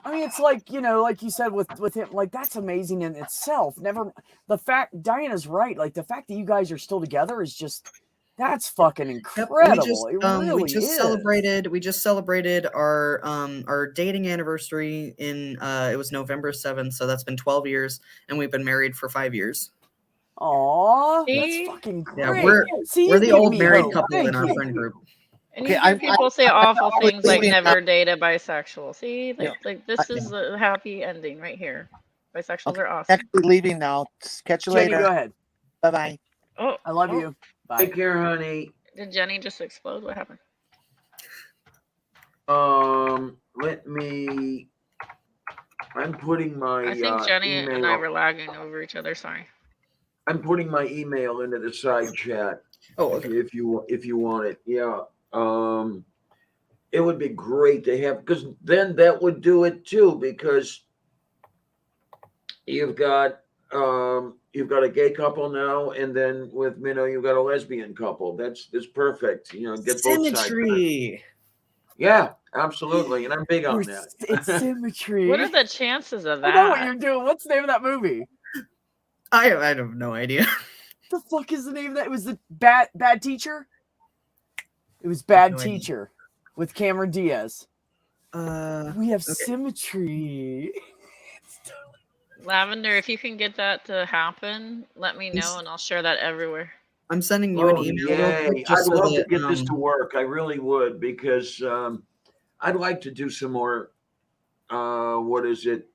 I mean, it's like, you know, like you said with him, like that's amazing in itself. Never the fact Diana's right. Like the fact that you guys are still together is just that's fucking incredible. It really is. We just celebrated our dating anniversary in it was November 7th, so that's been 12 years, and we've been married for 5 years. Aw, that's fucking great. Yeah, we're the old married couple in our friend group. And you hear people say awful things like never date a bisexual. See, like this is a happy ending right here. Bisexuals are awesome. Actually leaving now. Catch you Jenny, later. go ahead. Bye-bye. Oh, I love you. Bye. Take care, honey. Did Jenny just explode? What happened? Let me. I'm putting my. I think Jenny email. and I were lagging over each other. Sorry. I'm putting my email into the side chat. Oh, okay. If you want it, yeah. It would be great to have, because then that would do it too. Because you've got a gay couple now, and then with Minnow you've got a lesbian couple. That's perfect. You know, get both sides. Symmetry. Yeah, absolutely, and I'm big on that. It's symmetry. What are the chances of that? I know what you're doing. What's the name of that movie? I have no idea. The fuck is the name of that? It was the Bad Teacher. It was Bad Teacher with Cameron Diaz. We have symmetry. Lavender, if you can get that to happen, let me know and I'll share that everywhere. I'm sending you an email. Yay. I'd love to get this to work. I really would, because I'd like to do some more. What is it?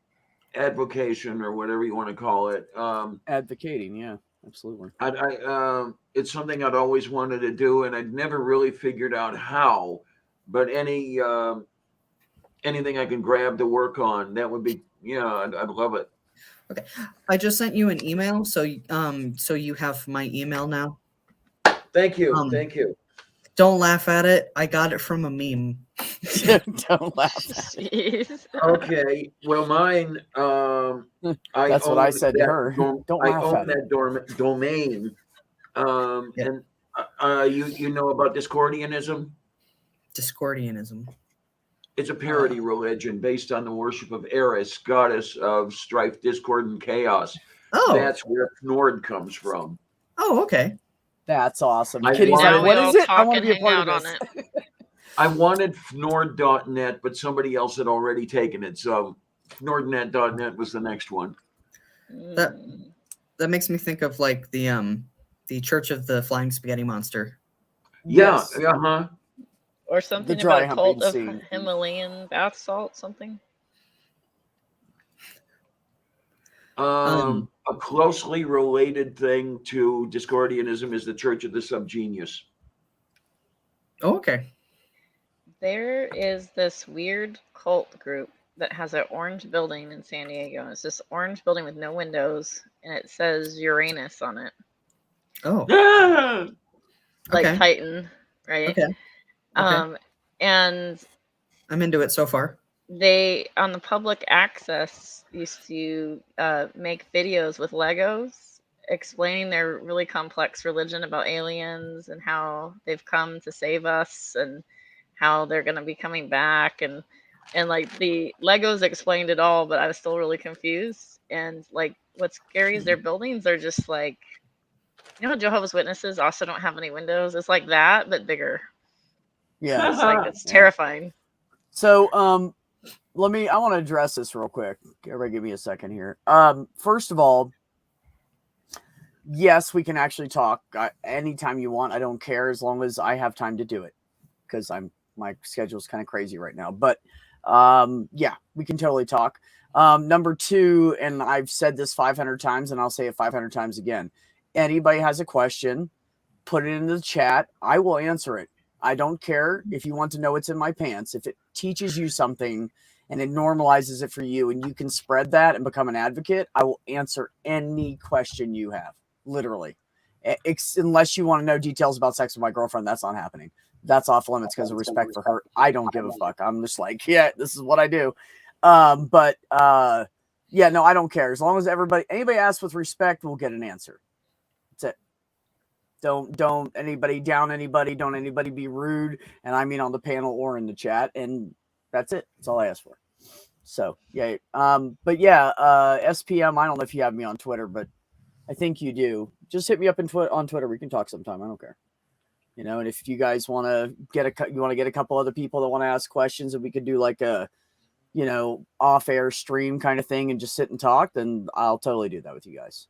Advocation or whatever you want to call it. Advocating, yeah, absolutely. It's something I'd always wanted to do, and I'd never really figured out how. But anything I can grab to work on, that would be, I'd love it. Okay, I just sent you an email, so you have my email now. Thank you. Thank you. Don't laugh at it. I got it from a meme. Don't laugh at it. Okay. Well, mine. That's what I said to her. Don't laugh at it. That domain. And you know about Discordianism? Discordianism. It's a parody religion based on the worship of Eris, goddess of strife, discord, and chaos. Oh. That's where Fnord comes from. Oh, okay. That's awesome. I Kitty's wanted- like, what we is all it? I talk want to and be a part hang of out this. on it. I wanted Fnord.net, but somebody else had already taken it. So Fnordnet.net was the next one. That makes me think of like the Church of the Flying Spaghetti Monster. Yeah, uh-huh. Or something dry about a cult humping of scene. Himalayan bath salt, something. A closely related thing to Discordianism is the Church of the Subgenius. Oh, okay. There is this weird cult group that has an orange building in San Diego. It's this orange building with no windows, and it says Uranus on it. Oh. Like Okay. Titan, right? Okay. And I'm into it so far. they, on the public access, used to make videos with Legos explaining their really complex religion about aliens and how they've come to save us and how they're going to be coming back, and like the Legos explained it all, but I was still really confused. And like what's scary is their buildings are just like, you know, Jehovah's Witnesses also don't have any windows. It's like that, but bigger. Yeah. It's like, it's terrifying. So, I want to address this real quick. Everybody give me a second here. First of all, yes, we can actually talk anytime you want. I don't care as long as I have time to do it, because my schedule is kind of crazy right now. But yeah, we can totally talk. Number two, and I've said this 500 times, and I'll say it 500 times again. Anybody has a question, put it in the chat. I will answer it. I don't care if you want to know what's in my pants. If it teaches you something and it normalizes it for you and you can spread that and become an advocate, I will answer any question you have, literally. Unless you want to know details about sex with my girlfriend, that's not happening. That's off limits because of respect for her. I don't give a fuck. I'm just like, yeah, this is what I do. Yeah, no, I don't care. As long as anybody asks with respect, we'll get an answer. That's it. Don't anybody down anybody. Don't anybody be rude. And I mean on the panel or in the chat. And that's it. That's all I ask for. So, yeah. But yeah, SPM, I don't know if you have me on Twitter, but I think you do. Just hit me up on Twitter. We can talk sometime. I don't care. You know, and if you guys want to get a couple other people that want to ask questions, and we could do like a, you know, off-air stream kind of thing and just sit and talk, then I'll totally do that with you guys.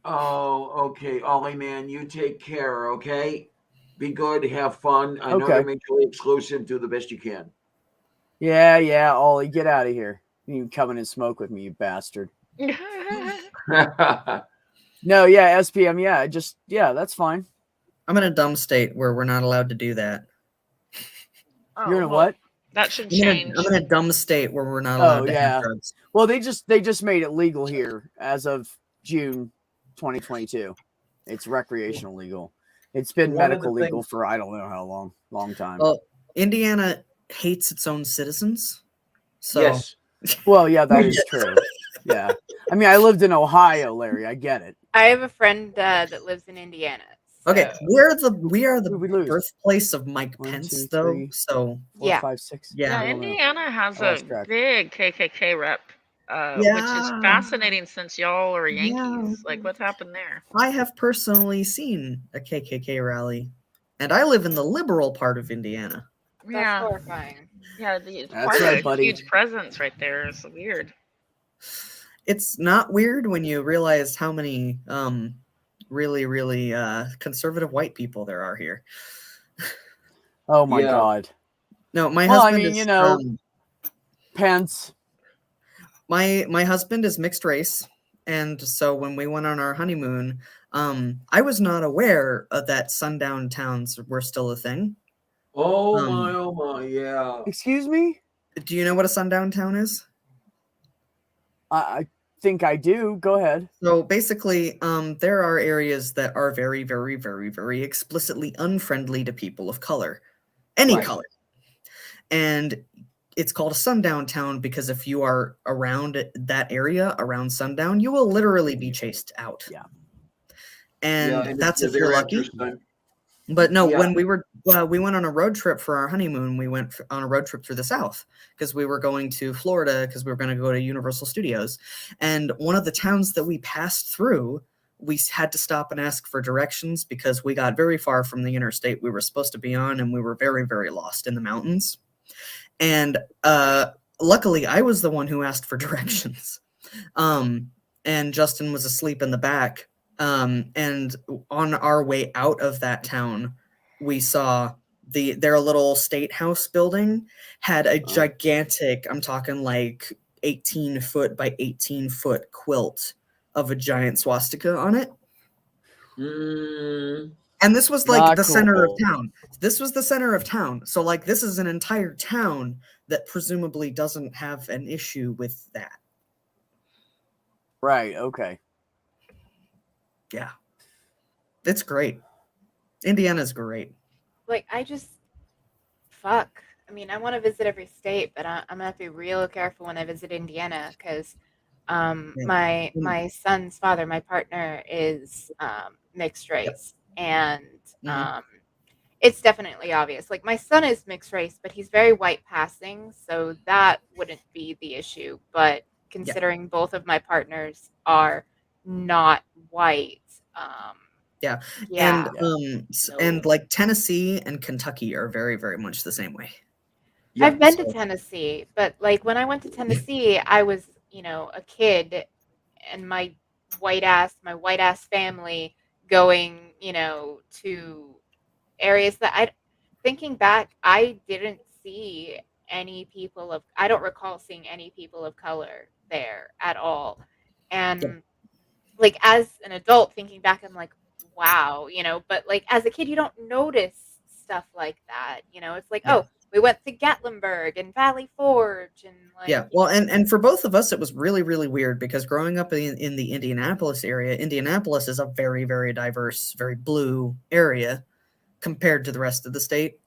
Oh, okay. Ollie, man, you take care, okay? Be good. Have fun. I know you're mutually exclusive. Do the best you can. Yeah, Ollie, get out of here. You can come in and smoke with me, you bastard. No, yeah, SPM, yeah, that's fine. I'm in a dumb state where we're not allowed to do that. You're in a what? That should change. I'm in a dumb state where we're not allowed to have drugs. Well, they just made it legal here as of June 2022. It's recreational legal. It's been medical legal for I don't know how long time. Well, Indiana hates its own citizens. So yes. Well, yeah, that is true. Yeah. I mean, I lived in Ohio, Larry. I get it. I have a friend that lives in Indiana. So. Okay, we are the birthplace of Mike Pence, though. So 4, 5, 6. Yeah, Indiana has a big KKK rep, which is fascinating since y'all are Yankees. Yeah. Like, what's happened there? I have personally seen a KKK rally, and I live in the liberal part of Indiana. That's horrifying. Yeah, that's right, buddy. Huge presence right there. It's weird. It's not weird when you realize how many really, really conservative white people there are here. Oh my God. No, my husband is, you know, Pence. My husband is mixed race, and so when we went on our honeymoon, I was not aware of that sundown towns were still a thing. Oh my, yeah. Excuse me? Do you know what a sundown town is? I think I do. Go ahead. So basically, there are areas that are very, very, very, very explicitly unfriendly to people of color. Any color. And it's called a sundown town because if you are around that area, around sundown, you will literally be chased out. Yeah. And that's if you're lucky. But no, Yeah. when we went on a road trip for our honeymoon, we went on a road trip through the South because we were going to Florida because we were going to go to Universal Studios. And one of the towns that we passed through, we had to stop and ask for directions because we got very far from the interstate we were supposed to be on, and we were very, very lost in the mountains. And luckily, I was the one who asked for directions. And Justin was asleep in the back. And on our way out of that town, we saw their little state house building had a gigantic, I'm talking like 18-foot by 18-foot quilt of a giant swastika on it. And this was like the center of town. This was the center of town. So like this is an entire town that presumably doesn't have an issue with that. Right, okay. Yeah. It's great. Indiana's great. Like, I want to visit every state, but I'm gonna have to be real careful when I visit Indiana because my son's father, my partner, is mixed race, and it's definitely obvious. Like, my son is mixed race, but he's very white passing, so that wouldn't be the issue. But considering both of my partners are not white, and like Tennessee and Kentucky are very, very much the same way. I've been to Tennessee, but like when I went to Tennessee, I was, a kid, and my white ass family going, to areas that thinking back, I don't recall seeing any people of color there at all. And like as an adult thinking back, I'm like, wow, but like as a kid, you don't notice stuff like that. It's like, oh, we went to Gatlinburg and Valley Forge and like well, and for both of us, it was really, really weird because growing up in the Indianapolis area, Indianapolis is a very, very diverse, very blue area compared to the rest of the state.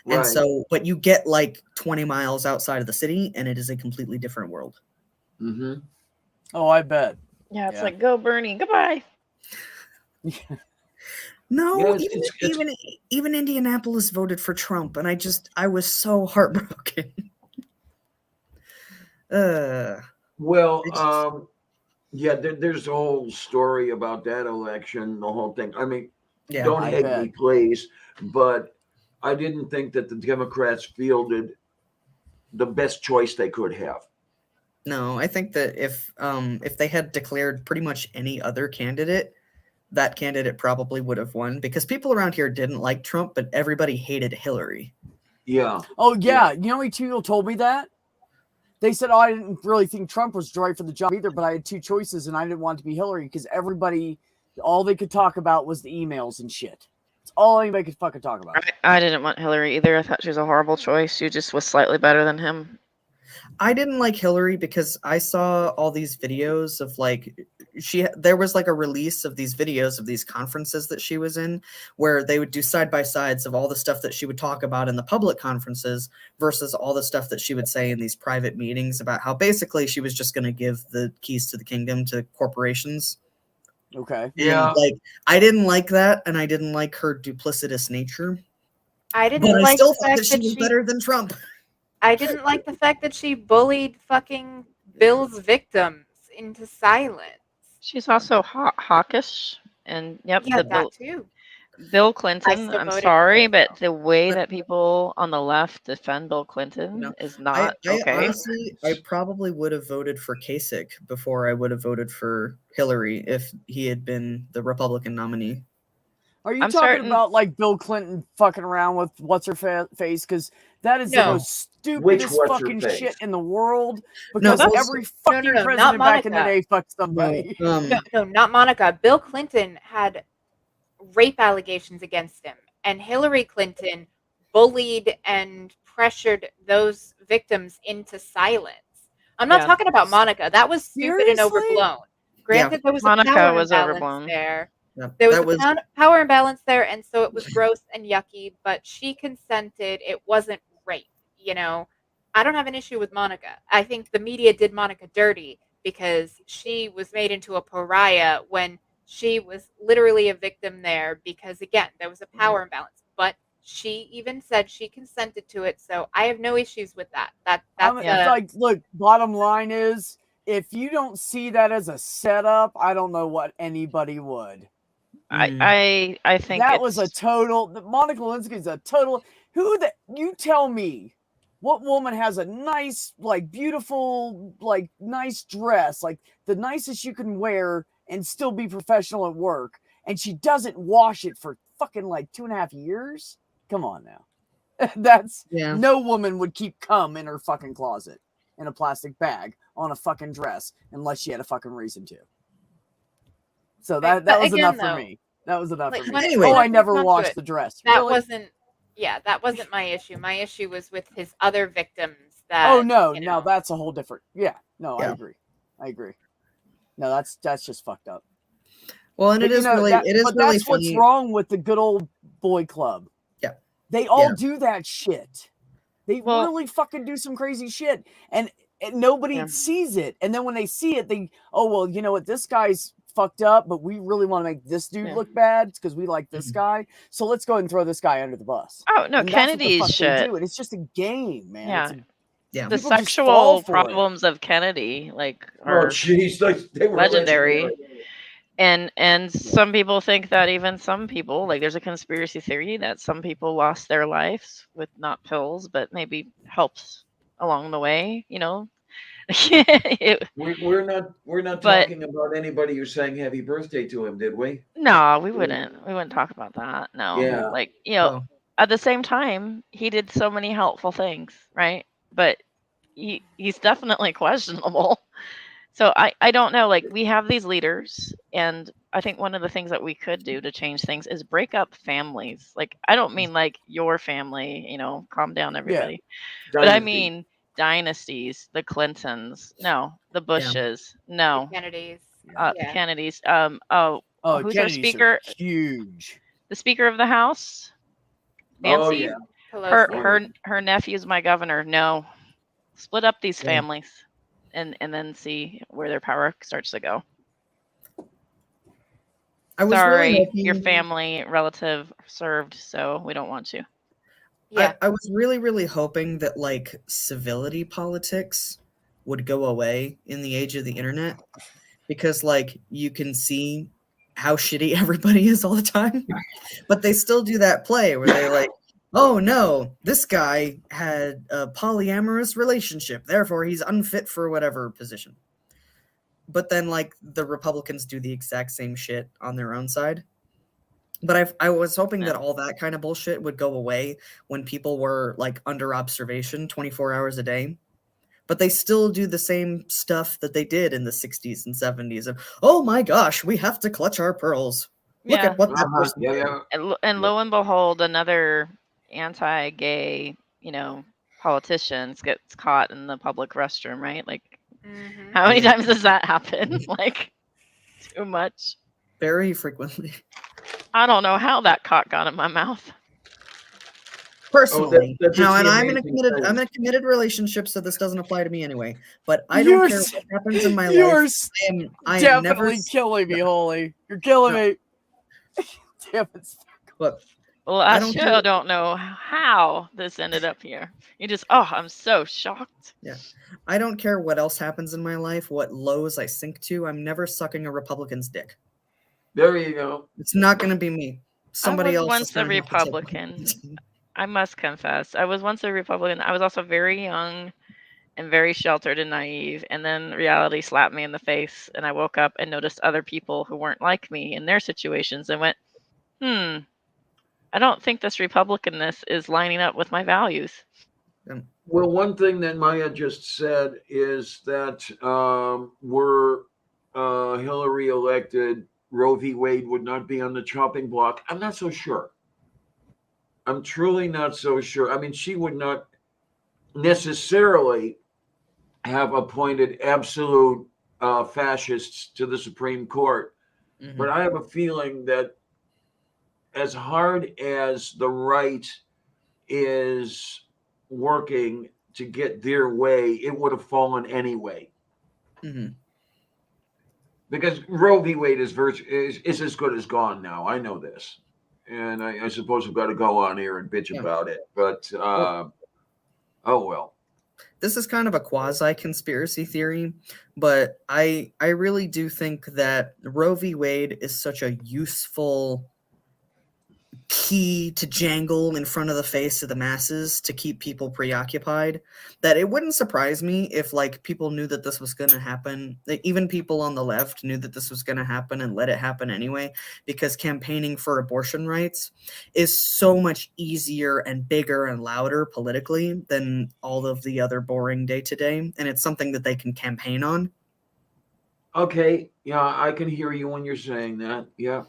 Right. And so, but you get like 20 miles outside of the city and it is a completely different world. Mm-hmm. Oh, I bet. Yeah, it's like, go Bernie, goodbye. No, even Indianapolis voted for Trump, and I was so heartbroken. There's a whole story about that election, the whole thing. I mean, Yeah, don't I hate bet. me, please, but I didn't think that the Democrats fielded the best choice they could have. No, I think that if they had declared pretty much any other candidate, that candidate probably would have won because people around here didn't like Trump, but everybody hated Hillary. Yeah. Oh, yeah. You know how many people told me that? They said, I didn't really think Trump was right for the job either, but I had two choices and I didn't want it to be Hillary because all they could talk about was the emails and shit. It's all anybody could fucking talk about. I didn't want Hillary either. I thought she was a horrible choice. She just was slightly better than him. I didn't like Hillary because I saw all these videos of like there was like a release of these videos of these conferences that she was in where they would do side by sides of all the stuff that she would talk about in the public conferences versus all the stuff that she would say in these private meetings about how basically she was just going to give the keys to the kingdom to corporations. Okay. Yeah. Like I didn't like that, and I didn't like her duplicitous nature. I didn't but like I still the thought fact that she was better than Trump. I didn't like the fact that she bullied fucking Bill's victims into silence. She's also hawkish, and that too. Bill Clinton, still I'm voted sorry, but the way that people on the left defend Bill Clinton is not okay. Honestly, I probably would have voted for Kasich before I would have voted for Hillary if he had been the Republican nominee. Are you talking about like Bill Clinton fucking around with what's her face? Because that is the most stupidest fucking shit in the world. Because every fucking president back in the day fucked somebody. No, not Monica. Bill Clinton had rape allegations against him, and Hillary Clinton bullied and pressured those victims into silence. I'm not talking about Monica. That was stupid and overblown. Granted, there was a power imbalance there. There was a power imbalance there, and so it was gross and yucky, but she consented. It wasn't rape, I don't have an issue with Monica. I think the media did Monica dirty because she was made into a pariah when she was literally a victim there because, again, there was a power imbalance. But she even said she consented to it, so I have no issues with that. That's like, look, bottom line is, if you don't see that as a setup, I don't know what anybody would. I think that was a total. Monica Lewinsky is a total. You tell me, what woman has a nice, like, beautiful, like, nice dress, like the nicest you can wear and still be professional at work, and she doesn't wash it for fucking like 2.5 years? Come on now. No woman would keep cum in her fucking closet in a plastic bag on a fucking dress unless she had a fucking reason to. So that was enough for me. That was enough for me. Anyway, I never washed the dress. That Really? wasn't my issue. My issue was with his other victims. That no, that's a whole different. I agree. No, that's just fucked up. Well, and it is really that's funny. what's wrong with the good old boy club. Yeah, they all do that shit. They really fucking do some crazy shit, and nobody sees it. And then when they see it, you know what? This guy's fucked up, but we really want to make this dude look bad because we like this guy. So let's go ahead and throw this guy under the bus. Oh no, and Kennedy's shit. And it's just a game, man. The sexual problems of Kennedy, like, are they were legendary. And some people think that even some people, like, there's a conspiracy theory that some people lost their lives with not pills, but maybe helps along the way, you know. We're not talking about anybody who sang happy birthday to him, did we? No, we wouldn't talk about that. No. Yeah. Like, you know, at the same time, he did so many helpful things, right? But he's definitely questionable. So I don't know, like, we have these leaders, and I think one of the things that we could do to change things is break up families. Like, I don't mean like your family, you know, calm down everybody. But I mean dynasties, the Clintons, no, the Bushes, no, the Kennedys, the Kennedys. Who's Kennedys our speaker? Huge. The Speaker of the House, Nancy. Her nephew's my governor. No, split up these families, and then see where their power starts to go. Sorry, your family relative served, so we don't want to. Yeah. I was really hoping that, like, civility politics would go away in the age of the internet, because, like, you can see how shitty everybody is all the time, but they still do that play where they like, oh no, this guy had a polyamorous relationship, therefore he's unfit for whatever position. But then, like, the Republicans do the exact same shit on their own side. But I was hoping that all that kind of bullshit would go away when people were, like, under observation 24 hours a day. But they still do the same stuff that they did in the 60s and 70s. And, oh my gosh, we have to clutch our pearls. Look at what that person did. And lo and behold, another anti-gay, you know, politician gets caught in the public restroom, right? Like, how many times does that happen? Like, too much. Very frequently. I don't know how that cock got in my mouth. Personally, now, and I'm in a committed relationship, so this doesn't apply to me anyway. But I don't care what happens in my life. I am definitely killing me, Holy. You're killing me. Damn it. Look, well, I still don't know how this ended up here. You just, I'm so shocked. Yeah, I don't care what else happens in my life, what lows I sink to. I'm never sucking a Republican's dick. There you go. It's not going to be me. Somebody else. Once a Republican. I must confess, I was once a Republican. I was also very young and very sheltered and naive. And then reality slapped me in the face, and I woke up and noticed other people who weren't like me in their situations and went, I don't think this Republicanness is lining up with my values. Well, one thing that Maya just said is that were Hillary elected, Roe v. Wade would not be on the chopping block. I'm not so sure. I'm truly not so sure. I mean, she would not necessarily have appointed absolute fascists to the Supreme Court. Mm-hmm. But I have a feeling that as hard as the right is working to get their way, it would have fallen anyway. Mm-hmm. because Roe v. Wade is as good as gone now. I know this, and I suppose we've got to go on here and bitch about it. But oh well. This is kind of a quasi conspiracy theory, but I really do think that Roe v. Wade is such a useful key to jangle in front of the face of the masses to keep people preoccupied that it wouldn't surprise me if like people knew that this was going to happen, even people on the left knew that this was going to happen and let it happen anyway, because campaigning for abortion rights is so much easier and bigger and louder politically than all of the other boring day-to-day, and it's something that they can campaign on. Okay, yeah, I can hear you when you're saying that. Yeah.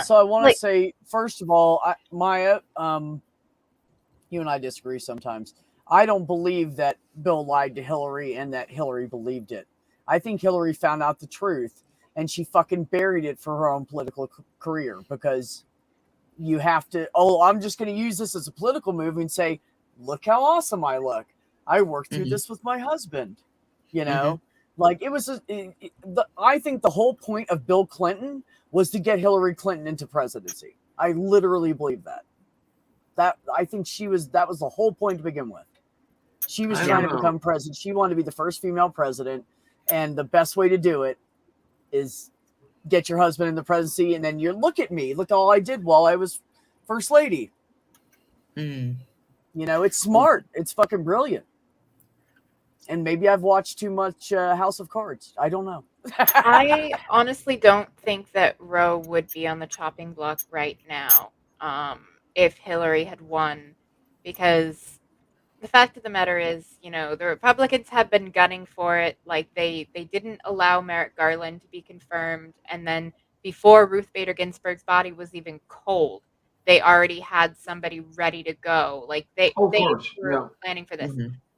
So I want to say, first of all, Maya, you and I disagree sometimes. I don't believe that Bill lied to Hillary and that Hillary believed it. I think Hillary found out the truth and she fucking buried it for her own political career, because you have to, I'm just going to use this as a political move and say, look how awesome I look. I worked through this with my husband, you know? Like it was, I think the whole point of Bill Clinton was to get Hillary Clinton into presidency. I literally believe that. I think that was the whole point to begin with. She was trying to become president. She wanted to be the first female president. And the best way to do it is get your husband in the presidency. And then look at me, look all I did while I was first lady. You know, it's smart. It's fucking brilliant. And maybe I've watched too much House of Cards. I don't know. I honestly don't think that Roe would be on the chopping block right now if Hillary had won, because the fact of the matter is, you know, the Republicans have been gunning for it. Like they didn't allow Merrick Garland to be confirmed, and then before Ruth Bader Ginsburg's body was even cold, they already had somebody ready to go. Like they were planning for this.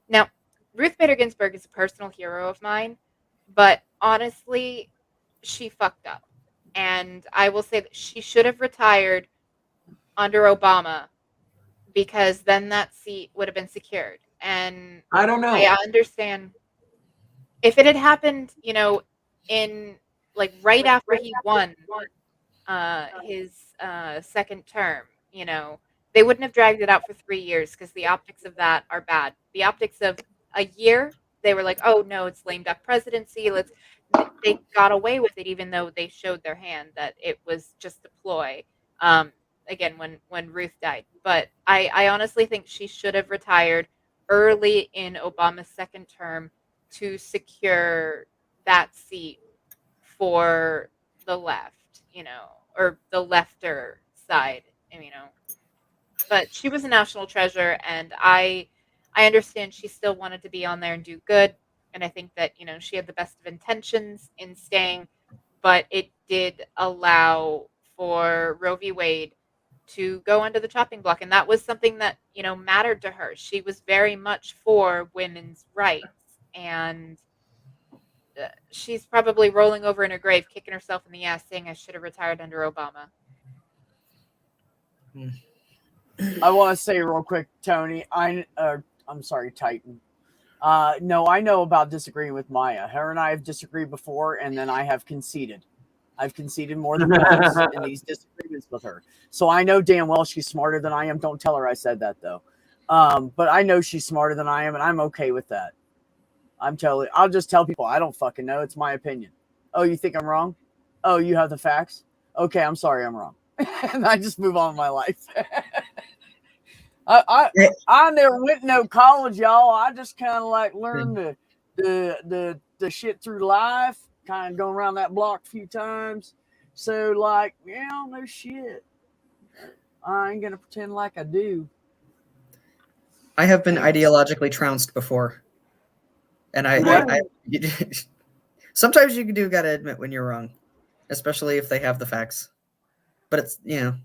Now, Ruth Bader Ginsburg is a personal hero of mine, but honestly, she fucked up. And I will say that she should have retired under Obama, because then that seat would have been secured. And I don't know. I understand if it had happened, you know, in like right after he won his second term, you know, they wouldn't have dragged it out for 3 years, because the optics of that are bad. The optics of a year, they were like, oh no, it's lame duck presidency. They got away with it, even though they showed their hand that it was just a ploy. Again, when Ruth died. But I honestly think she should have retired early in Obama's second term to secure that seat for the left, you know, or the lefter side, you know. But she was a national treasure, and I understand she still wanted to be on there and do good. And I think that, you know, she had the best of intentions in staying, but it did allow for Roe v. Wade to go under the chopping block. And that was something that, you know, mattered to her. She was very much for women's rights. And she's probably rolling over in her grave, kicking herself in the ass, saying, I should have retired under Obama. I want to say real quick, Tony, I'm sorry, Titan. No, I know about disagreeing with Maya. Her and I have disagreed before, and then I have conceded. I've conceded more than once in these disagreements with her. So I know damn well she's smarter than I am. Don't tell her I said that, though. But I know she's smarter than I am, and I'm okay with that. I'll just tell people I don't fucking know. It's my opinion. Oh, you think I'm wrong? Oh, you have the facts? Okay, I'm sorry, I'm wrong. And I just move on with my life. I never went to no college, y'all. I just kind of like learned the shit through life, kind of going around that block a few times. So like, yeah, no shit. I ain't gonna pretend like I do. I have been ideologically trounced before, and I sometimes you do gotta admit when you're wrong, especially if they have the facts. But it's, you know,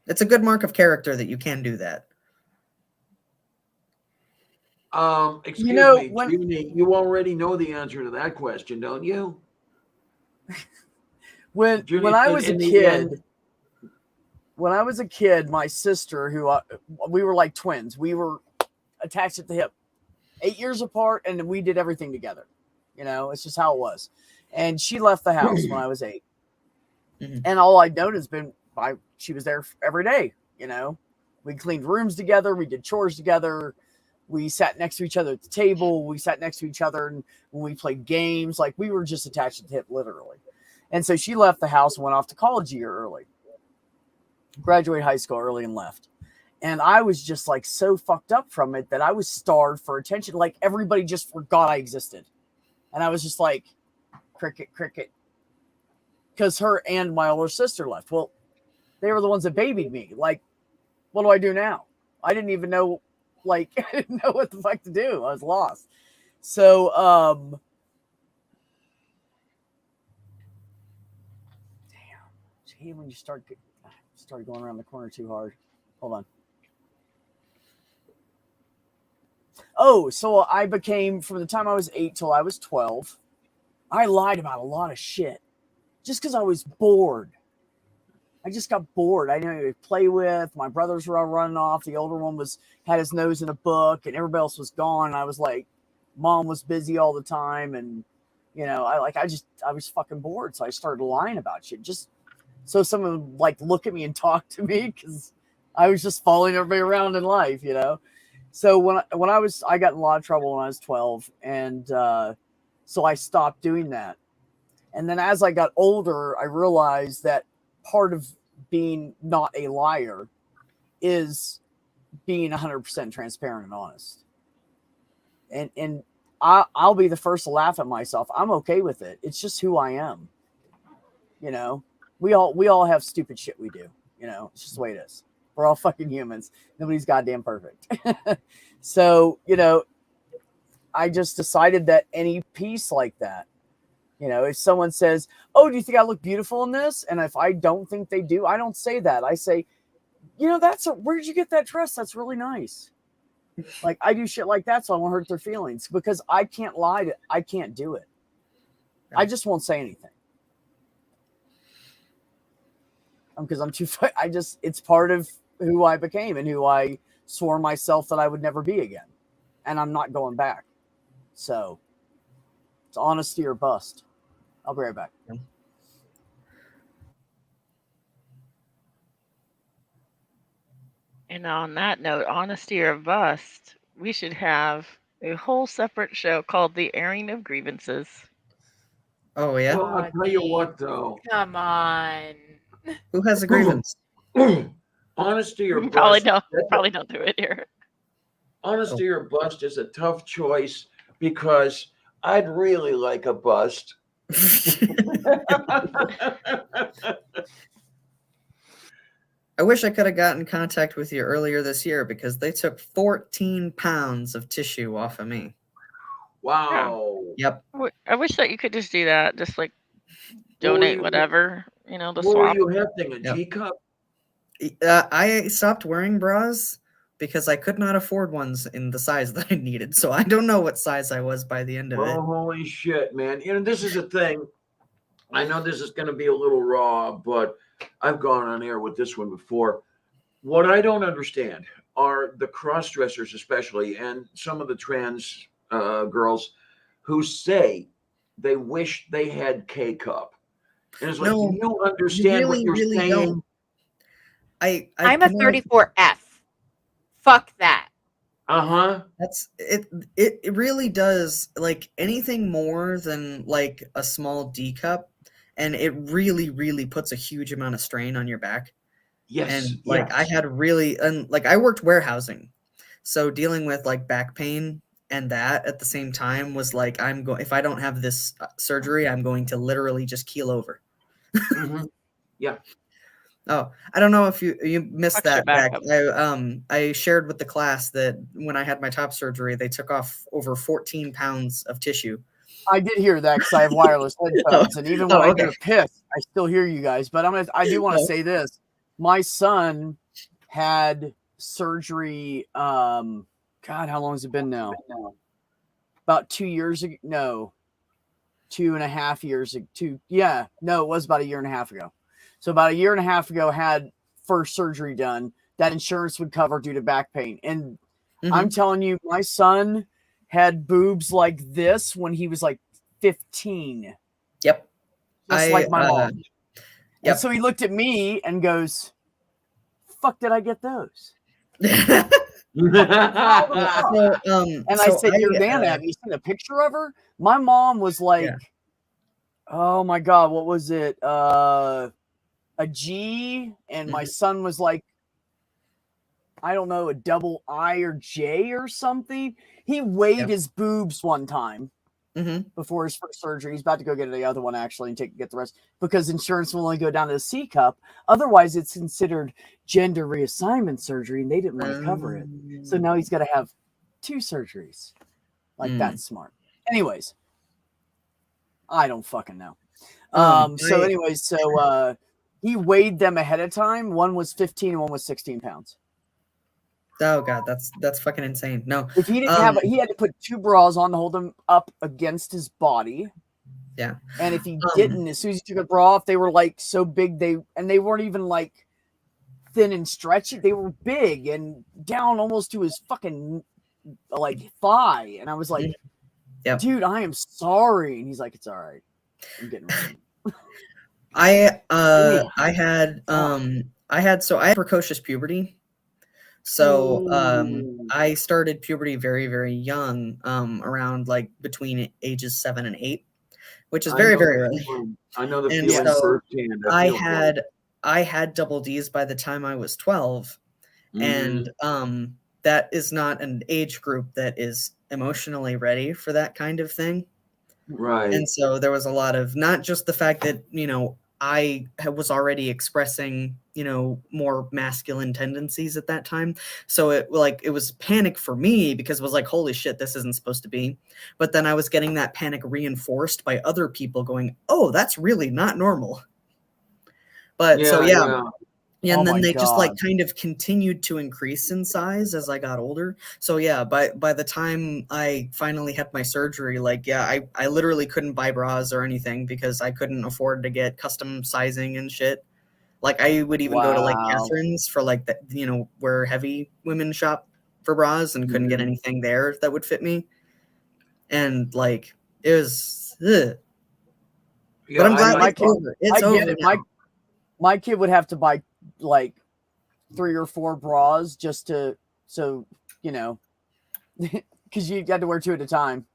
it's a good mark of character that you can do that. Excuse me, Junie, you already know the answer to that question, don't you? When I was a kid, my sister, who we were like twins, we were attached at the hip, 8 years apart, and we did everything together. You know, it's just how it was. And she left the house when I was 8. Mhm. And all I'd known has been she was there every day, you know. We cleaned rooms together, we did chores together, we sat next to each other at the table, we sat next to each other and when we played games, like we were just attached at the hip, literally. And so she left the house and went off to college a year early. Graduated high school early and left. And I was just like so fucked up from it that I was starved for attention. Like everybody just forgot I existed. And I was just like, cricket. Because her and my older sister left. Well, they were the ones that babied me. Like, what do I do now? I didn't even know, like, I didn't know what the fuck to do. I was lost. So, damn. When you start going around the corner too hard. Hold on. Oh, so I became, from the time I was 8 till I was 12, I lied about a lot of shit. Just because I was bored. I just got bored. I didn't know who to play with. My brothers were all running off. The older one had his nose in a book, and everybody else was gone. And I was like, mom was busy all the time, and you know, I was fucking bored. So I started lying about shit, just so someone would like look at me and talk to me, because I was just following everybody around in life, you know. So when I got in a lot of trouble when I was 12, and so I stopped doing that. And then as I got older, I realized that part of being not a liar is being 100% transparent and honest. And I'll be the first to laugh at myself. I'm okay with it. It's just who I am. You know, we all have stupid shit we do. You know, it's just the way it is. We're all fucking humans. Nobody's goddamn perfect. So, you know, I just decided that any piece like that, you know, if someone says, oh, do you think I look beautiful in this? And if I don't think they do, I don't say that. I say, you know, where'd you get that dress? That's really nice. Like, I do shit like that, so I won't hurt their feelings, because I can't lie. I can't do it. I just won't say anything. Because I'm too, it's part of who I became and who I swore myself that I would never be again. And I'm not going back. So it's honesty or bust. I'll be right back. And on that note, honesty or bust, we should have a whole separate show called The Airing of Grievances. Oh, yeah? Well, I'll tell you what, though. Come on. Who has a grievance? Honesty or Probably bust? don't do it here. Honesty or bust is a tough choice, because I'd really like a bust. I wish I could have gotten in contact with you earlier this year, because they took 14 pounds of tissue off of me. Wow. Yep. I wish that you could just do that. Just like donate whatever, you know, the What swap. were you hefting, a Yep. teacup? I stopped wearing bras because I could not afford ones in the size that I needed. So I don't know what size I was by the end of it. Oh, holy shit, man. You know, this is a thing. I know this is going to be a little raw, but I've gone on air with this one before. What I don't understand are the cross-dressers, especially, and some of the trans girls who say they wish they had K-cup. And it's like, No, you understand what you're saying? Don't. I'm a 34F. Fuck that. That's it. It really does, like, anything more than like a small D cup, and it really puts a huge amount of strain on your back. Yes. And like I had I worked warehousing, so dealing with like back pain and that at the same time was like, if I don't have this surgery, I'm going to literally just keel over. Yeah. Oh, I don't know if you missed Extra that back. backup. I shared with the class that when I had my top surgery, they took off over 14 pounds of tissue. I did hear that because I have wireless headphones, and even when I get pissed, I still hear you guys. But I do want to say this: my son had surgery. God, how long has it been now? About 2 years ago. No, 2.5 years ago. No, it was about 1.5 years ago. So about 1.5 years ago, had first surgery done that insurance would cover due to back pain. And I'm telling you, my son had boobs like this when he was like 15. just like my mom. Yep. And so he looked at me and goes, "Fuck, did I get those?" And I said, "Your Nana, have you seen a picture of her?" My mom was like, "Oh my God, what was it? A G," and my son was like, I don't know, a double I or J or something. He weighed his boobs one time before his first surgery. He's about to go get the other one actually and get the rest because insurance will only go down to the C cup. Otherwise, it's considered gender reassignment surgery, and they didn't want to cover it. So now he's got to have 2 surgeries. Like that's smart. Anyways, I don't fucking know. So he weighed them ahead of time. One was 15 and one was 16 pounds. Oh God, that's fucking insane. No, if he didn't he had to put 2 bras on to hold them up against his body. Yeah. And if he didn't, as soon as he took a bra off, they were like so big they weren't even like thin and stretchy. They were big and down almost to his fucking like thigh. And I was like, dude, I am sorry. And he's like, it's all right. I'm getting ready. I had precocious puberty. So I started puberty very, very young, around like between ages 7 and 8, which is very, very early. I know the And feeling firsthand. I had double D's by the time I was 12, and that is not an age group that is emotionally ready for that kind of thing. Right. And so there was a lot of not just the fact that, I was already expressing, more masculine tendencies at that time. So it was panic for me because it was like, holy shit, this isn't supposed to be. But then I was getting that panic reinforced by other people going, oh, that's really not normal. But and then they just like kind of continued to increase in size as I got older. So by the time I finally had my surgery, I literally couldn't buy bras or anything because I couldn't afford to get custom sizing and shit. Like I would even go to like Catherine's for like the, where heavy women shop for bras and couldn't get anything there that would fit me. And like it was but I'm glad it's over now. My kid would have to buy like 3 or 4 bras just to because you had to wear 2 at a time.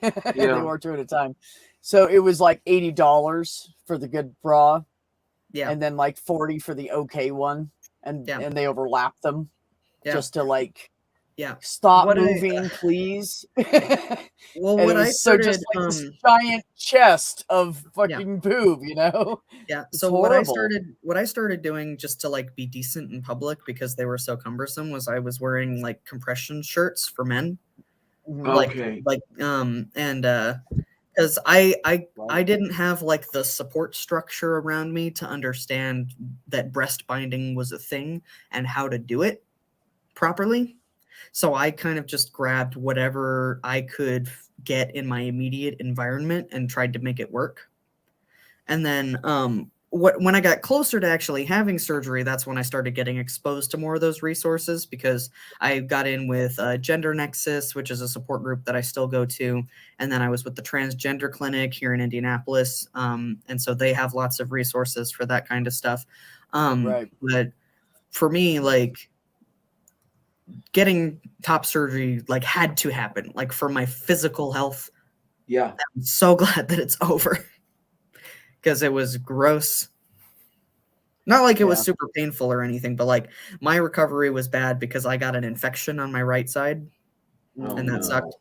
They wore 2 at a time, so it was like $80 for the good bra, and then like 40 for the okay one, and they overlap them just to like stop moving, please. Well, and what I started, just like this giant chest of fucking boob, Yeah. It's So horrible. what I started doing just to like be decent in public because they were so cumbersome was I was wearing like compression shirts for men. Okay. Because I didn't have like the support structure around me to understand that breast binding was a thing and how to do it properly. So I kind of just grabbed whatever I could get in my immediate environment and tried to make it work. And then when I got closer to actually having surgery, that's when I started getting exposed to more of those resources because I got in with Gender Nexus, which is a support group that I still go to. And then I was with the Transgender Clinic here in Indianapolis. And so they have lots of resources for that kind of stuff. But for me, like, getting top surgery like had to happen like for my physical health. I'm so glad that it's over because it was gross. Not like it was super painful or anything, but like my recovery was bad because I got an infection on my right side and that sucked.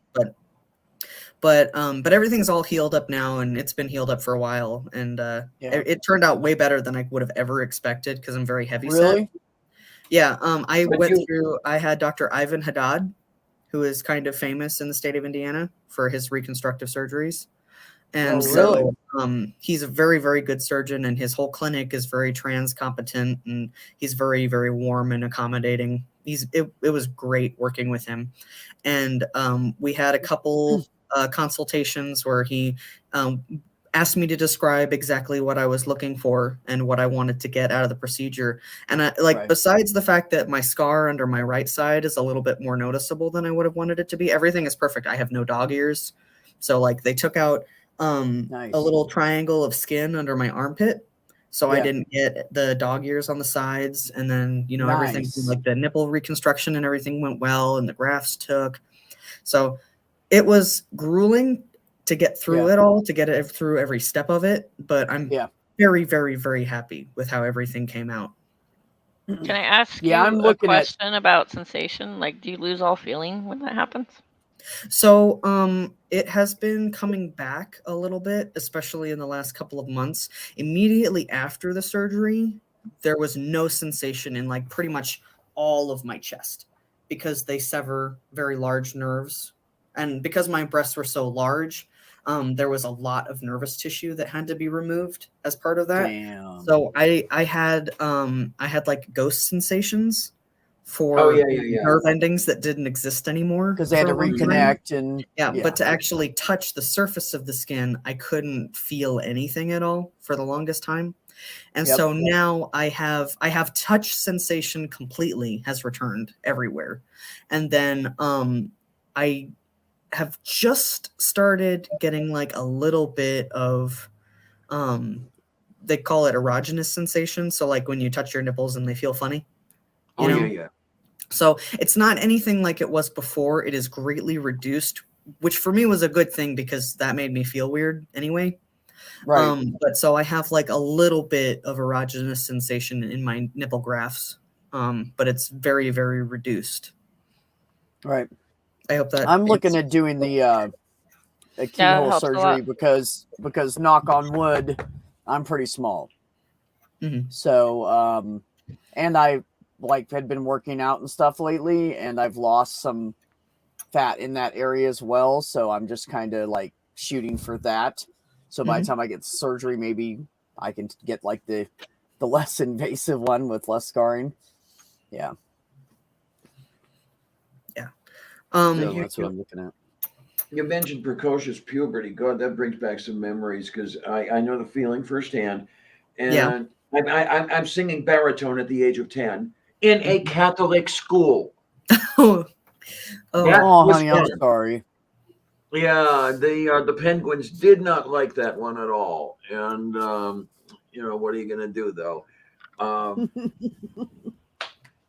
But everything's all healed up now and it's been healed up for a while and it turned out way better than I would have ever expected because I'm very heavy set. Yeah, I had Dr. Ivan Haddad, who is kind of famous in the state of Indiana for his reconstructive surgeries. And he's a very, very good surgeon and his whole clinic is very trans competent and he's very, very warm and accommodating. It was great working with him. And we had a couple consultations where he asked me to describe exactly what I was looking for and what I wanted to get out of the procedure. And besides the fact that my scar under my right side is a little bit more noticeable than I would have wanted it to be, everything is perfect. I have no dog ears. So like they took out Nice. a little triangle of skin under my armpit, so I Yeah. didn't get the dog ears on the sides. And then everything Nice. like the nipple reconstruction and everything went well, and the grafts took. So it was grueling to get through it all, to get it through every step of it. But I'm very, very, very happy with how everything came out. Can I ask Yeah, you I'm a looking at- question about sensation? Like, do you lose all feeling when that happens? So it has been coming back a little bit, especially in the last couple of months. Immediately after the surgery, there was no sensation in like pretty much all of my chest because they sever very large nerves. And because my breasts were so large, there was a lot of nervous tissue that had to be removed as part of that. Damn. So I had like ghost sensations for Oh, yeah. nerve endings that didn't exist anymore. Because they had to for a long time. reconnect and But to actually touch the surface of the skin, I couldn't feel anything at all for the longest time. And so now I have touch sensation completely has returned everywhere. And then I have just started getting like a little bit of they call it erogenous sensation. So like when you touch your nipples and they feel funny. You know? Yeah. So it's not anything like it was before. It is greatly reduced, which for me was a good thing because that made me feel weird anyway. Right. But so I have like a little bit of erogenous sensation in my nipple grafts, but it's very, very reduced. Right. I hope that I'm looking at doing the a keyhole helps a surgery lot. because knock on wood, I'm pretty small. Mm-hmm. So and I had been working out and stuff lately, and I've lost some fat in that area as well. So I'm just kind of like shooting for that. So by the time I get surgery, maybe I can get like the less invasive one with less scarring. Yeah. Yeah. So that's what I'm looking at. You mentioned precocious puberty. God, that brings back some memories because I know the feeling firsthand. And I'm singing baritone at the age of 10 in a Catholic school. Oh, honey, I'm sorry. Yeah, the Penguins did not like that one at all. And what are you gonna do though?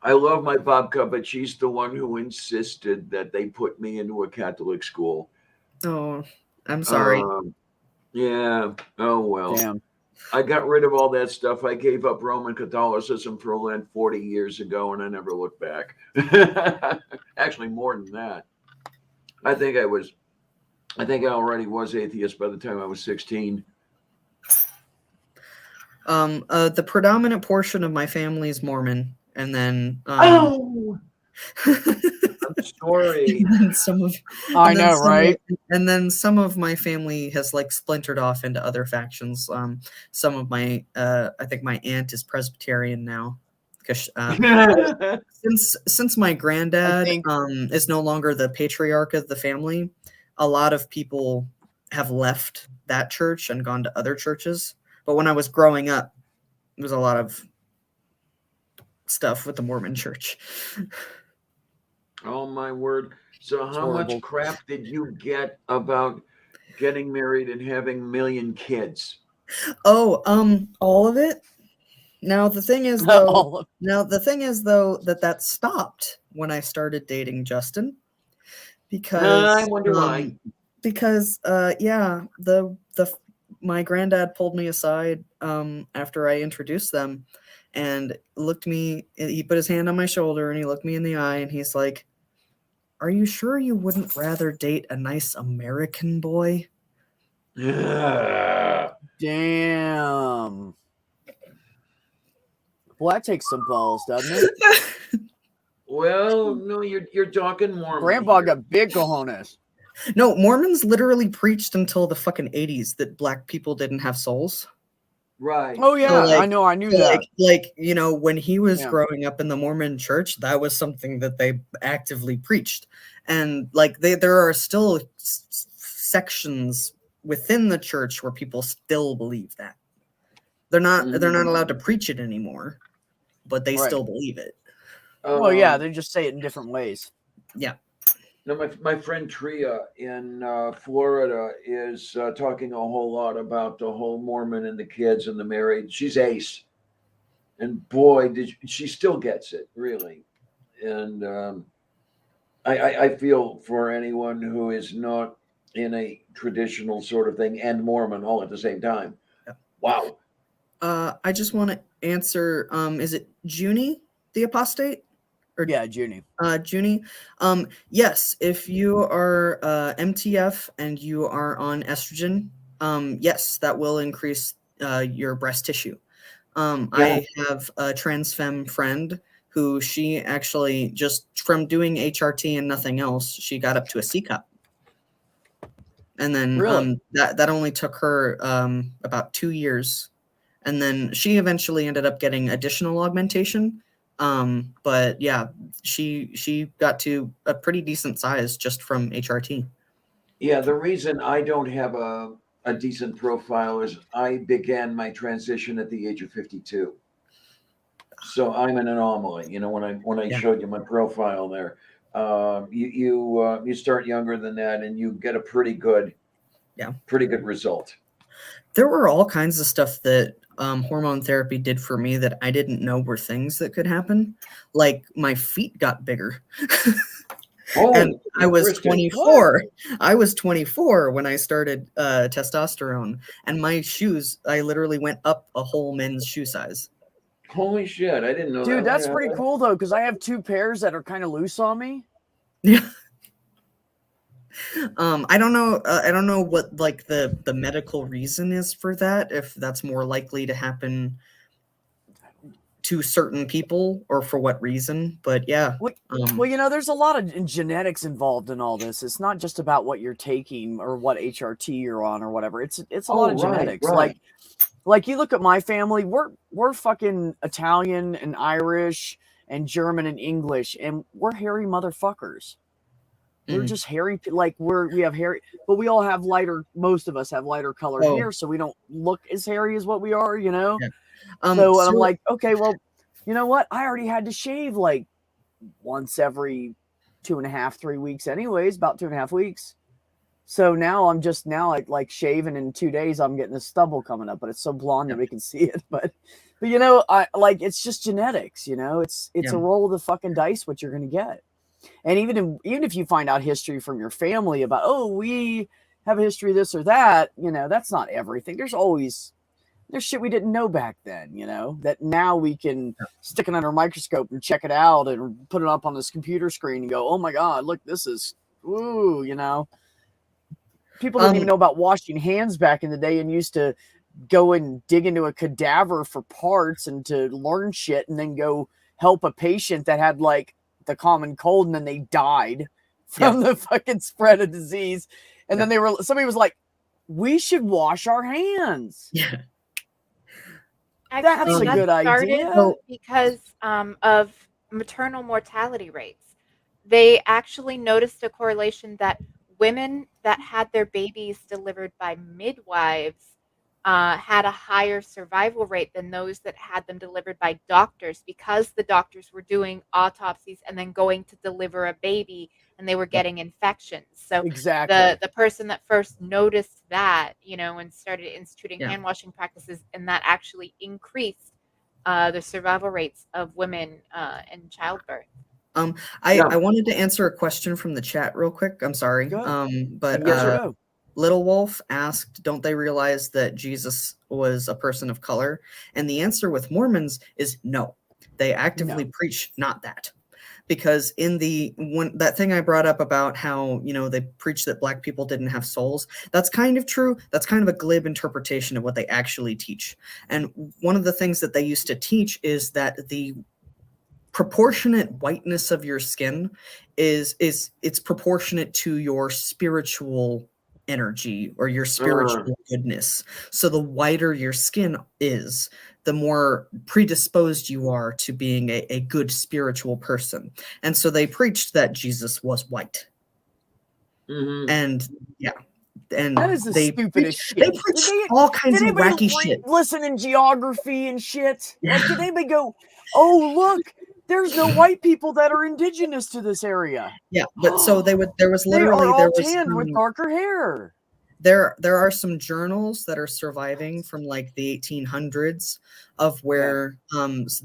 I love my Bobka, but she's the one who insisted that they put me into a Catholic school. Oh, I'm sorry. Yeah. Oh well. Damn. I got rid of all that stuff. I gave up Roman Catholicism for Lent 40 years ago, and I never looked back. Actually, more than that. I think I already was atheist by the time I was 16. The predominant portion of my family is Mormon, and then I'm sorry. I know, right? And then some of my family has like splintered off into other factions. Some of my I think my aunt is Presbyterian now because since my granddad is no longer the patriarch of the family, a lot of people have left that church and gone to other churches. But when I was growing up, there was a lot of stuff with the Mormon church. Oh my word. So how much crap did you get about getting married and having a million kids? Oh, all of it. Now the thing is though, that stopped when I started dating Justin. Because I wonder why. Because my granddad pulled me aside after I introduced them and looked me, he put his hand on my shoulder and he looked me in the eye and he's like, "Are you sure you wouldn't rather date a nice American boy?" Yeah. Damn. Well, that takes some balls, doesn't it? Well, no, you're talking Mormon. Grandpa got big cojones. No, Mormons literally preached until the fucking 80s that black people didn't have souls. Right. Oh yeah, I know. I knew that. When he was growing up in the Mormon church, that was something that they actively preached, and there are still sections within the church where people still believe that. They're not allowed to preach it anymore, but they still believe it. Well, yeah, they just say it in different ways. Yeah. No, my friend Tria in Florida is talking a whole lot about the whole Mormon and the kids and the married. She's ace, and boy, she still gets it really. And I feel for anyone who is not in a traditional sort of thing and Mormon all at the same time. Yeah. Wow. I just want to answer. Is it Junie the apostate? Or Yeah, Junie. Junie. Yes, if you are MTF and you are on estrogen, yes, that will increase your breast tissue. I have a trans femme friend who she actually just from doing HRT and nothing else, she got up to a C cup. And then Really? that only took her about 2 years. And then she eventually ended up getting additional augmentation. But yeah, she got to a pretty decent size just from HRT. Yeah, the reason I don't have a decent profile is I began my transition at the age of 52. So I'm an anomaly. You know, when I showed you my profile there, you start younger than that, and you get a pretty good result. There were all kinds of stuff that hormone therapy did for me that I didn't know were things that could happen. Like my feet got bigger. And I was 24. I was 24 when I started testosterone, and my shoes, I literally went up a whole men's shoe size. Holy shit! I didn't know that. Dude, that's pretty cool though, because I have 2 pairs that are kind of loose on me. Yeah. I don't know what like the medical reason is for that, if that's more likely to happen to certain people or for what reason, but yeah. Well, you know, there's a lot of genetics involved in all this. It's not just about what you're taking or what HRT you're on or whatever. It's a lot of genetics. Like you look at my family, we're fucking Italian and Irish and German and English, and we're hairy motherfuckers. We're just hairy, like we have hairy, but we all have most of us have lighter colored hair, so we don't look as hairy as what we are, you know? Yeah. So I'm like, okay, well, you know what? I already had to shave like once every 2.5, 3 weeks anyways, about 2.5 weeks. So now I'm just like shaving in 2 days, I'm getting a stubble coming up, but it's so blonde that we can see it. But you know, I like, it's just genetics, you know, it's a roll of the fucking dice what you're going to get. And even if you find out history from your family about, oh, we have a history of this or that, you know, that's not everything. There's shit we didn't know back then, you know, that now we can stick it under a microscope and check it out and put it up on this computer screen and go, oh my God, look, this is, ooh, you know. People didn't even know about washing hands back in the day and used to go and dig into a cadaver for parts and to learn shit and then go help a patient that had like the common cold and then they died from the fucking spread of disease. And then somebody was like, we should wash our hands. Yeah. That's a good idea. Because of maternal mortality rates. They actually noticed a correlation that women that had their babies delivered by midwives had a higher survival rate than those that had them delivered by doctors, because the doctors were doing autopsies and then going to deliver a baby and they were getting infections. So the person that first noticed that, you know, and started instituting hand washing practices, and that actually increased the survival rates of women in childbirth. I wanted to answer a question from the chat real quick. I'm sorry. But Little Wolf asked, don't they realize that Jesus was a person of color? And the answer with Mormons is no. They actively preach not that. Because in that thing I brought up about how, you know, they preach that black people didn't have souls, that's kind of true. That's kind of a glib interpretation of what they actually teach. And one of the things that they used to teach is that the proportionate whiteness of your skin it's proportionate to your spiritual energy or your spiritual goodness. So the whiter your skin is, the more predisposed you are to being a good spiritual person. And so they preached that Jesus was white. And and that is the stupidest shit. They preach all kinds of wacky shit. Listen in geography and shit. Like, did anybody go, oh, look, There's no white people that are indigenous to this area. Yeah, but so there was They literally are there all was tanned with darker hair. there are some journals that are surviving from like the 1800s of where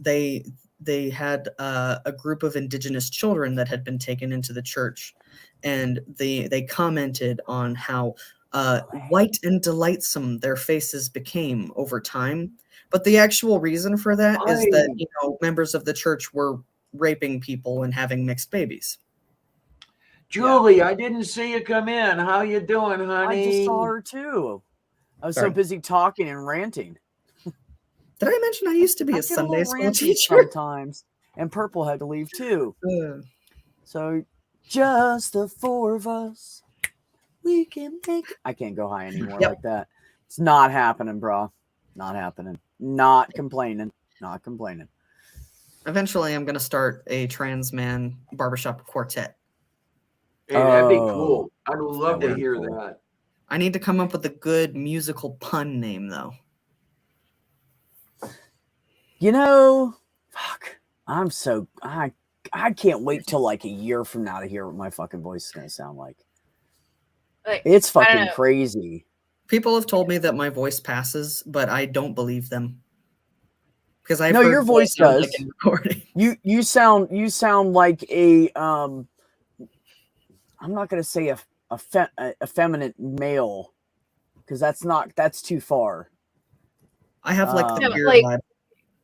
they had a group of indigenous children that had been taken into the church, and they commented on how white and delightsome their faces became over time. But the actual reason for that is that, you know, members of the church were raping people and having mixed babies. Julie, I didn't see you come in. How you doing, honey? I just saw her too. I was Sorry. so busy talking and ranting. Did I mention I used to be I a get Sunday little school ranty teacher? sometimes. And Purple had to leave too. So just the four of us, we can make. I can't go high anymore like that. It's not happening, bro. Not happening. Not complaining. Not complaining. Eventually, I'm going to start a trans man barbershop quartet. Hey, that'd be cool. I'd love to hear cool. that. I need to come up with a good musical pun name, though. You know, fuck. I can't wait till like a year from now to hear what my fucking voice is gonna sound like. It's fucking crazy. People have told me that my voice passes, but I don't believe them. Because I've no, heard your voice does. Like in recording. You sound like a I'm not gonna say a effeminate male, because that's too far. I have like the beard like, vibe.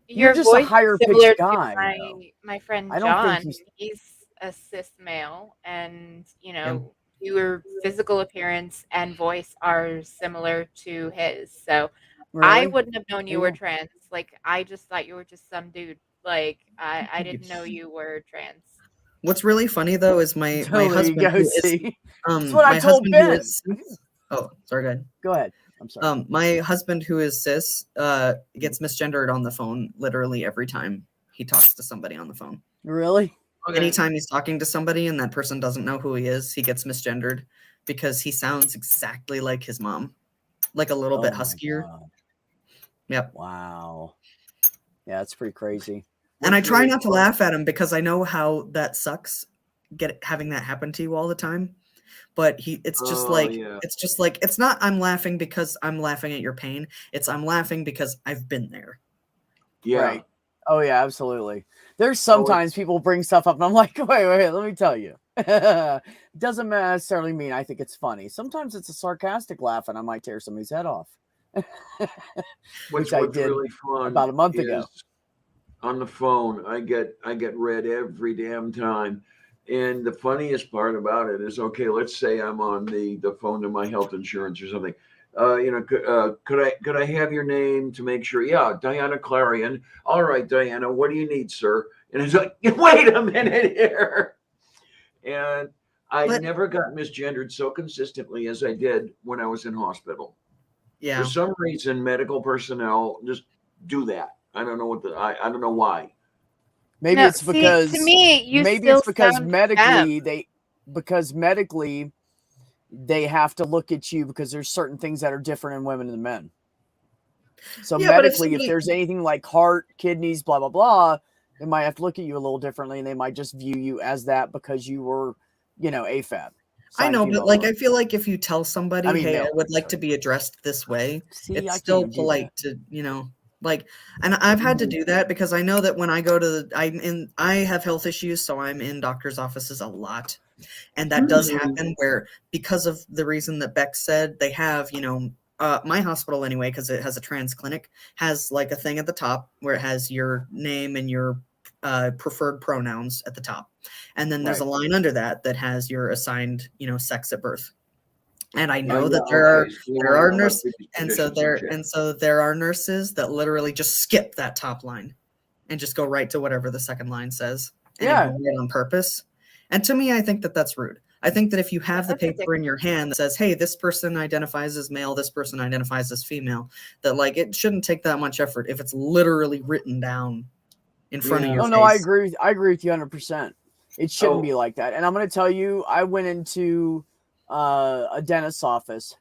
You're just a higher pitched guy. My friend I don't John, think he's a cis male, and you know, your physical appearance and voice are similar to his. So I Really? wouldn't have known you were Yeah. trans. Like, I just thought you were just some dude. Like, I didn't know you were trans. What's really funny though is my There you husband go, who is see? That's what I told husband who Ben. is oh, sorry, go ahead. Go ahead. I'm sorry. My husband who is cis gets misgendered on the phone literally every time he talks to somebody on the phone. Really? Okay. Anytime he's talking to somebody and that person doesn't know who he is, he gets misgendered because he sounds exactly like his mom, like a little bit huskier. Yep. Wow. Yeah, that's pretty crazy. And I try not to laugh at him because I know how that sucks, having that happen to you all the time. But it's just it's not I'm laughing because I'm laughing at your pain. It's I'm laughing because I've been there. Yeah. Right. Oh yeah, absolutely. There's sometimes people bring stuff up and I'm like, wait, let me tell you. Doesn't necessarily mean I think it's funny. Sometimes it's a sarcastic laugh and I might tear somebody's head off. Which I did really fun about a month ago. On the phone, I get read every damn time. And the funniest part about it is, okay, let's say I'm on the phone to my health insurance or something. Could I have your name to make sure? Yeah, Diana Clarion. All right, Diana, what do you need, sir? And it's like, wait a minute here. And I never got misgendered so consistently as I did when I was in hospital. Yeah. For some reason, medical personnel just do that. I don't know I don't know why. Maybe it's because to me, you maybe still it's because sound medically femme. they have to look at you because there's certain things that are different in women than men. So Yeah, but medically, if there's anything like heart, kidneys, blah blah blah, they might have to look at you a little differently, and they might just view you as that because you were, AFAB. I know, but like I feel like if you tell somebody, hey, I would like to be addressed this way, it's still polite to, like, and I've had to do that because I know that when I go to I have health issues, so I'm in doctor's offices a lot. And that does happen where, because of the reason that Beck said, they have, my hospital anyway, because it has a trans clinic, has like a thing at the top where it has your name and your preferred pronouns at the top. And then there's a line under that has your assigned, sex at birth. And I know that there are nurses, and so there are nurses that literally just skip that top line and just go right to whatever the second line says and ignore it on purpose. And to me, I think that that's rude. I think that if you have the paper in your hand that says, hey, this person identifies as male, this person identifies as female, that like it shouldn't take that much effort if it's literally written down in front of your face. No, I agree with you 100%. It shouldn't be like that. And I'm going to tell you, I went into a dentist's office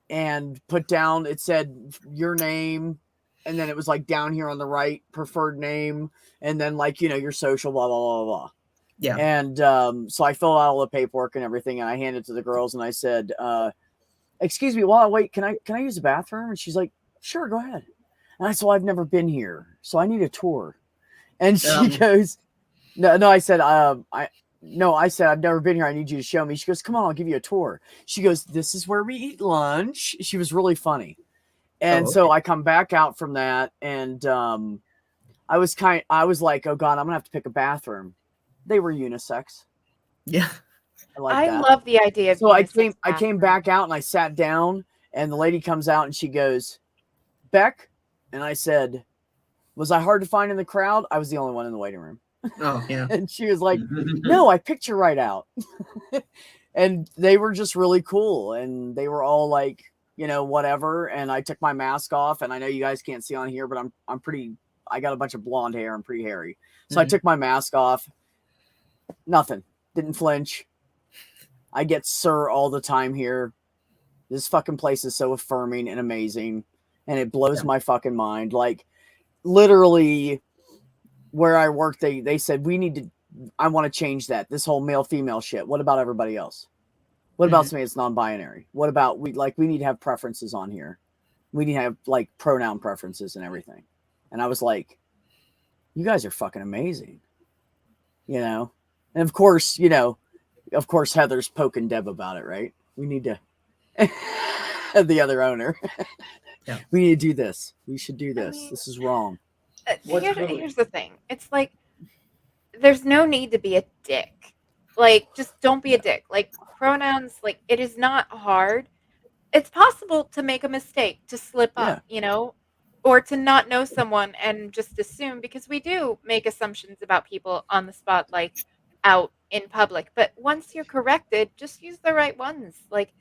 and put down, it said your name, and then it was like down here on the right, preferred name, and then like, you know, your social, blah, blah, blah, blah. Yeah. And so I filled out all the paperwork and everything, and I handed it to the girls, and I said, excuse me, while I wait, can I use the bathroom? And she's like, sure, go ahead. And I said, well, I've never been here, so I need a tour. And she goes, no, I said, I said, I've never been here. I need you to show me. She goes, come on, I'll give you a tour. She goes, this is where we eat lunch. She was really funny. And so I come back out from that, and I was like, oh God, I'm gonna have to pick a bathroom. They were unisex. Yeah. I love the idea of so I unisex came back out and I sat down, and the lady comes out and she goes, Beck, and I said, was I hard to find in the crowd? I was the only one in the waiting room. Oh yeah. And she was like, no, I picked you right out. And they were just really cool, and they were all like, you know, whatever. And I took my mask off, and I know you guys can't see on here, but I got a bunch of blonde hair. I'm pretty hairy. So I took my mask off. Nothing. Didn't flinch. I get sir all the time here. This fucking place is so affirming and amazing, and it blows my fucking mind. Like, literally, where I work, they said, I want to change that. This whole male-female shit. What about everybody else? What about somebody that's non-binary? What about we need to have preferences on here. We need to have like pronoun preferences and everything. And I was like, you guys are fucking amazing. You know? And of course, Heather's poking Deb about it, right? We need to the other owner. Yeah. We need to do this. We should do this. This is wrong. Here's the thing. It's like, there's no need to be a dick. Like, just don't be a dick. Like, pronouns, like, it is not hard. It's possible to make a mistake, to slip up, you know, or to not know someone and just assume, because we do make assumptions about people on the spot, like out in public. But once you're corrected, just use the right ones. Like,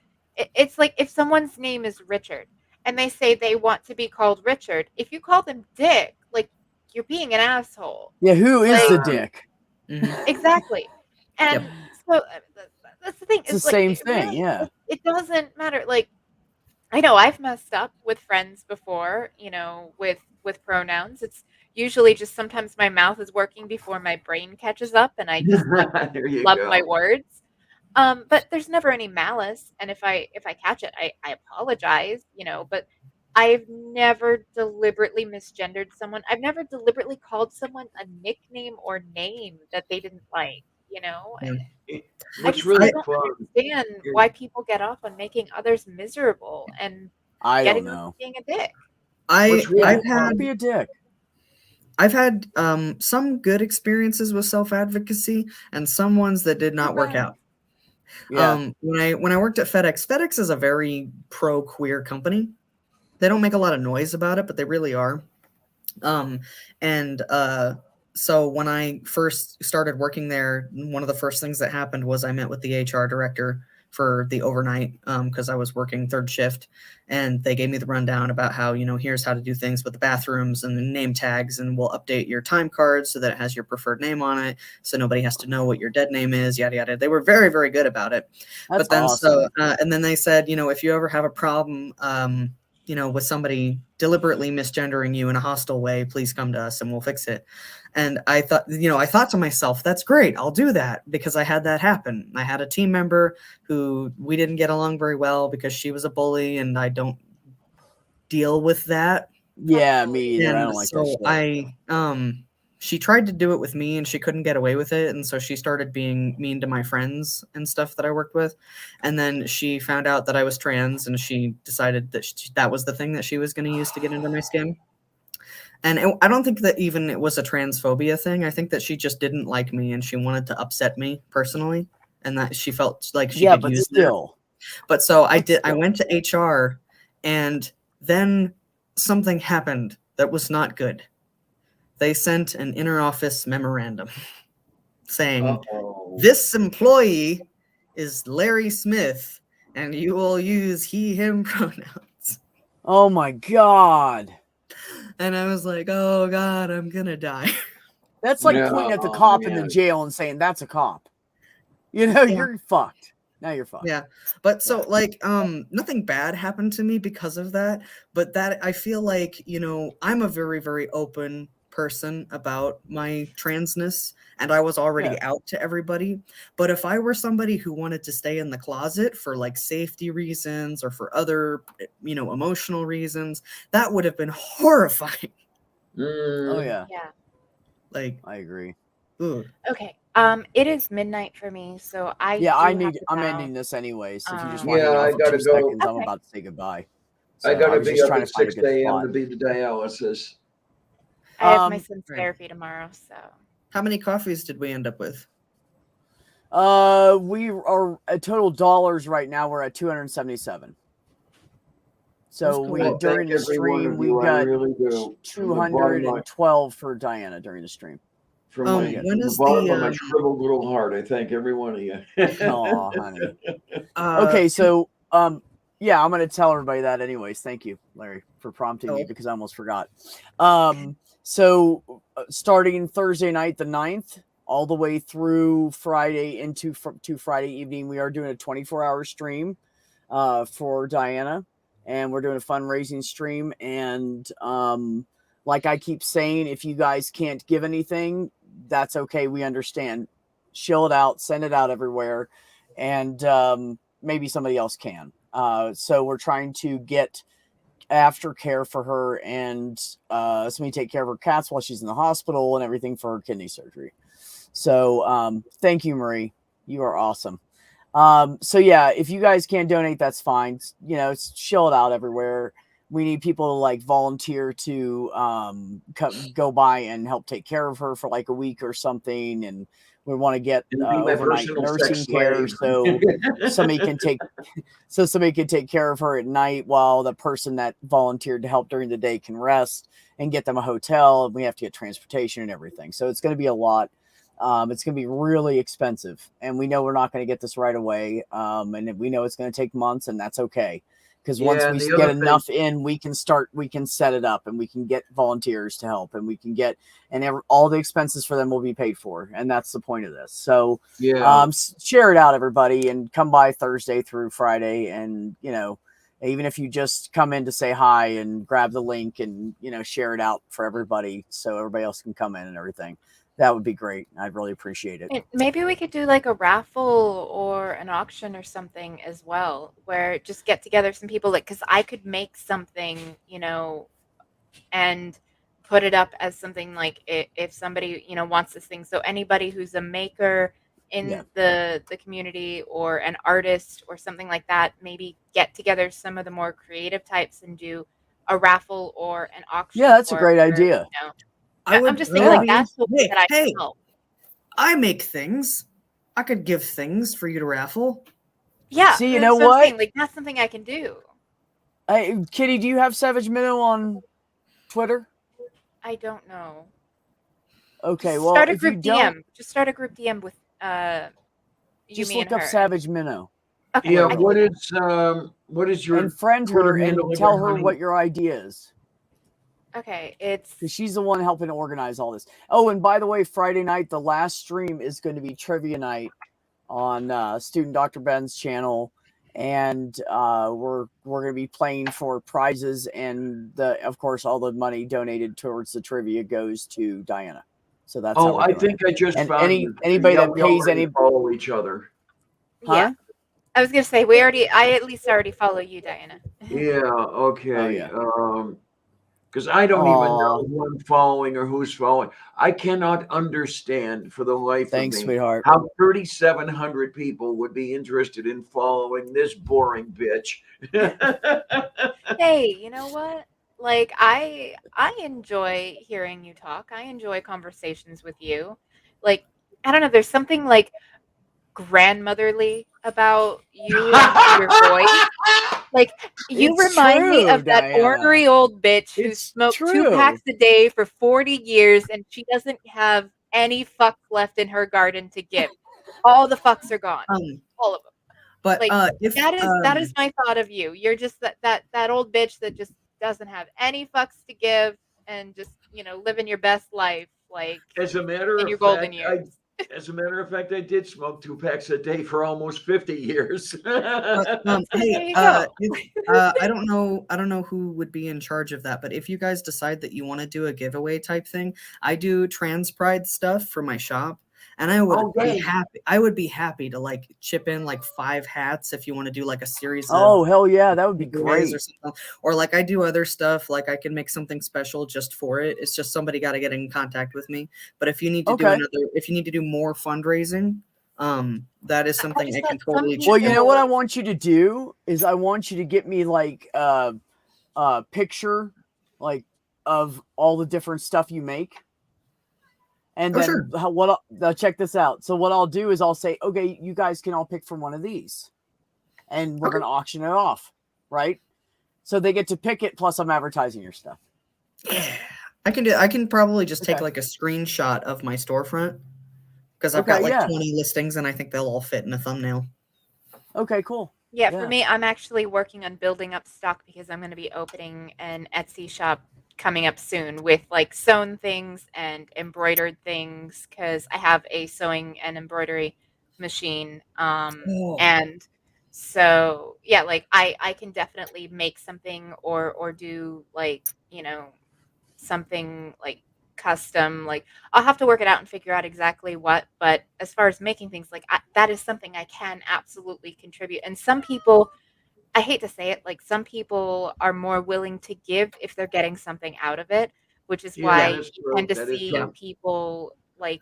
it's like if someone's name is Richard and they say they want to be called Richard, if you call them Dick, like, you're being an asshole. Yeah, who is Like, the dick? Exactly. And so that's the thing. It's the same thing, really, yeah. It doesn't matter. Like, I know I've messed up with friends before, you know, with pronouns. It's usually just sometimes my mouth is working before my brain catches up, and I just like There you love go. my words. But there's never any malice, and if I catch it, I apologize, you know. But I've never deliberately misgendered someone. I've never deliberately called someone a nickname or name that they didn't like, you know. I What's just really don't fun understand why people get off on making others miserable and I getting don't them know. being a dick. Don't be a dick. I've had some good experiences with self-advocacy and some ones that did not work out. Yeah. When I worked at FedEx is a very pro-queer company. They don't make a lot of noise about it, but they really are. So when I first started working there, one of the first things that happened was I met with the HR director for the overnight because I was working third shift, and they gave me the rundown about how, you know, here's how to do things with the bathrooms and the name tags, and we'll update your time card so that it has your preferred name on it, so nobody has to know what your dead name is, yada yada. They were very, very good about it. That's but then awesome. and then they said, you know, if you ever have a problem you know, with somebody deliberately misgendering you in a hostile way, please come to us and we'll fix it. And I thought to myself, that's great. I'll do that, because I had that happen. I had a team member who we didn't get along very well because she was a bully, and I don't deal with that. Yeah, me either. I And don't like so that shit. she tried to do it with me, and she couldn't get away with it, and so she started being mean to my friends and stuff that I worked with. And then she found out that I was trans, and she decided that that was the thing that she was going to use to get into my skin. And I don't think that even it was a transphobia thing. I think that she just didn't like me, and she wanted to upset me personally, and that she felt like she could use still. But so I went to HR, and then something happened that was not good. They sent an interoffice memorandum saying, this employee is Larry Smith, and you will use he, him pronouns. Oh my God. And I was like, oh God, I'm going to die. That's like pointing at the cop in the jail and saying, that's a cop. You know, you're fucked. Now you're fine. Yeah. But so like nothing bad happened to me because of that, but that I feel like, you know, I'm a very, very open person about my transness, and I was already out to everybody. But if I were somebody who wanted to stay in the closet for like safety reasons or for other, you know, emotional reasons, that would have been horrifying. Oh yeah. Yeah. Like I agree. Ugh. Okay. It is midnight for me, so I Yeah, do have to I'm bounce. ending this anyways. If you just want to Yeah, hang out I for gotta 2 go. seconds, I'm Okay. about to say goodbye. I So I gotta was be just up trying at to find a 6 good a.m. spot. to be the dialysis. I have my son's Right. therapy tomorrow, so. How many coffees did we end up with? We are at total dollars right now. We're at 277. So cool. we I during thank the every one stream of we you. I got really do. From the bottom of 212 for Diana during the stream. from my when from the is bottom the of my shriveled little heart, I thank every one of you. Oh, honey. Okay, so yeah, I'm gonna tell everybody that anyways. Thank you, Larry, for prompting me because I almost forgot. So starting Thursday night, the 9th, all the way through Friday into to Friday evening, we are doing a 24-hour stream for Diana, and we're doing a fundraising stream. And like I keep saying, if you guys can't give anything, that's okay. We understand. Shill it out, send it out everywhere, and maybe somebody else can. So we're trying to get aftercare for her, and somebody take care of her cats while she's in the hospital and everything for her kidney surgery. So thank you, Marie. You are awesome. So yeah, if you guys can't donate, that's fine. You know, shill it out everywhere. We need people to like volunteer to go by and help take care of her for like a week or something. And we want to get And be my overnight personal nursing sex care slave. so somebody can take care of her at night while the person that volunteered to help during the day can rest, and get them a hotel. And we have to get transportation and everything. So it's going to be a lot. It's going to be really expensive, and we know we're not going to get this right away. And we know it's going to take months, and that's okay. Because once Yeah, we and the get other enough in, we can set it up, and we can get volunteers to help, and we can get, all the expenses for them will be paid for. And that's the point of this. So Yeah. share it out, everybody, and come by Thursday through Friday. And, you know, even if you just come in to say hi and grab the link and, you know, share it out for everybody so everybody else can come in and everything. That would be great. I'd really appreciate it. And maybe we could do like a raffle or an auction or something as well, where just get together some people, like, because I could make something, you know, and put it up as something like if somebody, you know, wants this thing. So anybody who's a maker in the community or an artist or something like that, maybe get together some of the more creative types and do a raffle or an auction. Yeah, that's a great idea. You know, I would, I'm just saying, like, that's the way that I hey, can help. I make things. I could give things for you to raffle. Yeah. See, you that's know what I'm what? saying. Like, that's something I can do. Kitty, do you have Savage Minnow on Twitter? I don't know. Okay, Just well, start a if you group don't, DM. Just start a group DM with you, just me, look and up her. Savage Minnow. Okay. Yeah, I can what do is your and friend Twitter her handle and tell again, her honey? what your idea is. Okay, it's Because she's the one helping to organize all this. Oh, and by the way, Friday night, the last stream is going to be trivia night on Student Dr. Ben's channel, and we're going to be playing for prizes, and of course all the money donated towards the trivia goes to Diana. So that's how we're I doing think it. I just and found you. anybody Yeah, that we pays already any follow each other. yeah. I was gonna say I at least already follow you, Diana. Yeah, okay. Oh, yeah. Because I don't even Aw. know who I'm following or who's following. I cannot understand for the life Thanks, of me sweetheart. how 3,700 people would be interested in following this boring bitch. Hey, you know what? Like I enjoy hearing you talk. I enjoy conversations with you. Like, I don't know, there's something like grandmotherly about you and your voice. Like, you It's remind me true, of that Diana. ornery old bitch who It's smoked 2 true. packs a day for 40 years and she doesn't have any fucks left in her garden to give. All the fucks are gone. All of them. But Like, if that is my thought of you. You're just that old bitch that just doesn't have any fucks to give and just, you know, living your best life, like, As a matter in of your golden fact, years. As a matter of fact, I did smoke 2 packs a day for almost 50 years. Hey, I don't know who would be in charge of that, but if you guys decide that you want to do a giveaway type thing, I do trans pride stuff for my shop, and I would be happy. I would be happy to like chip in like 5 hats if you want to do like a series of. Oh hell yeah, that would be giveaways great. or something. Or like I do other stuff, like I can make something special just for it. It's just somebody got to get in contact with me. But if you need to do if you need to do more fundraising, that is something I can totally. Well, you know what I want you to do is I want you to get me like a picture like of all the different stuff you make. And then check this out. So what I'll do is I'll say, okay, you guys can all pick from one of these. And we're going to auction it off, right? So they get to pick it, plus I'm advertising your stuff. I can probably just take like a screenshot of my storefront because I've got like 20 listings and I think they'll all fit in a thumbnail. Okay, cool. Yeah, for me, I'm actually working on building up stock because I'm going to be opening an Etsy shop coming up soon with like sewn things and embroidered things because I have a sewing and embroidery machine. And so, yeah, like I can definitely make something or do like, you know, something like custom. Like I'll have to work it out and figure out exactly what, but as far as making things, like that is something I can absolutely contribute. And some people, I hate to say it, like some people are more willing to give if they're getting something out of it, which is why you tend to see people like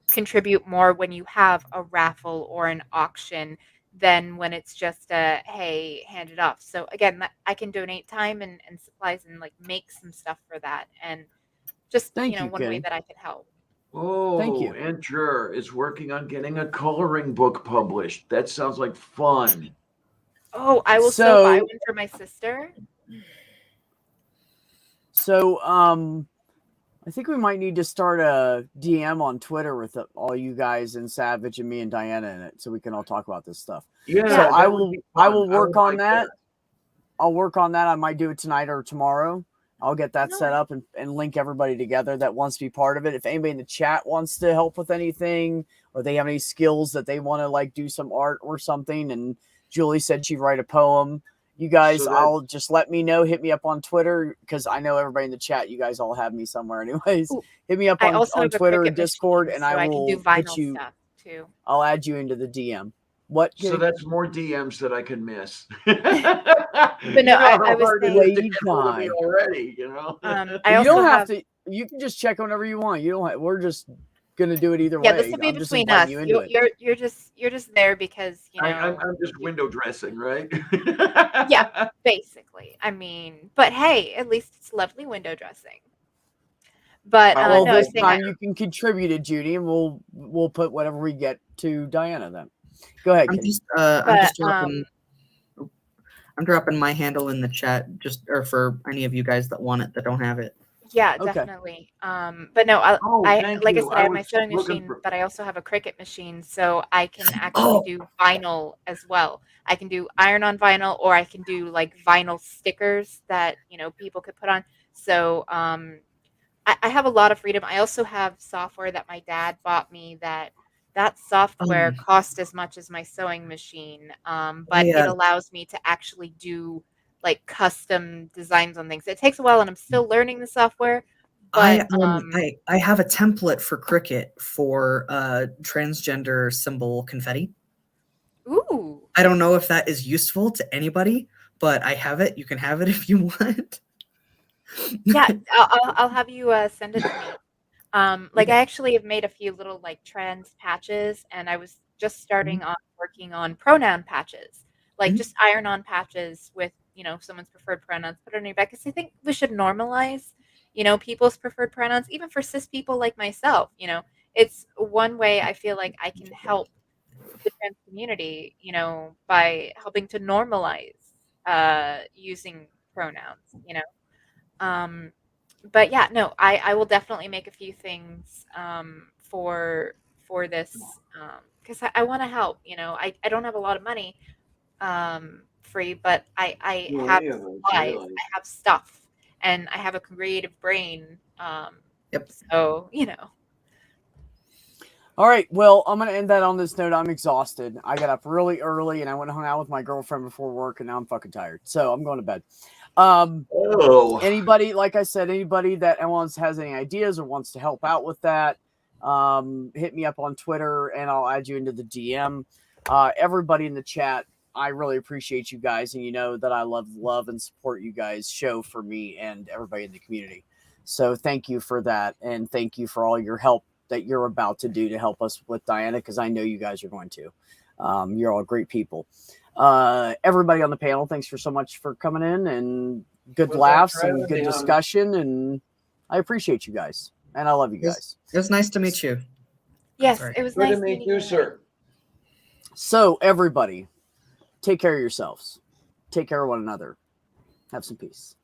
contribute more when you have a raffle or an auction than when it's just a, hey, hand it off. So again, I can donate time and supplies and like make some stuff for that. And just, you know, one way that I can help. Oh, thank you. Enter is working on getting a coloring book published. That sounds like fun. Oh, I will still buy one for my sister. So, I think we might need to start a DM on Twitter with all you guys and Savage and me and Diana in it, so we can all talk about this stuff. Yeah, so I will work on that. I'll work on that. I might do it tonight or tomorrow. I'll get that set up and link everybody together that wants to be part of it. If anybody in the chat wants to help with anything, or they have any skills that they want to like do some art or something, and Julie said she'd write a poem. You guys, I'll just let me know. Hit me up on Twitter because I know everybody in the chat. You guys all have me somewhere, anyways. Hit me up on Twitter and Discord, and I will do vinyl stuff too. I'll add you into the DM. What? So that's more DMs that I can miss. But no, I was saying already. You know, I you don't have to. You can just check whenever you want. You don't. We're just gonna do it either way. Yeah, this will be between us. You're just there because you know. I'm just window dressing, right? Yeah, basically. I mean, but hey, at least it's lovely window dressing. But well, no, this time you can contribute it, Judy, and we'll put whatever we get to Diana then. Go ahead. I'm dropping my handle in the chat or for any of you guys that want it that don't have it. Yeah, definitely. But no, I like I said, I have my sewing machine, but I also have a Cricut machine, so I can actually do vinyl as well. I can do iron-on vinyl, or I can do like vinyl stickers that people could put on. So I have a lot of freedom. I also have software that my dad bought me that software cost as much as my sewing machine, but it allows me to actually do like custom designs on things. It takes a while, and I'm still learning the software. But I have a template for Cricut for transgender symbol confetti. Ooh! I don't know if that is useful to anybody, but I have it. You can have it if you want. Yeah, I'll have you send it to me. Like I actually have made a few little like trans patches, and I was just starting on working on pronoun patches, like just iron-on patches with someone's preferred pronouns. Put it on your back because I think we should normalize, people's preferred pronouns, even for cis people like myself. It's one way I feel like I can help the trans community, by helping to normalize using pronouns. But yeah, no, I will definitely make a few things for this because I want to help. I don't have a lot of money free, but I have supplies, I have stuff, and I have a creative brain. Yep. So All right. Well, I'm going to end that on this note. I'm exhausted. I got up really early and I went and hung out with my girlfriend before work, and now I'm fucking tired. So I'm going to bed. Anybody, like I said, anybody that has any ideas or wants to help out with that, hit me up on Twitter and I'll add you into the DM. Everybody in the chat, I really appreciate you guys, and you know that I love and support you guys show for me and everybody in the community. So thank you for that, and thank you for all your help that you're about to do to help us with Diana, because I know you guys are going to. You're all great people. Everybody on the panel, thanks for so much for coming in, and good laughs and good discussion, and I appreciate you guys, and I love you guys. It was nice to meet you. Yes, it was nice to meet you, sir. So everybody, take care of yourselves. Take care of one another. Have some peace.